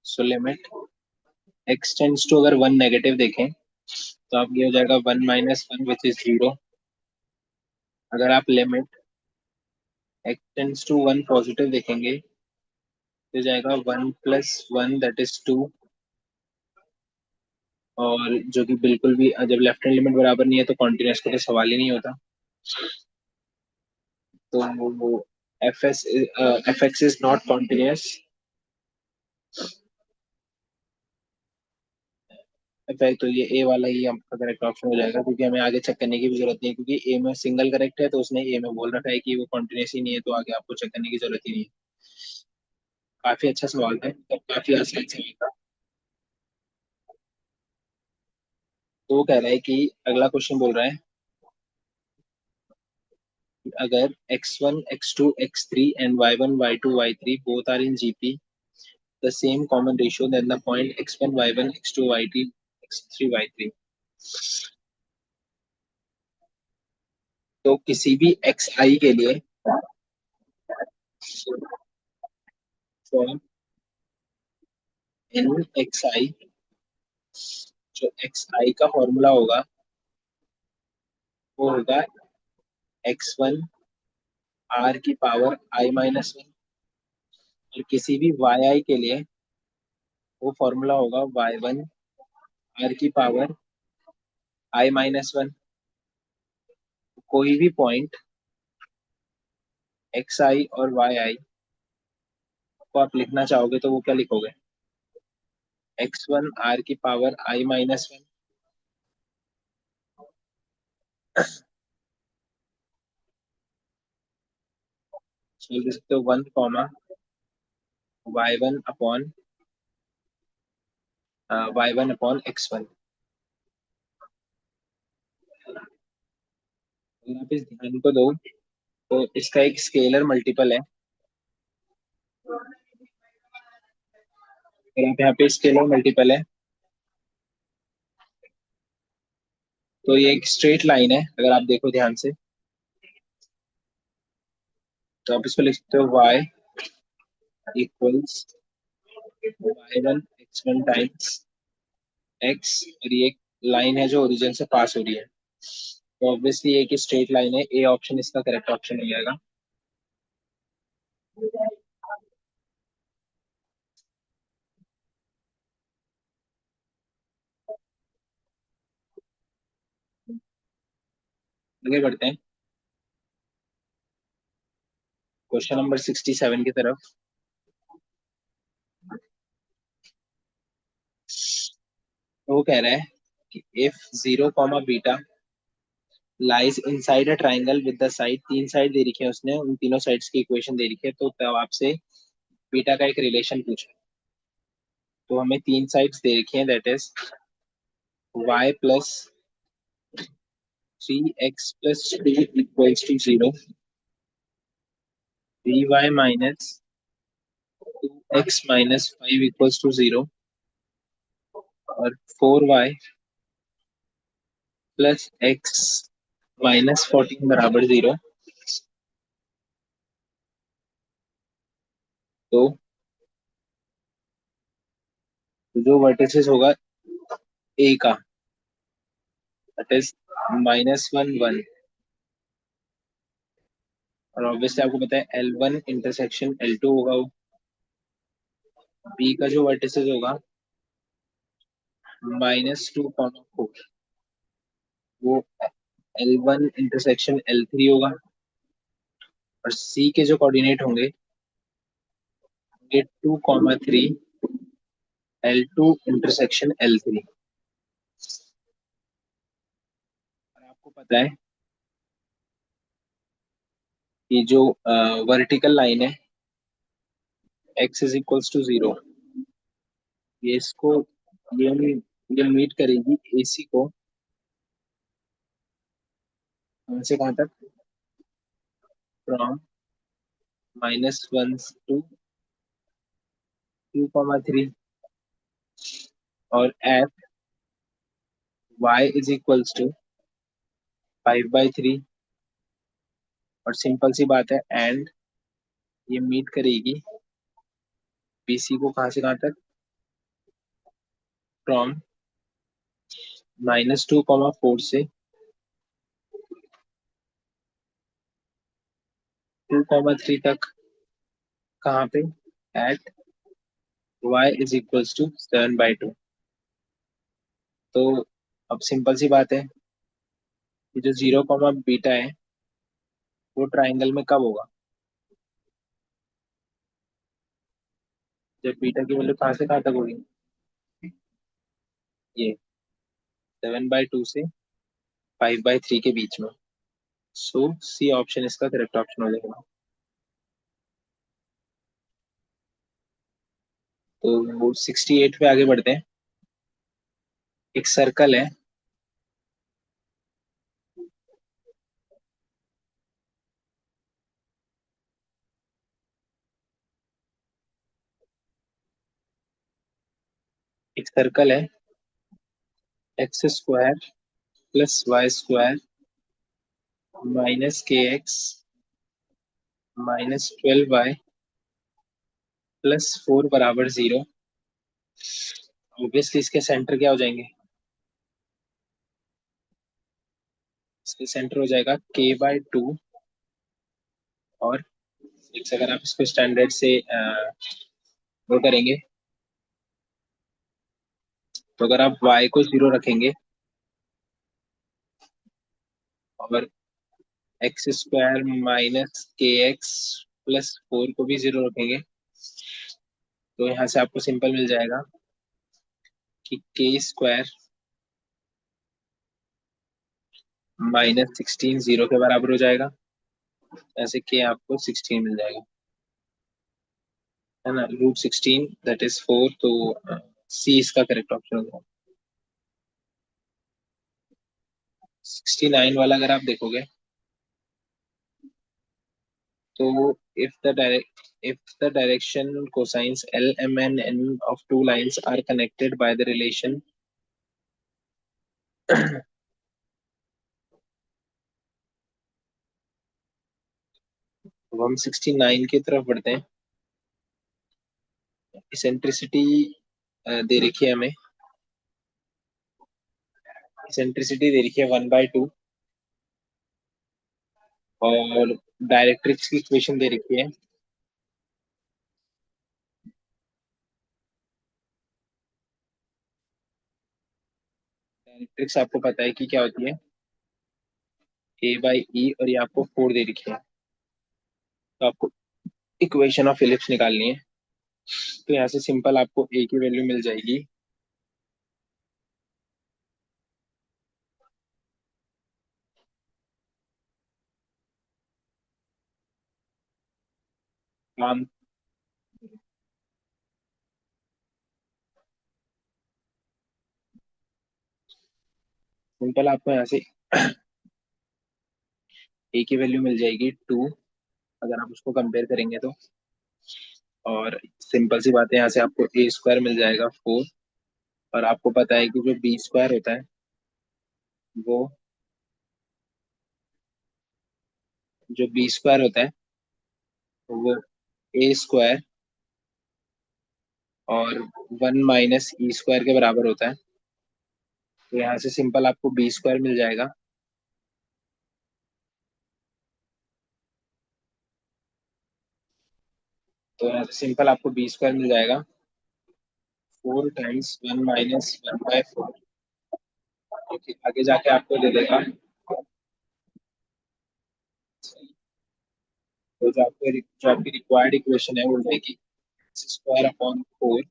So limit x tends to, अगर 1 नेगेटिव देखें तो आप ये हो जाएगा 1 - 1 विच इज 0। अगर आप limit x tends to 1 positive देखेंगे तो हो जाएगा 1 + 1 दैट इज 2। और जो कि बिल्कुल भी, जब लेफ्ट हैंड लिमिट बराबर नहीं है तो कॉन्टिन्यूअस का तो सवाल ही नहीं होता। तो वो F x is not continuous. तो ये ए वाला ही आपका करेक्ट ऑप्शन हो जाएगा, क्योंकि हमें आगे चेक करने की भी जरूरत नहीं है, क्योंकि ए में सिंगल करेक्ट है तो उसने ए में बोल रखा है कि वो कॉन्टिन्यूस ही नहीं है, तो आगे आपको चेक करने की जरूरत ही नहीं है। काफी अच्छा सवाल है और काफी आसान सवाल था। तो वो कह रहा है कि अगला क्वेश्चन बोल रहा है कि अगर x1 x2 x3 and y1 y2 y3 both are in GP the same common ratio, then the point x1 y1 x2 y2 x3 y3। तो किसी भी xi के लिए फॉर n xi, जो xi का फॉर्मूला होगा वो होगा x1 r की पावर i-1। और किसी भी yi के लिए वो फॉर्मूला होगा y1 r की पावर i-1। कोई भी पॉइंट xi और yi को आप लिखना चाहोगे तो वो क्या लिखोगे? x1 r की पावर i-1। so लिख सकते हो 1 कॉमा y1 अपॉन y1/x1। अगर आप इस ध्यान को दो तो इसका एक स्केलर मल्टीपल है। अगर आप यहाँ पे स्केलर मल्टीपल है तो ये एक स्ट्रेट लाइन है। अगर आप देखो ध्यान से तो आप इसको लिख सकते हो y equals y1 x1 times x, और ये एक लाइन है जो ओरिजिन से पास हो रही है, तो ऑब्वियसली एक स्ट्रेट लाइन है। ए ऑप्शन इसका करेक्ट ऑप्शन हो जाएगा। आगे बढ़ते हैं क्वेश्चन नंबर 67 की तरफ। तो वो कह रहा है कि if 0, lies inside a triangle with the side, तीन साइड दे रखी है उसने, उन तीनों साइड्स की इक्वेशन दे रखी है, तो तब आपसे बीटा का एक रिलेशन पूछा। तो हमें तीन साइड्स दे रखी हैं, that is y+3x+2 equals to 0, by-2x-5 equals to 0, और 4y+x-14 बराबर 0। तो जो वर्टिसेस होगा ए का, दैट इज -1 1, और ऑब्वियसली आपको पता है L1 इंटरसेक्शन L2 होगा। वो बी का जो वर्टिसेस होगा -2, 4, वो L1 इंटरसेक्शन L3 होगा, और सी के जो कोऑर्डिनेट होंगे ये 2, 3 L2 इंटरसेक्शन L3। और आपको पता है कि जो वर्टिकल लाइन है x=0, ये इसको ये ये मीट करेगी AC को, कहाँ से कहाँ तक, फ्रॉम -1 to 2, 3, और एट y=5/3, और सिंपल सी बात है एंड ये मीट करेगी BC को कहाँ से कहाँ तक, फ्रॉम -2, 4 से 2, 3 तक, कहाँ पे, एट y=7/2। तो अब सिंपल सी बात है कि जो 0, बीटा है वो ट्राइंगल में कब होगा, जब बीटा की वैल्यू कहाँ से कहाँ तक होगी, ये 7/2 से 5/3 के बीच में। सो सी ऑप्शन इसका करेक्ट ऑप्शन हो जाएगा। तो वो 68 पे आगे बढ़ते हैं। एक सर्कल है, एक सर्कल है, x² + y² -kx -12y +4 बराबर 0। ऑब्वियसली इसके सेंटर क्या हो जाएंगे, इसके सेंटर हो जाएगा k/2, और अगर आप इसको स्टैंडर्ड से वो करेंगे, तो अगर आप y को 0 रखेंगे और x² - kx +4 को भी 0 रखेंगे, तो यहाँ से आपको सिंपल मिल जाएगा कि k² -16 0 के बराबर हो जाएगा। ऐसे k आपको 16 मिल जाएगा, है ना, √16 दैट इज 4। तो सी इसका करेक्ट ऑप्शन होगा। 69 वाला अगर आप देखोगे तो if the direct if the direction cosines L, M and N of two lines are connected by the relation तो हम 69 की तरफ बढ़ते हैं। इसेंट्रिसिटी दे रखी है हमें, इसेंट्रिसिटी दे रखी है 1/2 और डायरेक्ट्रिक्स की इक्वेशन दे रखी है। डायरेक्ट्रिक्स आपको पता है कि क्या होती है, A/E, और ये आपको 4 दे रखी है। तो आपको इक्वेशन ऑफ इलिप्स निकालनी है। तो यहाँ से सिंपल आपको A की वैल्यू मिल जाएगी मान सिंपल आपको यहाँ से A की वैल्यू मिल जाएगी 2, अगर आप उसको कंपेयर करेंगे तो। और सिंपल सी बात है, यहाँ से आपको A² मिल जाएगा 4। और आपको पता है कि जो B² होता है वो, जो B² होता है वो A² और 1 - E² के बराबर होता है। तो यहाँ से सिंपल आपको B² मिल जाएगा। तो यहाँ से सिंपल आपको B² मिल जाएगा 4 × 1 - 1/4, जो कि आगे जाके आपको दे देगा। तो जो आपकी रिक्वायर्ड इक्वेशन है वो रहेगी X² upon 4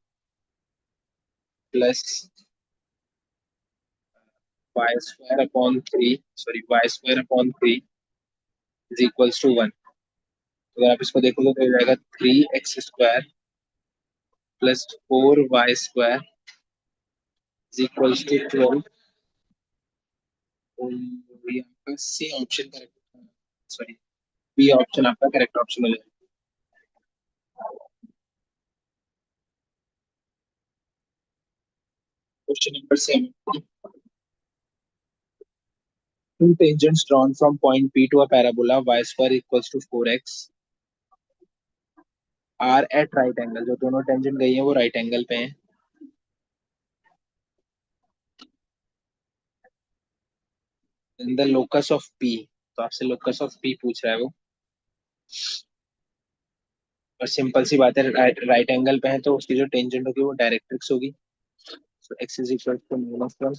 plus Y² upon 3 is equals to 1। तो अगर आप इसको देखोगे तो हो जाएगा 3x² plus 4y² is equals to 12। तो ये आपका C option correct, sorry B option आपका करेक्ट ऑप्शन हो जाएगा। Question number 7, two tangents drawn from point P to a parabola y² equals to 4x are at right angle। जो दोनों टेंजेंट गई हैं वो राइट एंगल पे हैं। In the locus of P, तो आपसे लोकस ऑफ P पूछ रहा है वो। और सिंपल सी बात है, राइट एंगल पे है तो उसकी जो टेंजेंट होगी वो डायरेक्ट्रिक्स होगी। सो x इज इक्वल टू -1।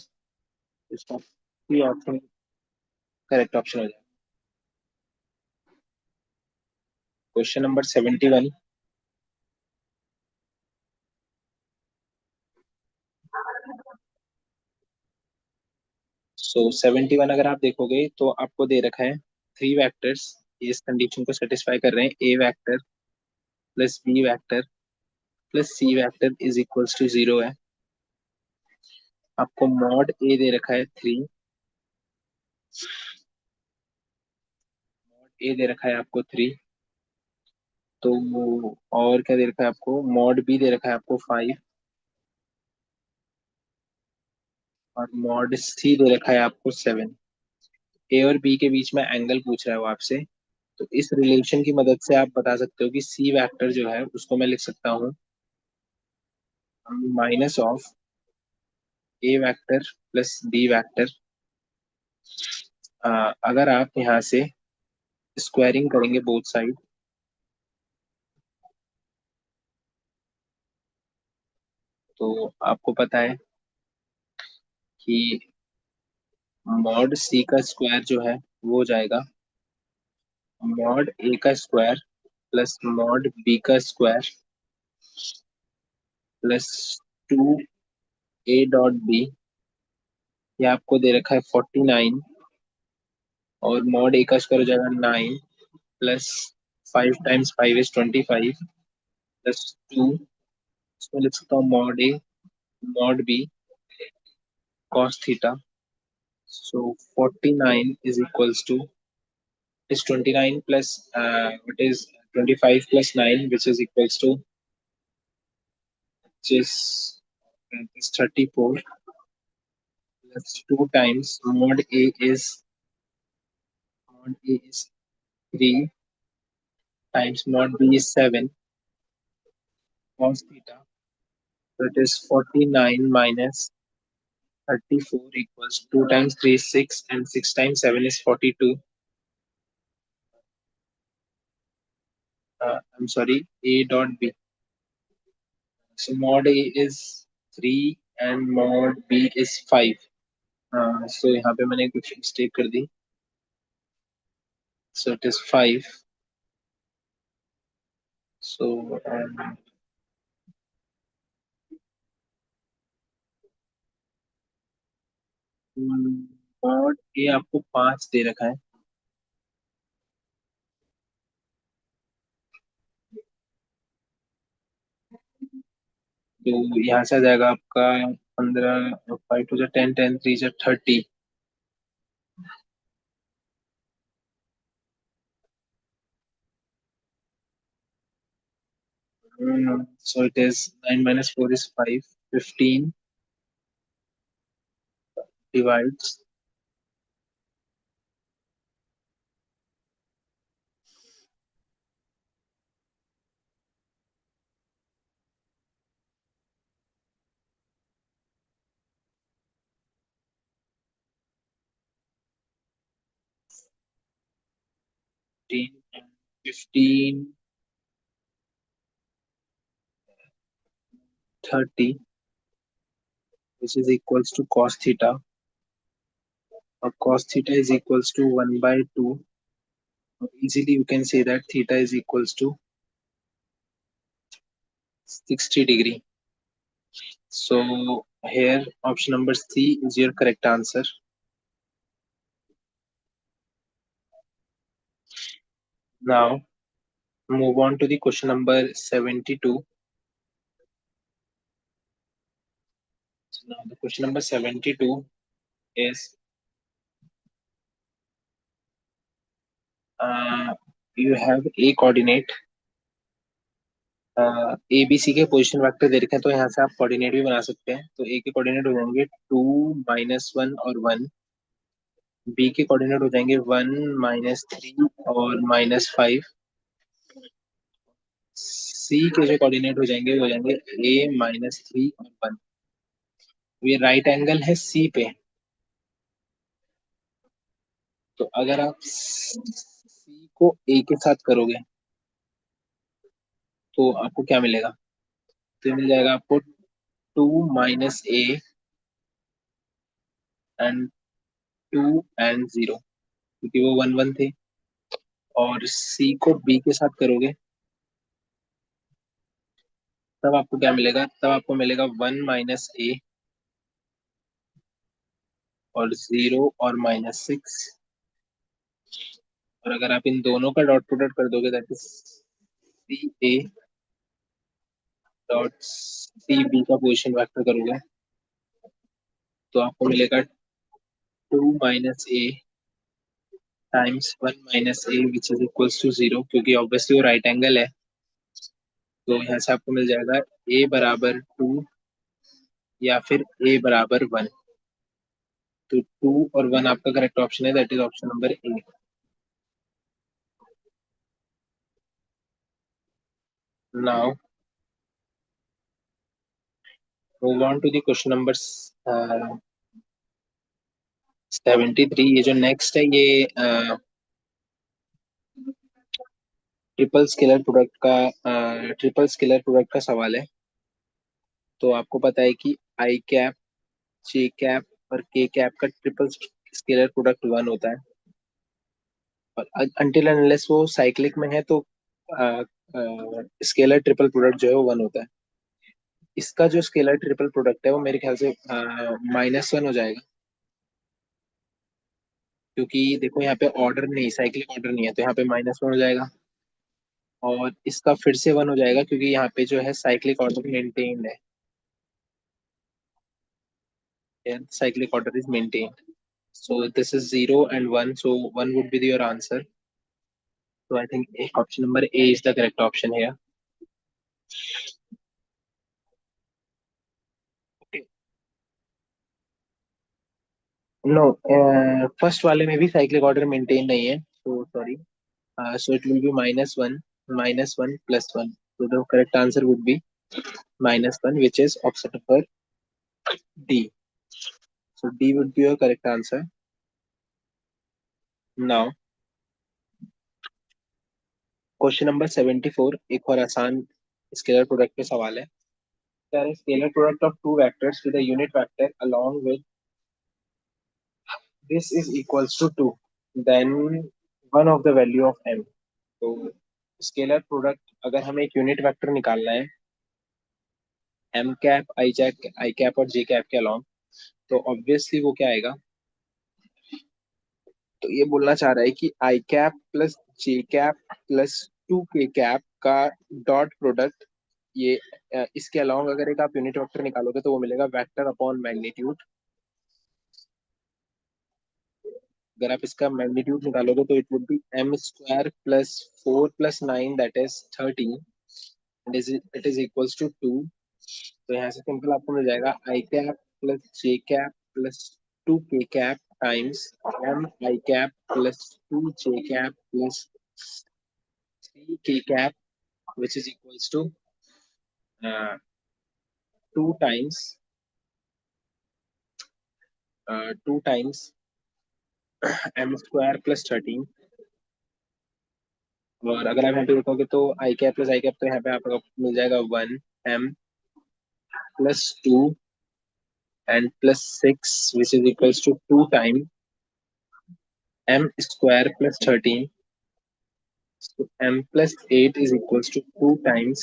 इसका सी ऑप्शन करेक्ट ऑप्शन हो जाएगा। क्वेश्चन नंबर 71, सो 71 अगर आप देखोगे तो आपको दे रखा है 3 वेक्टर्स, इस कंडीशन को सेटिस्फाई कर रहे हैं। A vector plus B vector plus C vector is equals to 0 है। आपको मॉड A दे रखा है 3, मॉड A दे रखा है आपको 3। तो और क्या दे रखा है आपको, मॉड B दे रखा है आपको 5 और मॉड C दे रखा है आपको 7। ए और बी के बीच में एंगल पूछ रहा है वो आपसे। तो इस रिलेशन की मदद से आप बता सकते हो कि सी वेक्टर जो है उसको मैं लिख सकता हूँ minus of A vector plus B vector. अगर आप यहाँ से स्क्वायरिंग करेंगे बोथ साइड तो आपको पता है कि मॉड सी का स्क्वायर जो है वो हो जाएगा मॉड ए का स्क्वायर प्लस मॉड बी का स्क्वायर प्लस 2a.b। ये आपको दे रखा है 49 और मॉड ए का स्क्वायर हो जाएगा 9 प्लस 5 × 5 इज 25 प्लस 2, इसमें लिख सकता हूँ mod A mod b cos theta. So 49 is equals to is 29 plus what is 25 plus 9, which is equals to which is 34 plus 2 times mod a is 3 times mod b is 7 cos theta. So it is 49 minus 34 equals 2 times 3 is 6 and 6 times 7 is 42. I'm sorry, a dot b. So mod a is 3 and mod b is 5. So यहाँ पे मैंने कुछ mistake कर दी. So it is 5. So mod a आपको 5 दे रखा है. तो यहाँ से आ जाएगा आपका 15, 5 to 10, 10 3 30. So it is 9 minus 4 is 5. 15 divides 15, 30, which is equals to cos theta. Or cos theta is equals to 1 by 2. Easily you can say that theta is equals to 60 degree. So here option number C is your correct answer. Now move on to the question number 72. So now the question number 72 is you have a coordinate A B C के पोजिशन वेक्टर दे रखे हैं, तो यहाँ से आप कोऑर्डिनेट भी बना सकते हैं. तो ए के कोऑर्डिनेट हो जाएंगे 2 -1 और 1. बी के कोऑर्डिनेट हो जाएंगे 1 -3 और -5. सी के जो कोऑर्डिनेट हो जाएंगे वो हो जाएंगे ए -3 और 1. ये राइट एंगल है सी पे. तो अगर आप सी को ए के साथ करोगे तो आपको क्या मिलेगा? तो ये मिल जाएगा आपको 2 - a एंड 2 and 0, क्योंकि वो 1 1 थे. और सी को बी के साथ करोगे तब आपको क्या मिलेगा? तब आपको मिलेगा 1 - a और 0 और -6. और अगर आप इन दोनों का डॉट प्रोडक्ट कर दोगे that is C A dot C B का पोजिशन वेक्टर करोगे तो आपको मिलेगा 2 - a times 1 - a which is equals to 0, क्योंकि ऑब्वियसली वो राइट एंगल है. तो यहाँ से आपको मिल जाएगा a बराबर 2 या फिर a बराबर 1. तो 2 और 1 आपका करेक्ट ऑप्शन है, that is option number A. Now move on to the question number 73. ये जो नेक्स्ट है ये ट्रिपल स्केलर प्रोडक्ट का सवाल है. तो आपको पता है कि आई कैप, जे कैप और के कैप का ट्रिपल स्केलर प्रोडक्ट 1 होता है. और अनटिल अनलेस वो साइक्लिक में है तो स्केलर ट्रिपल प्रोडक्ट जो है वो 1 होता है. इसका जो स्केलर ट्रिपल प्रोडक्ट है वो मेरे ख्याल से -1 हो जाएगा, क्योंकि देखो यहाँ पे ऑर्डर नहीं, साइक्लिक ऑर्डर नहीं है, तो यहाँ पे -1 हो जाएगा. और इसका फिर से 1 हो जाएगा क्योंकि यहाँ पे जो है साइक्लिक ऑर्डर मेंटेन्ड है. and cyclic order is maintained. So this is 0 and 1. So 1 would be your answer. So I think option number A is the correct option here. Okay. No, first वाले में भी साइक्लिक ऑर्डर मेंटेन नहीं है, so sorry. So it will be minus one plus one. So the correct answer would be minus one, which is option number D. So D would be your correct answer. Now, question number 74 एक और आसान स्केलर प्रोडक्ट पे सवाल है. There is scalar product of two vectors with a unit vector along with this is equals to 2. Then one of the value of m. तो स्केलर प्रोडक्ट अगर हमें एक यूनिट वेक्टर निकालना है एम कैप आई कैप और जे कैप के अलॉन्ग, तो ऑब्वियसली वो क्या आएगा. तो ये बोलना चाह रहा है कि आई cap plus j cap plus two k cap का डॉट प्रोडक्ट, ये इसके अलॉन्ग अगर एक आप यूनिट वेक्टर निकालोगे तो वो मिलेगा वेक्टर अपॉन मैग्नीट्यूड. अगर आप इसका मैग्नीट्यूड निकालोगे तो it would be m square plus 4 plus 9 that is 13. It is equals to 2. तो यहाँ से सिंपल आपको मिल जाएगा i cap plus j cap plus two k cap times m i cap plus two j cap plus three k cap which is equals to 2 times 2 times m square plus 13. और अगर आप यहाँ पे देखोगे तो i cap plus i cap, तो यहाँ पे आपको मिल जाएगा 1 m plus 2 and plus 6 which is equals to 2 time m square plus 13. So m plus 8 is equals to 2 times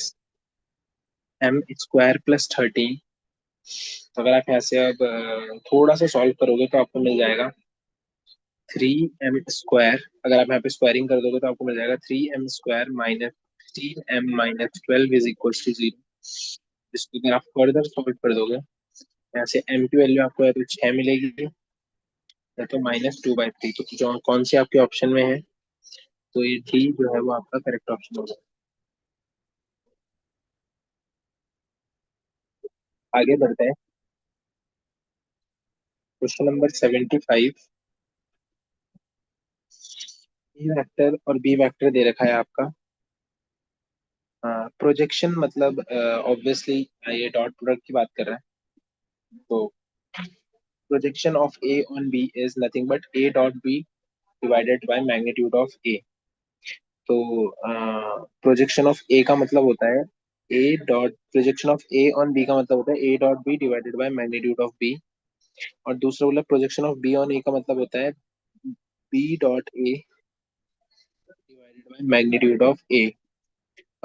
m square plus 13. तो अगर आप यहाँ से अब थोड़ा सा सॉल्व करोगे तो आपको मिल जाएगा 3m स्क्वायर. अगर आप यहाँ पे स्क्वायरिंग कर दोगे तो आपको मिल जाएगा 3m square minus 16m-12 is equal to 0. इसको अगर आप फर्दर सॉल्व कर दोगे, यहाँ से m की वैल्यू आपको या तो 6 मिलेगी या तो -2/3. तो जो कौन सी आपके ऑप्शन में है, तो ये डी जो है वो आपका करेक्ट ऑप्शन होगा. आगे बढ़ते हैं. Question number 75. ए वेक्टर और बी वेक्टर दे रखा है आपका. प्रोजेक्शन मतलब ऑब्वियसली ये डॉट प्रोडक्ट की बात कर रहा है. तो projection of A on B is nothing but A dot B divided by magnitude of A. तो प्रोजेक्शन ऑफ ए का मतलब होता है A dot projection of A on B का मतलब होता है A dot B divided by magnitude of B. और दूसरा बोला projection of B on A का मतलब होता है B dot A divided by magnitude of A.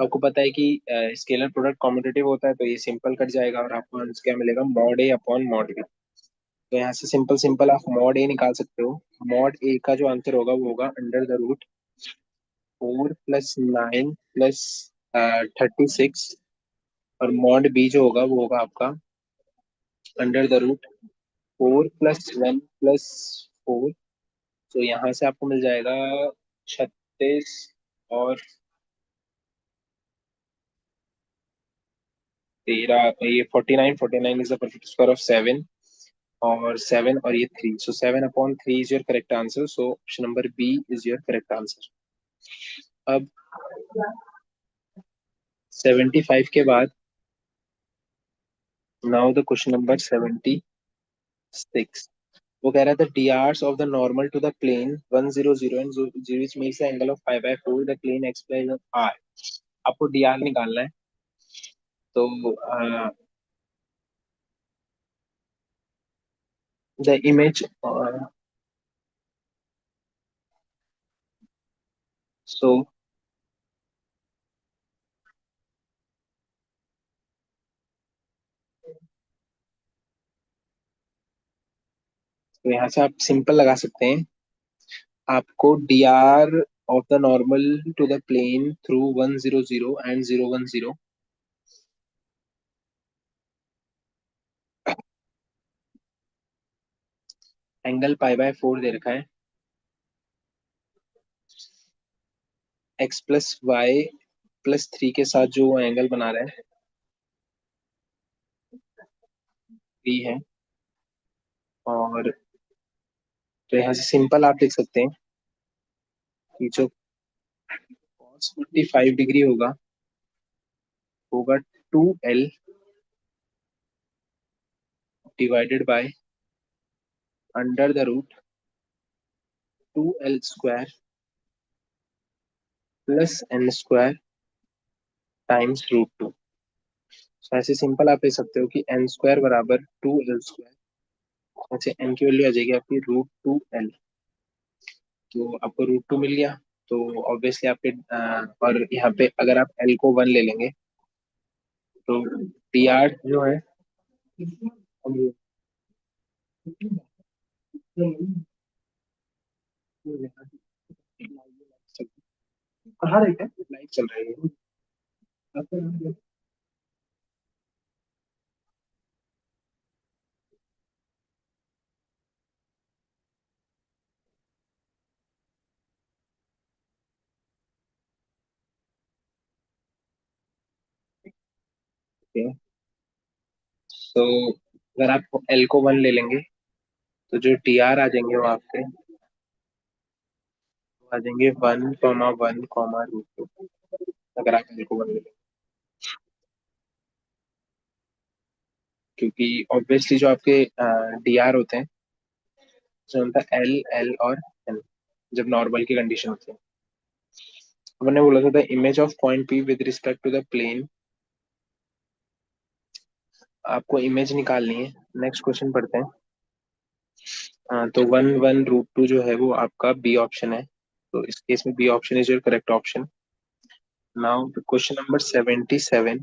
आपको पता है कि स्केलर प्रोडक्ट कॉम्पिटिटिव होता है, तो ये सिंपल कट जाएगा और आपको आंसर क्या मिलेगा, मॉड ए अपॉन मॉड बी. तो यहाँ से सिंपल सिंपल आप मॉड ए निकाल सकते हो. मॉड ए का जो आंसर होगा वो होगा अंडर द रूट 4 + 9 + 36. और मॉड बी जो होगा वो होगा आपका अंडर द रूट 4 + 1 + 4. तो यहाँ से आपको मिल जाएगा 36 और 13. ये 49. 49 is the perfect square of 7 और 7 और ये 3. So 7/3 is your correct answer. So option number B is your correct answer. अब 75 के बाद नाउ द क्वेश्चन नंबर 76. वो कह रहा था d r's of the normal to the plane 100 and which makes the angle of 5/4 the plane x by r. आपको डी आर निकालना है. तो द इमेज सो तो यहाँ से आप सिंपल लगा सकते हैं. आपको d r of the normal to the plane through 100 and 010. Angle pi by 4 दे रखा है, एक्स प्लस वाई प्लस 3 के साथ जो एंगल बना रहा है 3 है। और तो यहाँ से सिंपल आप लिख सकते हैं कि जो cos 45 डिग्री होगा होगा 2l divided by under the root 2l² plus n² times root 2। ऐसे सिंपल आप लिख सकते हो कि n² बराबर 2l²। ऐसे n की वैल्यू आ जाएगी आपकी √2l। तो आपको √2 मिल गया। तो ऑब्वियसली आपके और यहाँ पे अगर आप l को 1 ले लेंगे तो dr जो है कहाँ रहता है, लाइव चल रही है। तो अगर आप एल को 1 ले लेंगे तो जो टी आर आ जाएंगे वो आपके आ जाएंगे 1,1,√2। अगर आप एल को 1 ले लेंगे, क्योंकि ऑब्वियसली जो आपके डी आर होते हैं जो होता है एल एल और एन जब नॉर्मल की कंडीशन होती है। मैंने बोला था the image of point p with respect to the plane. आपको इमेज निकालनी है। नेक्स्ट क्वेश्चन पढ़ते हैं। तो 1,1√2 जो है वो आपका बी ऑप्शन है। तो इस केस में B option is your correct option. Now question number 77।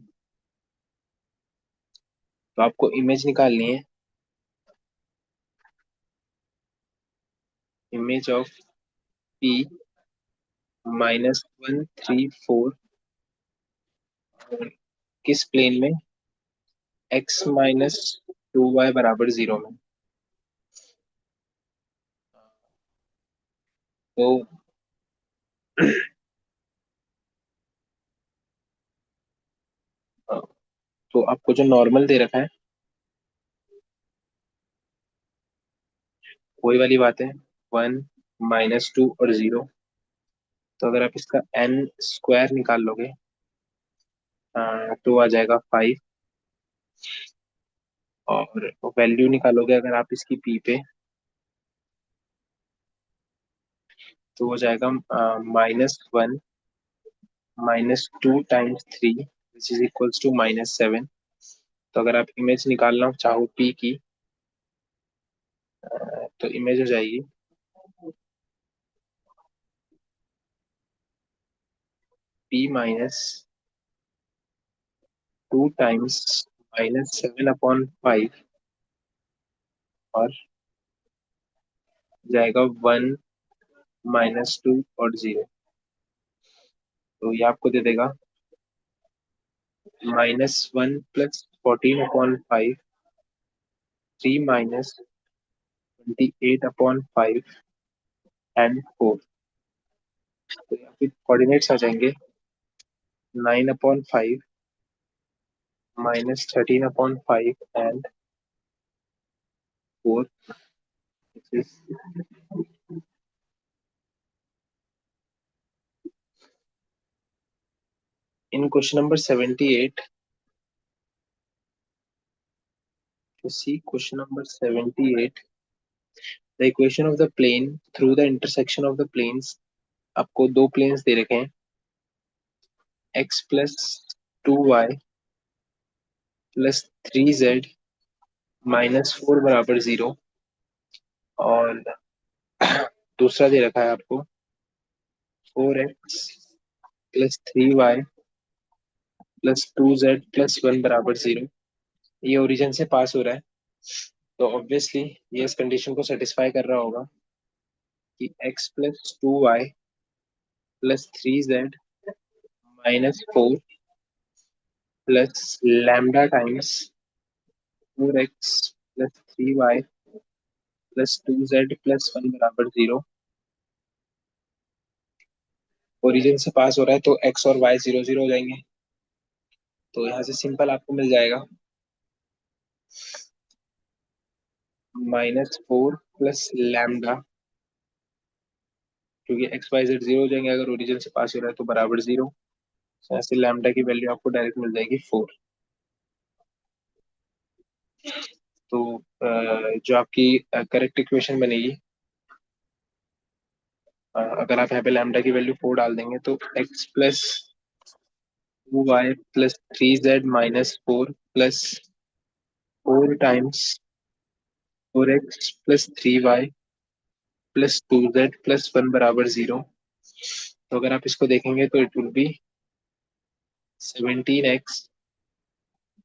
तो आपको इमेज निकालनी है। इमेज ऑफ पी -1,3,4 किस प्लेन में x-2y बराबर 0 में। तो तो आपको जो नॉर्मल दे रखा है वही वाली बात है, 1 -2 और 0। तो अगर आप इसका n² निकाल लोगे तो आ जाएगा 5। और वैल्यू निकालोगे अगर आप इसकी p पे तो हो जाएगा -1 -2 times 3 which is equals to -7। तो अगर आप इमेज निकालना चाहो p की तो इमेज हो जाएगी p -2 टाइम्स -7/5 और जाएगा 1 -2 और 0। तो ये आपको दे देगा -1 प्लस 14/5 3 -28/5 एंड 4। तो यहाँ पे कोऑर्डिनेट्स आ जाएंगे 9/5 -13/5 and 4। In question number 78 to see question number 78, the equation of the plane through the intersection of the planes। आपको दो प्लेन्स दे रखे हैं x plus 2y plus 3z -4 बराबर 0। और दूसरा दे रखा है आपको 4x plus 3y plus 2z plus 1 बराबर 0। ये ओरिजिन से पास हो रहा है तो ऑब्वियसली ये इस कंडीशन को सेटिस्फाई कर रहा होगा कि x plus 2y plus 3z -4 plus lambda times 4x plus 3y plus 2z plus 1 बराबर 0। ओरिजिन से पास हो रहा है तो x और y 0 0 हो जाएंगे। तो यहाँ से सिंपल आपको मिल जाएगा -4 प्लस लैम्डा, क्योंकि एक्स वाई जेड 0 हो जाएंगे अगर ओरिजिन से पास हो रहा है तो बराबर 0। तो ऐसे लैम्डा की वैल्यू आपको डायरेक्ट मिल जाएगी 4। तो जो आपकी करेक्ट इक्वेशन बनेगी, अगर आप यहाँ पे लैम्डा की वैल्यू 4 डाल देंगे तो x+2y plus 3z minus 4 plus 4 times 4x plus 3y plus 2z plus 1 बराबर 0। तो अगर आप इसको देखेंगे तो it will be 17x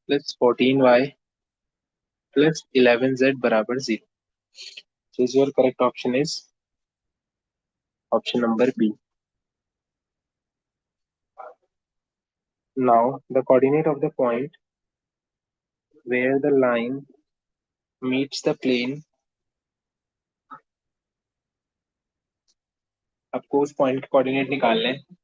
plus 14y plus 11z बराबर 0। So your correct option is option number B. Now the coordinate of the point where the line meets the plane, आपको उस पॉइंट के कोऑर्डिनेट निकालने हैं।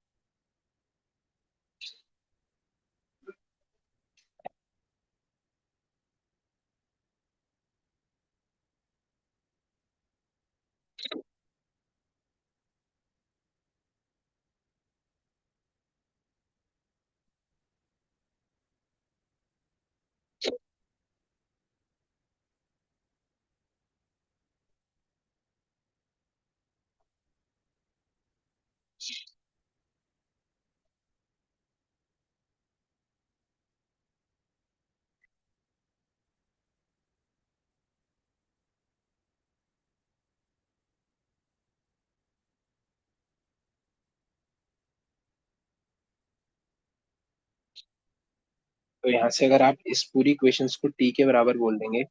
तो यहाँ से अगर आप इस पूरी इक्वेशंस को t के बराबर बोल देंगे,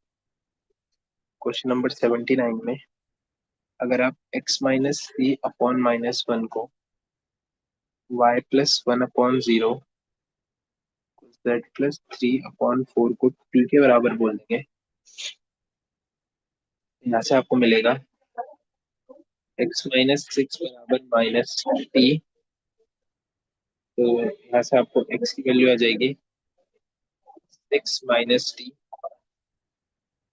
क्वेश्चन नंबर 79 में अगर आप x-3/-1 को y+1/0 z+3/4 को t के बराबर बोल देंगे, यहाँ से आपको मिलेगा x-6 बराबर -t। तो यहाँ से आपको x की वैल्यू आ जाएगी 6 - t।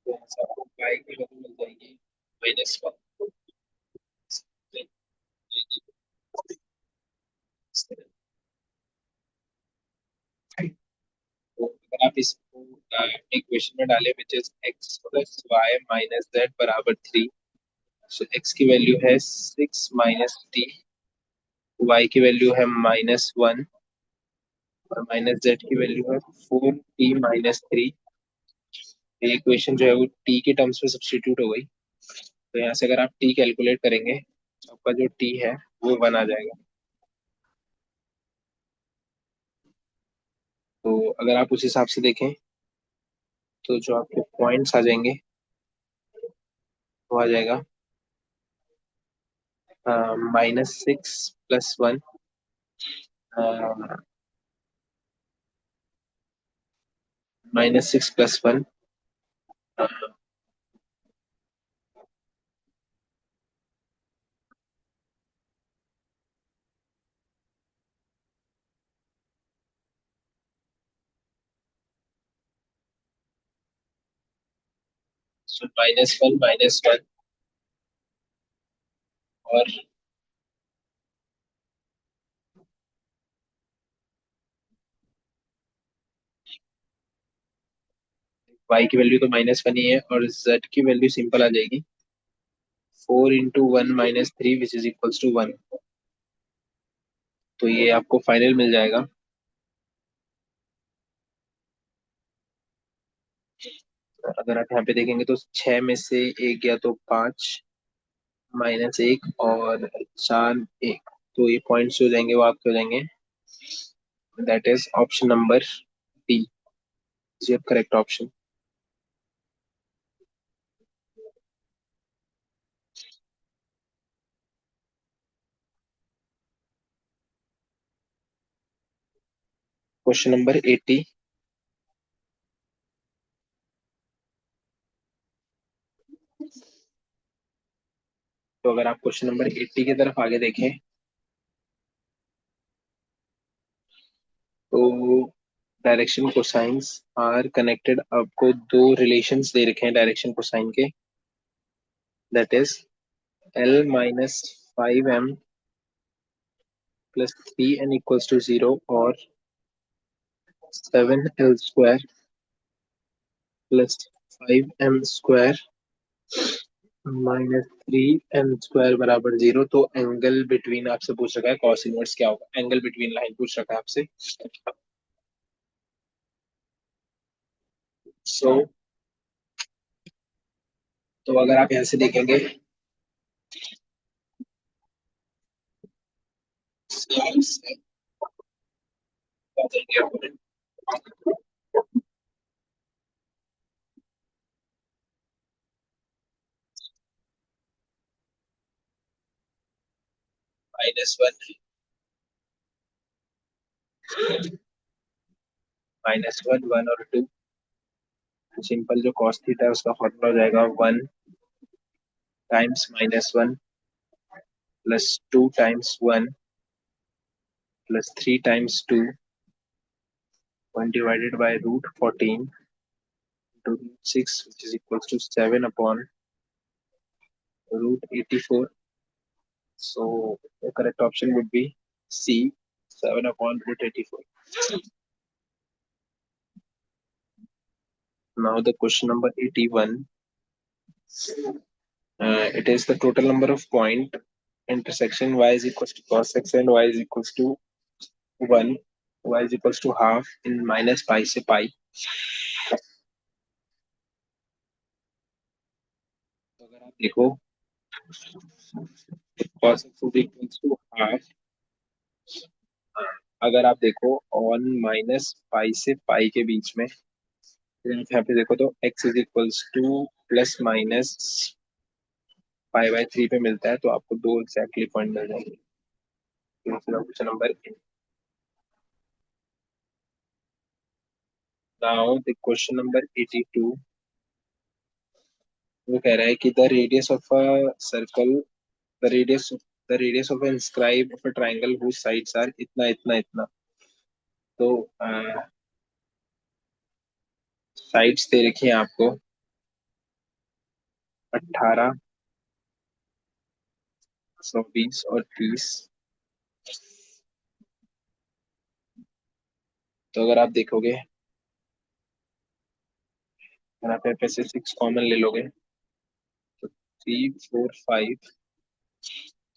तो यहाँ से आपको y की वैल्यू मिल जाएगी -1। तो अगर आप इसको अपने इक्वेशन में डालें विच इज x+y - z बराबर 3। सो x की वैल्यू है 6 - t, y की वैल्यू है -1 और -z की वैल्यू है 4t - 3। ये इक्वेशन जो है वो t के टर्म्स में सब्स्टिट्यूट हो गई। तो यहाँ से अगर आप t कैलकुलेट करेंगे तो आपका जो t है वो 1 आ जाएगा। तो अगर आप उस हिसाब से देखें तो जो आपके पॉइंट्स आ जाएंगे वो आ जाएगा -6 + 1, -6 + 1, सो -1 - 1 और y की वैल्यू तो -1 ही है और z की वैल्यू सिंपल आ जाएगी 4 × 1 - 3 विच इज इक्वल्स टू 1। तो ये आपको फाइनल मिल जाएगा। अगर आप यहाँ पे देखेंगे तो 6 में से 1 गया तो 5 -1 और 4 1। तो ये पॉइंट्स हो जाएंगे वो आपके हो जाएंगे, that is option number D is your correct option. Question number 80। तो अगर आप क्वेश्चन नंबर 80 की तरफ आगे देखें तो डायरेक्शन कोसाइंस आर कनेक्टेड, आपको दो रिलेशंस दे रखे हैं डायरेक्शन कोसाइन के, that is L-5m plus 3n equals to 0 और 7l² प्लस 5m² -3n² बराबर 0। तो एंगल बिटवीन आपसे पूछ रखा है, कॉस इनवर्स क्या होगा, एंगल बिटवीन लाइन पूछ रखा है आपसे। सो तो अगर आप यहाँ से देखेंगे -1, -1, 1 और 2। सिंपल जो कॉस थीटा है उसका फॉर्मूला हो जाएगा 1 times -1 plus 2 times 1 plus 3 times 2, 1 divided bye √14 into √6 which is equals to 7 upon √84. So the correct option would be C, 7 upon √84. Now the question number 81. It is the total number of point intersection y is equals to cos x and y is equals to 1, y is equals to half in minus pi से pi. तो अगर आप देखो cos x is equals to half, अगर आप देखो ऑन माइनस पाई से पाई के बीच में, तो यहाँ पे देखो तो x is equals to plus minus pi पे मिलता है, तो आपको दो एग्जैक्टली पॉइंट मिल जाएंगे। Question number now the question number 82। वो कह रहा है कि the radius of a circle, the radius of inscribed of a triangle whose sides are इतना इतना इतना। तो साइड्स दे रखी हैं आपको 18, 120 और 30। तो अगर आप देखोगे, अगर आप यहाँ पे से 6 कॉमन ले लोगे तो 3, 4, 5।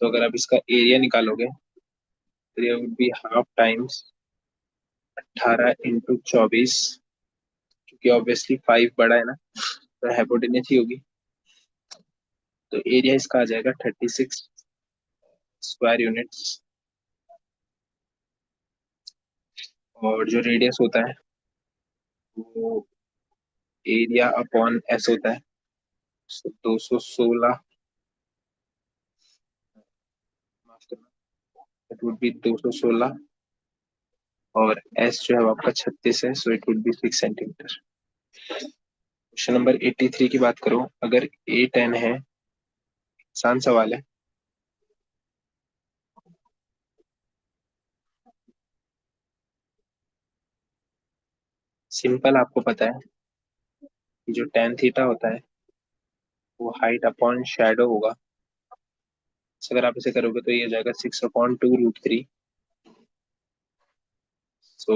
तो अगर आप इसका एरिया निकालोगे तो ये वुड बी हाफ टाइम्स 18 × 24, क्योंकि ऑब्वियसली 5 बड़ा है ना, तो हाइपोटेन्यूज ही होगी। तो एरिया इसका आ जाएगा 36 स्क्वायर यूनिट्स, और जो रेडियस होता है वो एरिया अपॉन एस होता है। 216, माफ करना, इट वुड बी 216, और एस जो है वो आपका 36 है, so it would B 6 centimetre. Question number 83 की बात करो, अगर ए 10 है, आसान सवाल है। सिंपल आपको पता है कि जो टेन थीटा होता है वो हाइट अपॉन शेडो होगा। So, अगर आप इसे करोगे तो ये हो जाएगा 6/2 √3। सो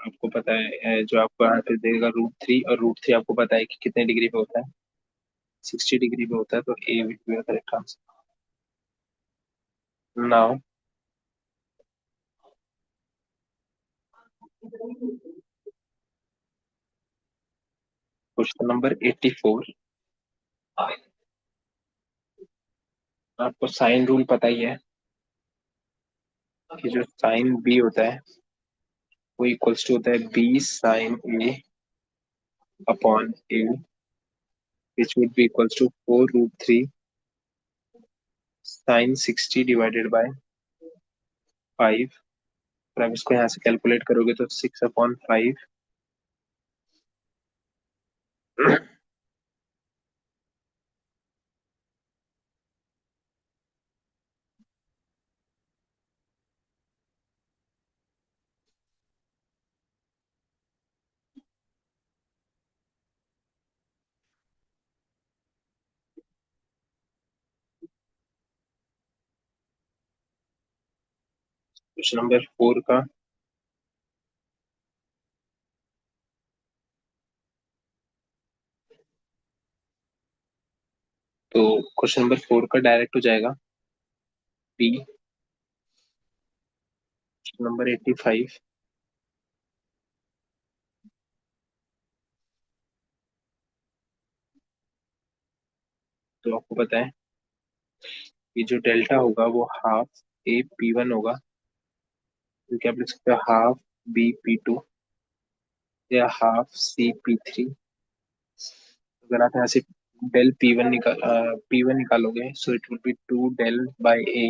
आपको पता है जो आपको यहाँ पे देगा √3, और √3 आपको पता है कि कितने डिग्री पे होता है, 60 डिग्री पे होता है, तो A will be correct answer. Now question number 84। आपको साइन रूल पता ही है कि जो साइन बी होता है वो इक्वल्स टू होता है b sine a upon a, which would be equals to 4 √3 sine 60 divided by 5। अगर आप इसको यहाँ से कैलकुलेट करोगे तो 6/5, क्वेश्चन नंबर 4 का, तो क्वेश्चन नंबर 4 का डायरेक्ट हो जाएगा बी। नंबर 85, तो आपको पता है कि जो डेल्टा होगा वो हाफ A P1 होगा, क्योंकि आप लिख सकते हो हाफ B P2 या हाफ C P3। अगर आप यहाँ से डेल P1 निकालोगे, so it will be 2 del by A।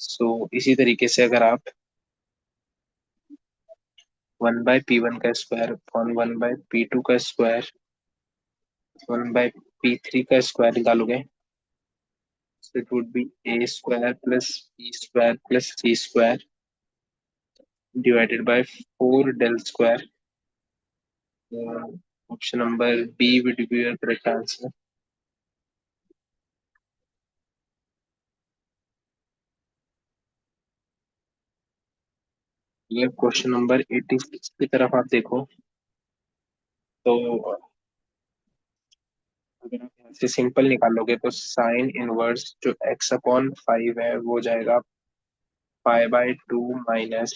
सो इसी तरीके से अगर आप 1/P1 का स्क्वायर अपॉन 1/P2 का स्क्वायर 1/P3 का स्क्वायर निकालोगे, so it would be A square plus B square plus C square divided by 4 del square. Option number B would be your correct answer. ये क्वेश्चन नंबर 86 की तरफ आप देखो, तो अगर आप यहाँ से सिंपल निकालोगे तो साइन इनवर्स जो x अपॉन 5 है वो जाएगा 5/2 माइनस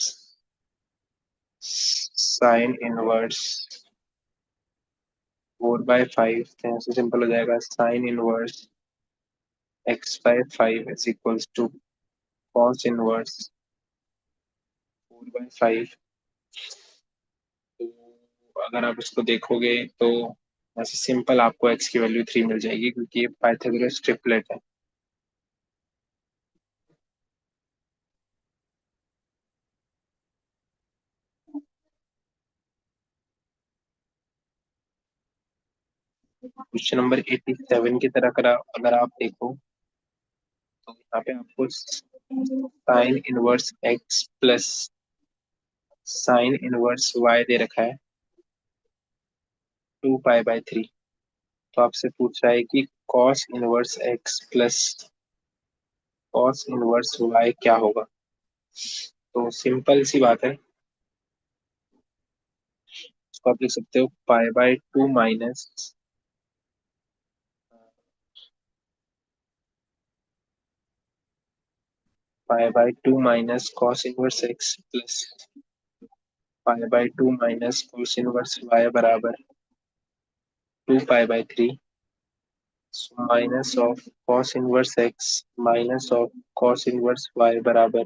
साइन इनवर्स 4/5। यहाँ से सिंपल हो जाएगा sine inverse x/5 is equals to cos inverse 4/5। तो अगर आप इसको देखोगे तो ऐसे सिंपल आपको x की वैल्यू 3 मिल जाएगी, क्योंकि ये पाइथागोरस ट्रिपलेट है। क्वेश्चन नंबर 87 की तरह अगर आप देखो, तो यहाँ पे आपको sine inverse x plus sine inverse y दे रखा है 2 पाई/3। तो आपसे पूछ रहा है कि cos inverse x plus cos inverse y क्या होगा। तो सिंपल सी बात है, इसको आप लिख सकते हो pi minus pi minus cos inverse x plus pi minus cos inverse y बराबर 2 pi. Minus of cos inverse x minus of cos inverse y बराबर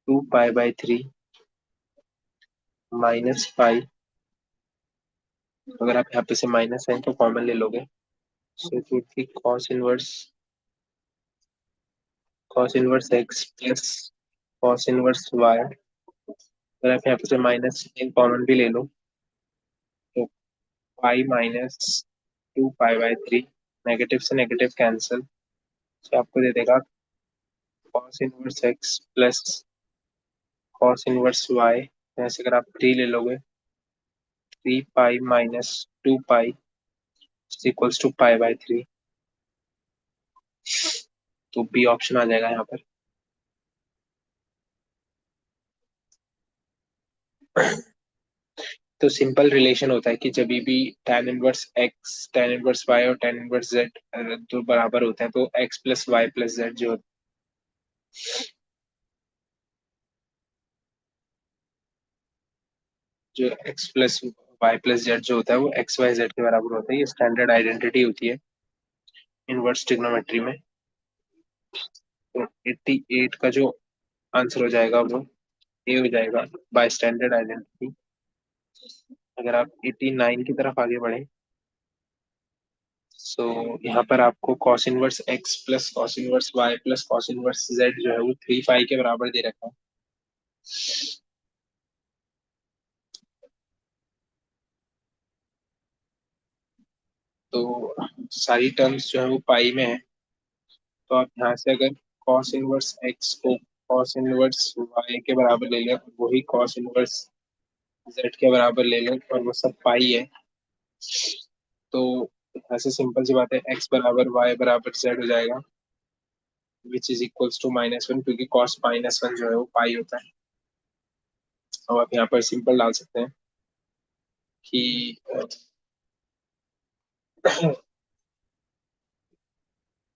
2 पाई/3 माइनस पाई। अगर आप यहाँ पे से माइनस साइन को कॉमन ले लोगे, so it would B cos inverse x plus cos inverse y। अगर आप यहाँ पे से माइनस साइन कॉमन भी ले लो, तो पाई माइनस 2 पाई/3, नेगेटिव से नेगेटिव कैंसिल, तो आपको दे देगा cos inverse x plus cos inverse y। ऐसे अगर आप 3 ले लोगे, 3 pi minus 2 pi equals to pi. तो बी ऑप्शन आ जाएगा यहाँ पर। तो सिंपल रिलेशन होता है कि जब भी tan inverse x tan inverse y और tan इनवर्स z जो बराबर होते हैं, तो x plus y plus z जो x plus y plus z जो होता है वो एक्स वाई जेड के बराबर होता है। ये स्टैंडर्ड आइडेंटिटी होती है इनवर्स ट्रिग्नोमेट्री में। तो 88 का जो आंसर हो जाएगा वो ए हो जाएगा बाय स्टैंडर्ड आइडेंटिटी। अगर आप 89 की तरफ आगे बढ़े, सो यहाँ पर आपको cos inverse x plus cos inverse y plus cos inverse z जो है वो 3 पाई के बराबर दे रखा है। तो सारी टर्म्स जो है वो पाई में है। तो आप यहाँ से अगर कॉस इनवर्स एक्स को कॉस इनवर्स वाई के बराबर ले लें, वही कॉस इनवर्स जेड के बराबर ले लें, और वो सब पाई है, तो ऐसे सिंपल सी बात है, एक्स बराबर वाई बराबर जेड हो जाएगा। विच इज इक्वल्स टू -1, क्योंकि कॉस -1 जो है वो पाई होता है। और आप यहाँ पर सिंपल डाल सकते हैं कि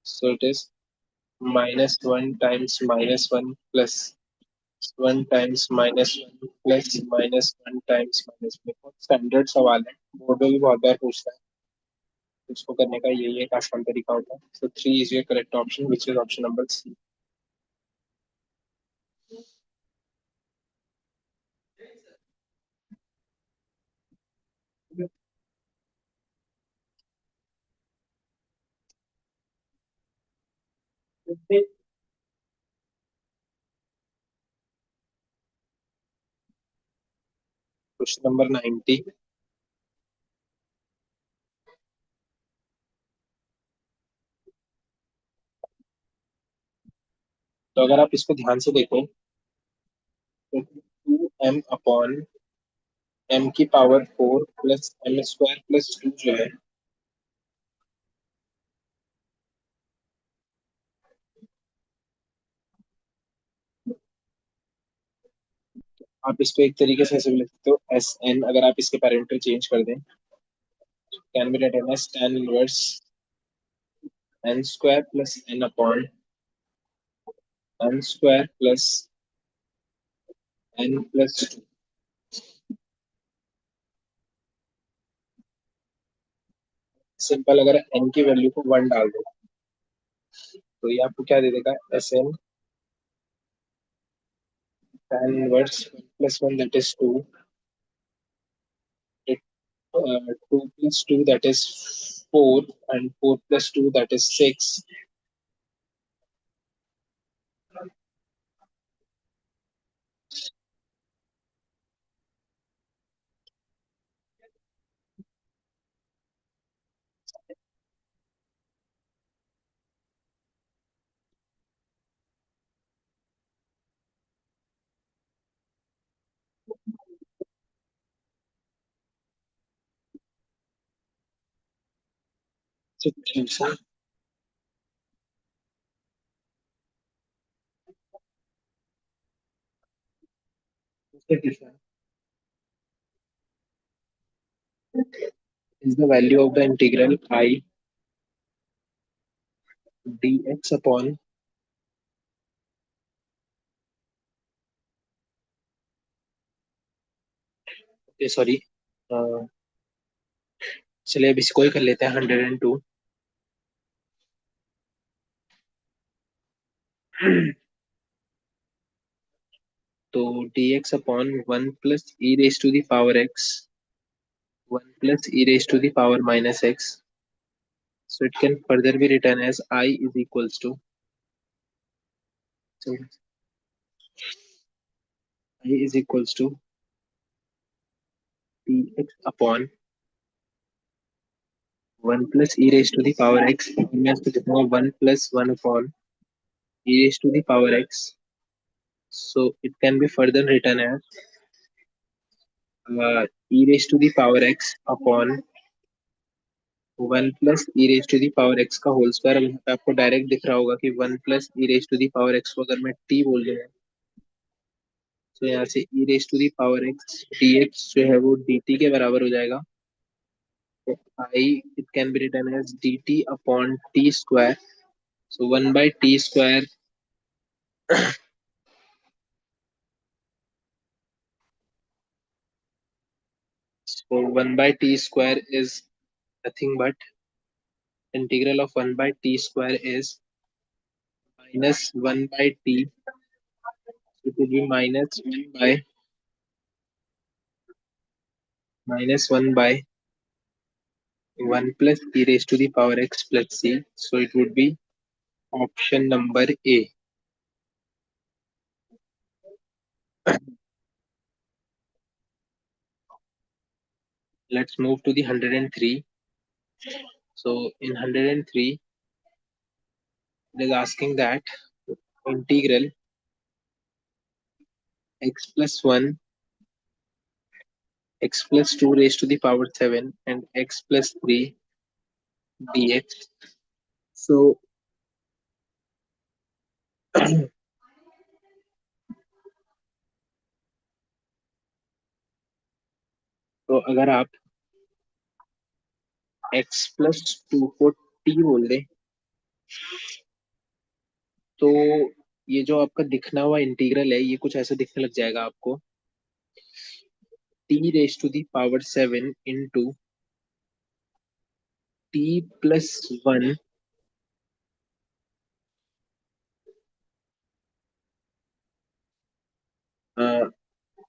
so it is -1 times -1 plus 1 times -1 plus -1 times -1। बहुत स्टैंडर्ड सवाल है, बोर्ड में भी बहुत बार पूछता है। उसको करने का यही एक आसान तरीका होता है। So 3 is your correct option, which is option number C. Question number 90। तो अगर आप इसको ध्यान से देखें तो 2m/m⁴ प्लस m² प्लस 2 जो है, आप इसको एक तरीके से ऐसे भी लिख सकते हो Sn। अगर आप इसके पैरामीटर चेंज कर दें, can be written as tan inverse n² plus n/n² plus n+2। Simple, अगर n की वैल्यू को 1 डाल दो तो ये आपको क्या दे देगा, Sn tan inverse 1+1 that is 2, 2+2 that is 4, and 4+2 that is 6। is the value of the integral I dx upon, sorry, चलिए अब इसको ही कर लेते हैं 102। तो dx upon 1 plus e raise to the power x, 1 plus e raised to the power minus x. So it can further be written as I is equals to, so I is equals to dx upon 1 plus e raised to the power x, मैं इसको लिखूंगा 1 plus 1 upon e raised to the power x. So it can be further written as e raised to the power x upon 1 plus e raised to the power x का होल स्क्वायर। अब यहाँ पे आपको डायरेक्ट दिख रहा होगा कि 1 plus e raised to the power x को अगर मैं t बोल दूँ तो यहाँ से e raised to the power x dx जो है वो dt के बराबर हो जाएगा। तो I it can be written as dt upon t square. So 1 by t square, so 1 by t square is nothing but integral of 1 by t square is minus 1 by t. So it will be minus 1 by 1 plus e raised to the power x plus c. So it would be option number A. Let's move to the 103. So in 103, it is asking that integral x plus 1, x plus 2 raised to the power 7, and x plus 3 dx. So तो अगर आप x+2 को t बोल दें, तो ये जो आपका दिखना हुआ इंटीग्रल है, ये कुछ ऐसा दिखने लग जाएगा आपको। t⁻⁷ इंटू t+1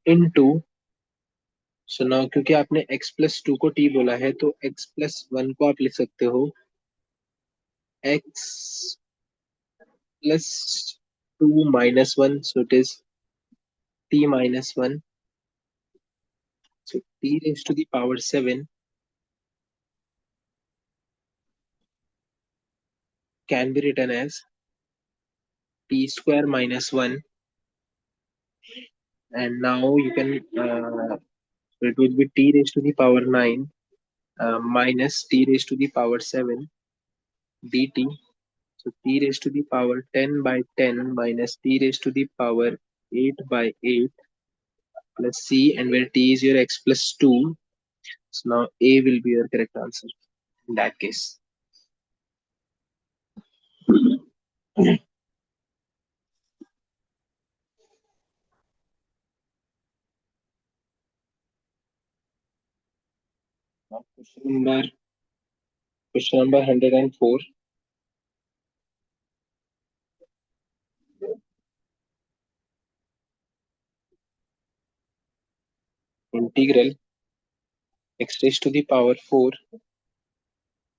इंटू, सुनो, क्योंकि आपने x+2 को t बोला है, तो x+1 को आप लिख सकते हो x+2 - 1, so it is t-1. So t⁻⁷ can be written as t² - 1, and now you can, so it would be t⁻⁹ minus t⁻⁷ dt. So t⁻10/10 minus t⁻8/8 plus c, and where t is your x+2. So now A will be your correct answer in that case. Now question number 104. Integral x raised to the power 4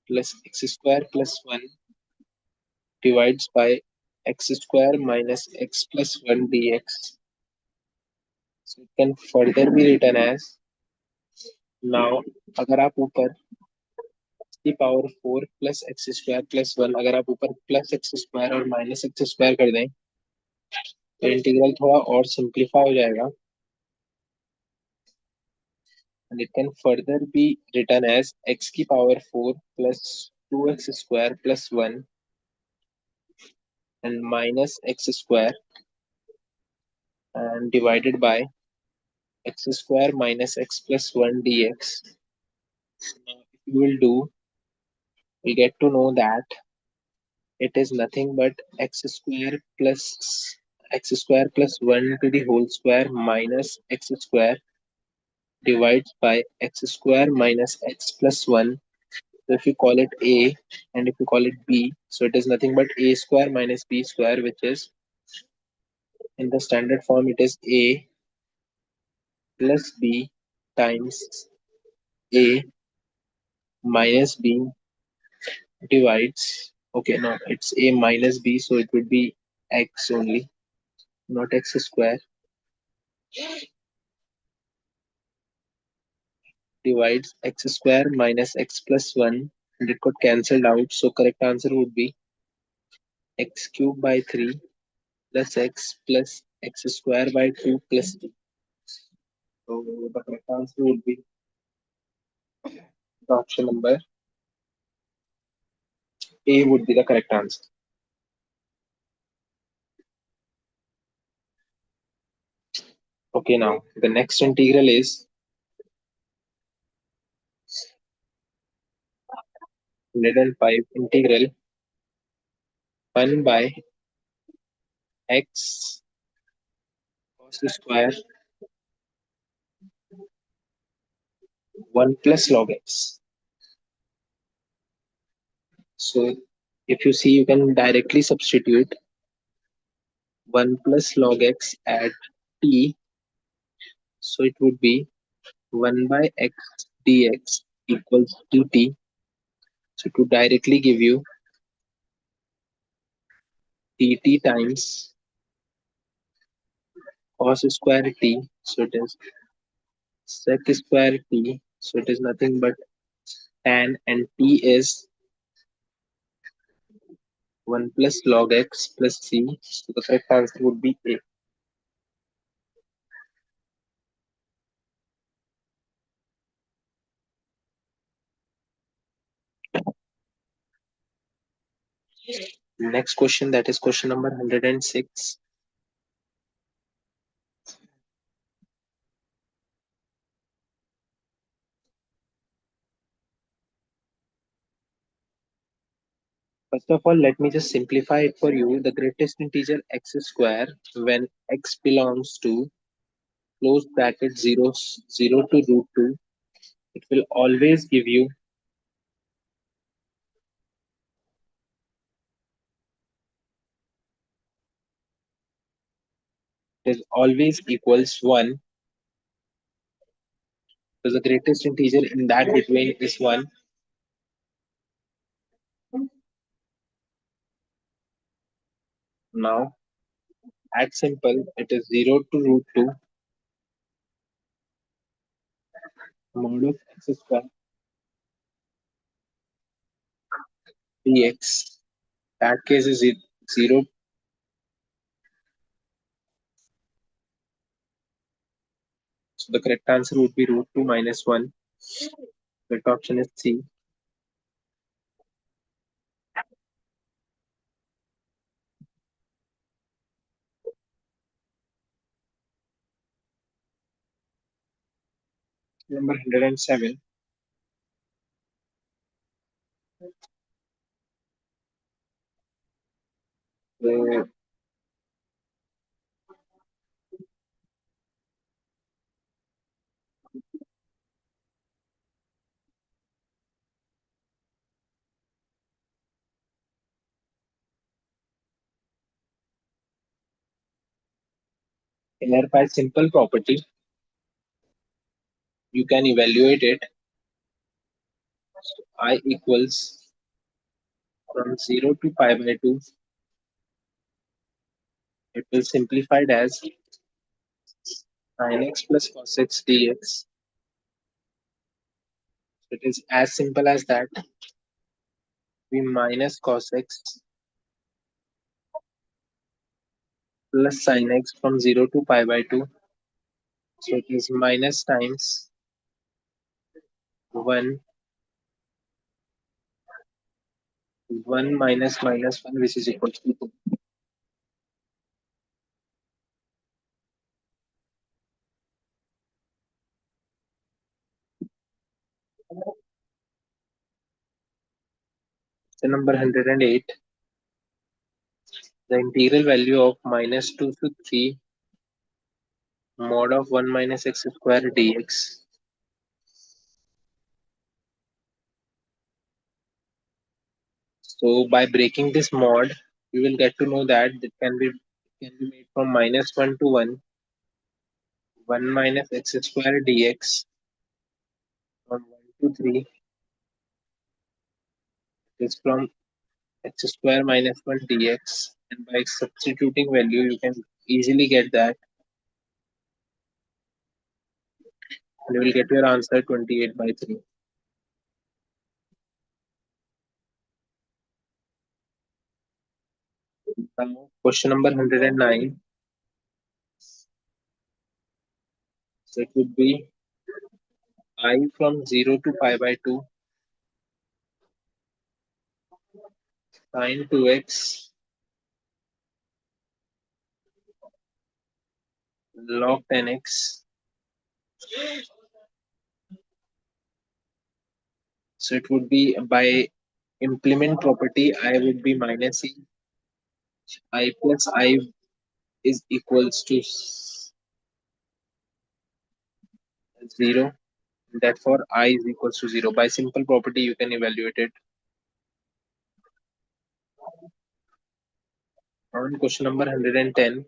plus x square plus 1 divides by x square minus x plus 1 dx. So it can further be written as, now अगर आप ऊपर की power 4 plus x square plus 1, अगर आप ऊपर प्लस एक्स स्क्वायर और माइनस एक्स स्क्वायर कर दें, तो इंटीग्रल थोड़ा और सिंप्लीफाई हो जाएगा, and it can further be written as x की power 4 plus 2x square plus 1 and minus x square and divided by x square minus x plus 1 dx. Now, if you will do, we get to know that it is nothing but x square plus 1 to the whole square minus x square divides by x square minus x plus 1. So if you call it a and if you call it b, so it is nothing but a square minus b square, which is in the standard form, it is a plus b times a minus b divides, okay, no, it's a minus b, so it would be x only, not x square, divides x square minus x plus 1, and it got cancelled out, so correct answer would be x cube by 3 plus x plus x square by 2 plus 2. So the correct answer would be the option number A would be the correct answer. Okay, now the next integral is 105 integral 1 by x cos square 1 plus log x. So if you see, you can directly substitute 1 plus log x at t. So it would be 1 by x dx equals dt. So to directly give you dt times cos square t. So it is sec square t. So it is nothing but tan, and t is 1 plus log x plus c. So the correct answer would be A. Next question, that is question number 106. First of all, let me just simplify it for you. The greatest integer x square when x belongs to close bracket 0, 0 to root 2, it will always give you, it is always equals 1. So the greatest integer in that between is 1. Now, add simple, it is 0 to root 2 mod of x square dx. That case is 0. So the correct answer would be root 2 minus 1. Correct option is C. Number 107. The here by simple property, you can evaluate it. I equals from 0 to pi by 2. It will simplified as sin x plus cos x dx. It is as simple as that. We minus cos x plus sin x from 0 to pi by 2. So it is minus times 1, 1 minus minus 1, which is equal to 2. So number 108, the integral value of minus 2 to 3 mod of 1 minus x square dx. So by breaking this mod, we will get to know that it can be made from minus 1 to 1, 1 minus x square dx from 1 to 3 is from x square minus 1 dx, and by substituting value you can easily get that, and you will get your answer 28 by 3. Now question number 109. So it would be I from 0 to pi by 2 sin 2x log 10x. So it would be by implement property, I would be minus e. I plus I is equals to 0. Therefore, I is equals to 0. By simple property, you can evaluate it. On question number 110,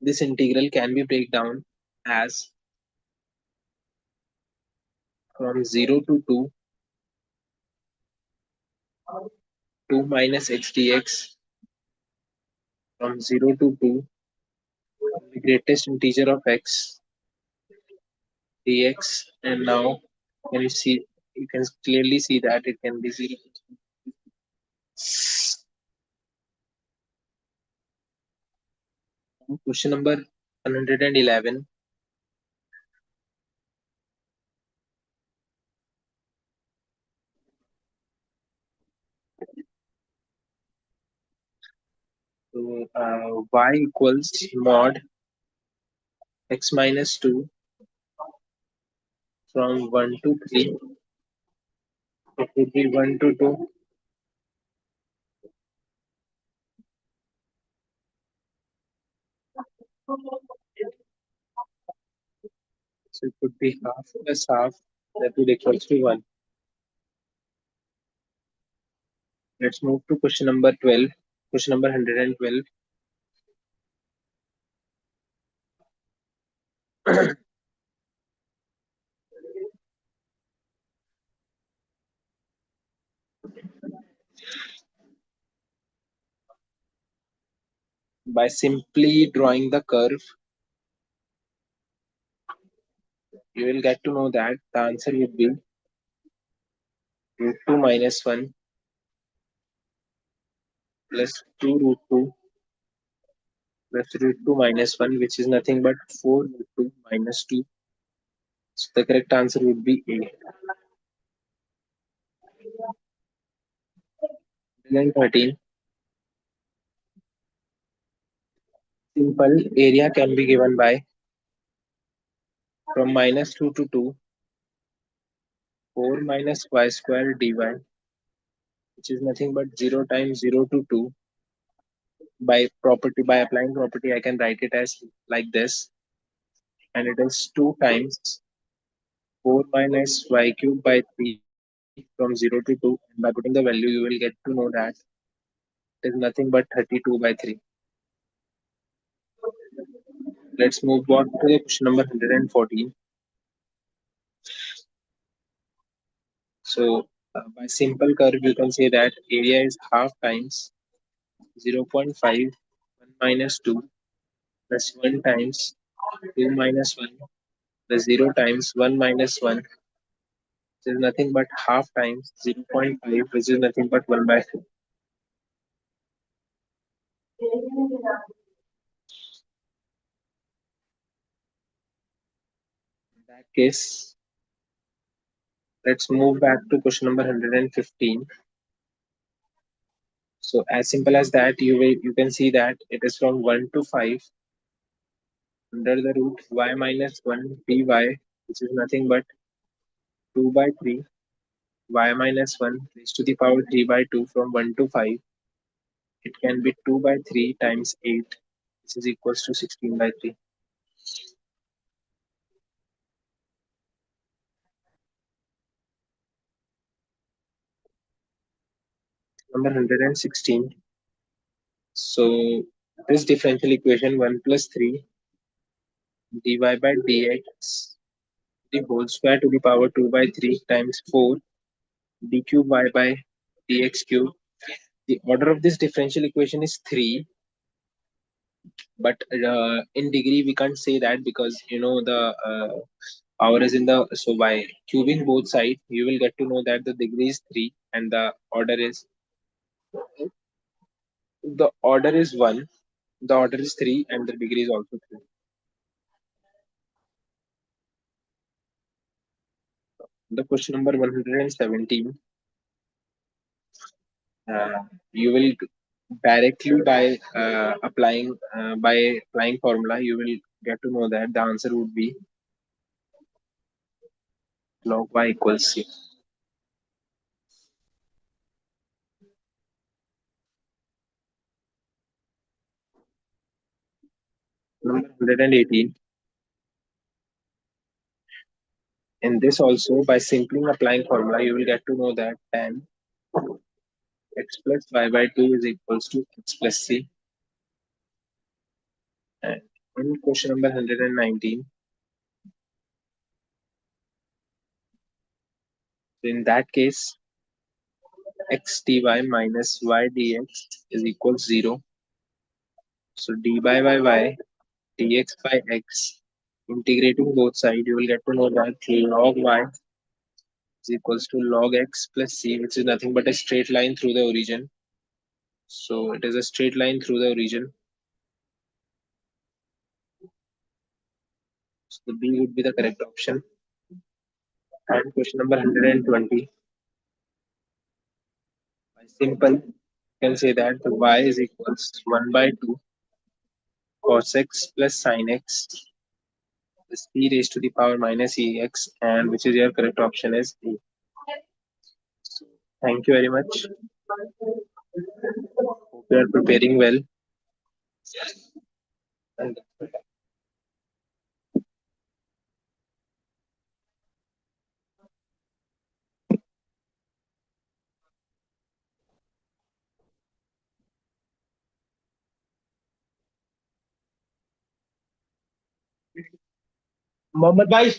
this integral can be break down as from 0 to 2, 2 minus x dx from 0 to 2, the greatest integer of x dx, and now can you see, you can clearly see that it can be 0. Question number 111. So y equals mod x minus 2 from 1 to 3. It would be 1 to 2. So it would be half plus half. That would equals to 1. Let's move to question number 12. Question number 112. By simply drawing the curve, you will get to know that the answer would be root 2 minus 1 plus 2 root 2 plus root 2 minus 1, which is nothing but 4 root 2 minus 2. So the correct answer would be A. Then 13. Simple area can be given by from minus 2 to 2, 4 minus y square dy, which is nothing but 0 times 0 to 2. By applying property, I can write it as like this, and it is 2 times 4 minus y cube by 3 from 0 to 2. And by putting the value, you will get to know that it is nothing but 32 by 3. Let's move on to the question number 114. So, by simple curve, you can say that area is half times 0.5 1 minus 2 plus 1 times 2 minus 1 plus 0 times 1 minus 1, which is nothing but half times 0.5, which is nothing but 1 by 2. In that case, let's move back to question number 115. So as simple as that, you can see that it is from 1 to 5 under the root y minus 1 dy, which is nothing but 2 by 3 y minus 1 raised to the power 3 by 2 from 1 to 5. It can be 2 by 3 times 8, which is equals to 16 by 3. Number 116. So this differential equation 1 plus 3 dy by dx the whole square to the power 2 by 3 times 4 d cube y by dx cube. The order of this differential equation is 3, but in degree we can't say that because the power is in the, so by cubing both sides you will get to know that the degree is 3 and the order is 1, the order is 3 and the degree is also 3. The question number 117, uh, you will directly by applying formula you will get to know that the answer would be log y equals c. Number 118. In this also, by simply applying formula, you will get to know that tan x plus y by 2 is equals to x plus c. And in question number 119, in that case, x dy minus y dx is equals 0. So dy by y dx by x, integrating both sides, you will get to know that log y is equals to log x plus c, which is nothing but a straight line through the origin. So it is a straight line through the origin. So the B would be the correct option. And question number 120. Simple. can say that the y is equals 1 by 2 cos x plus sin x is e raised to the power minus ex, and which is your correct option is A. Thank you very much. Hope you are preparing well. And Mohammad भाई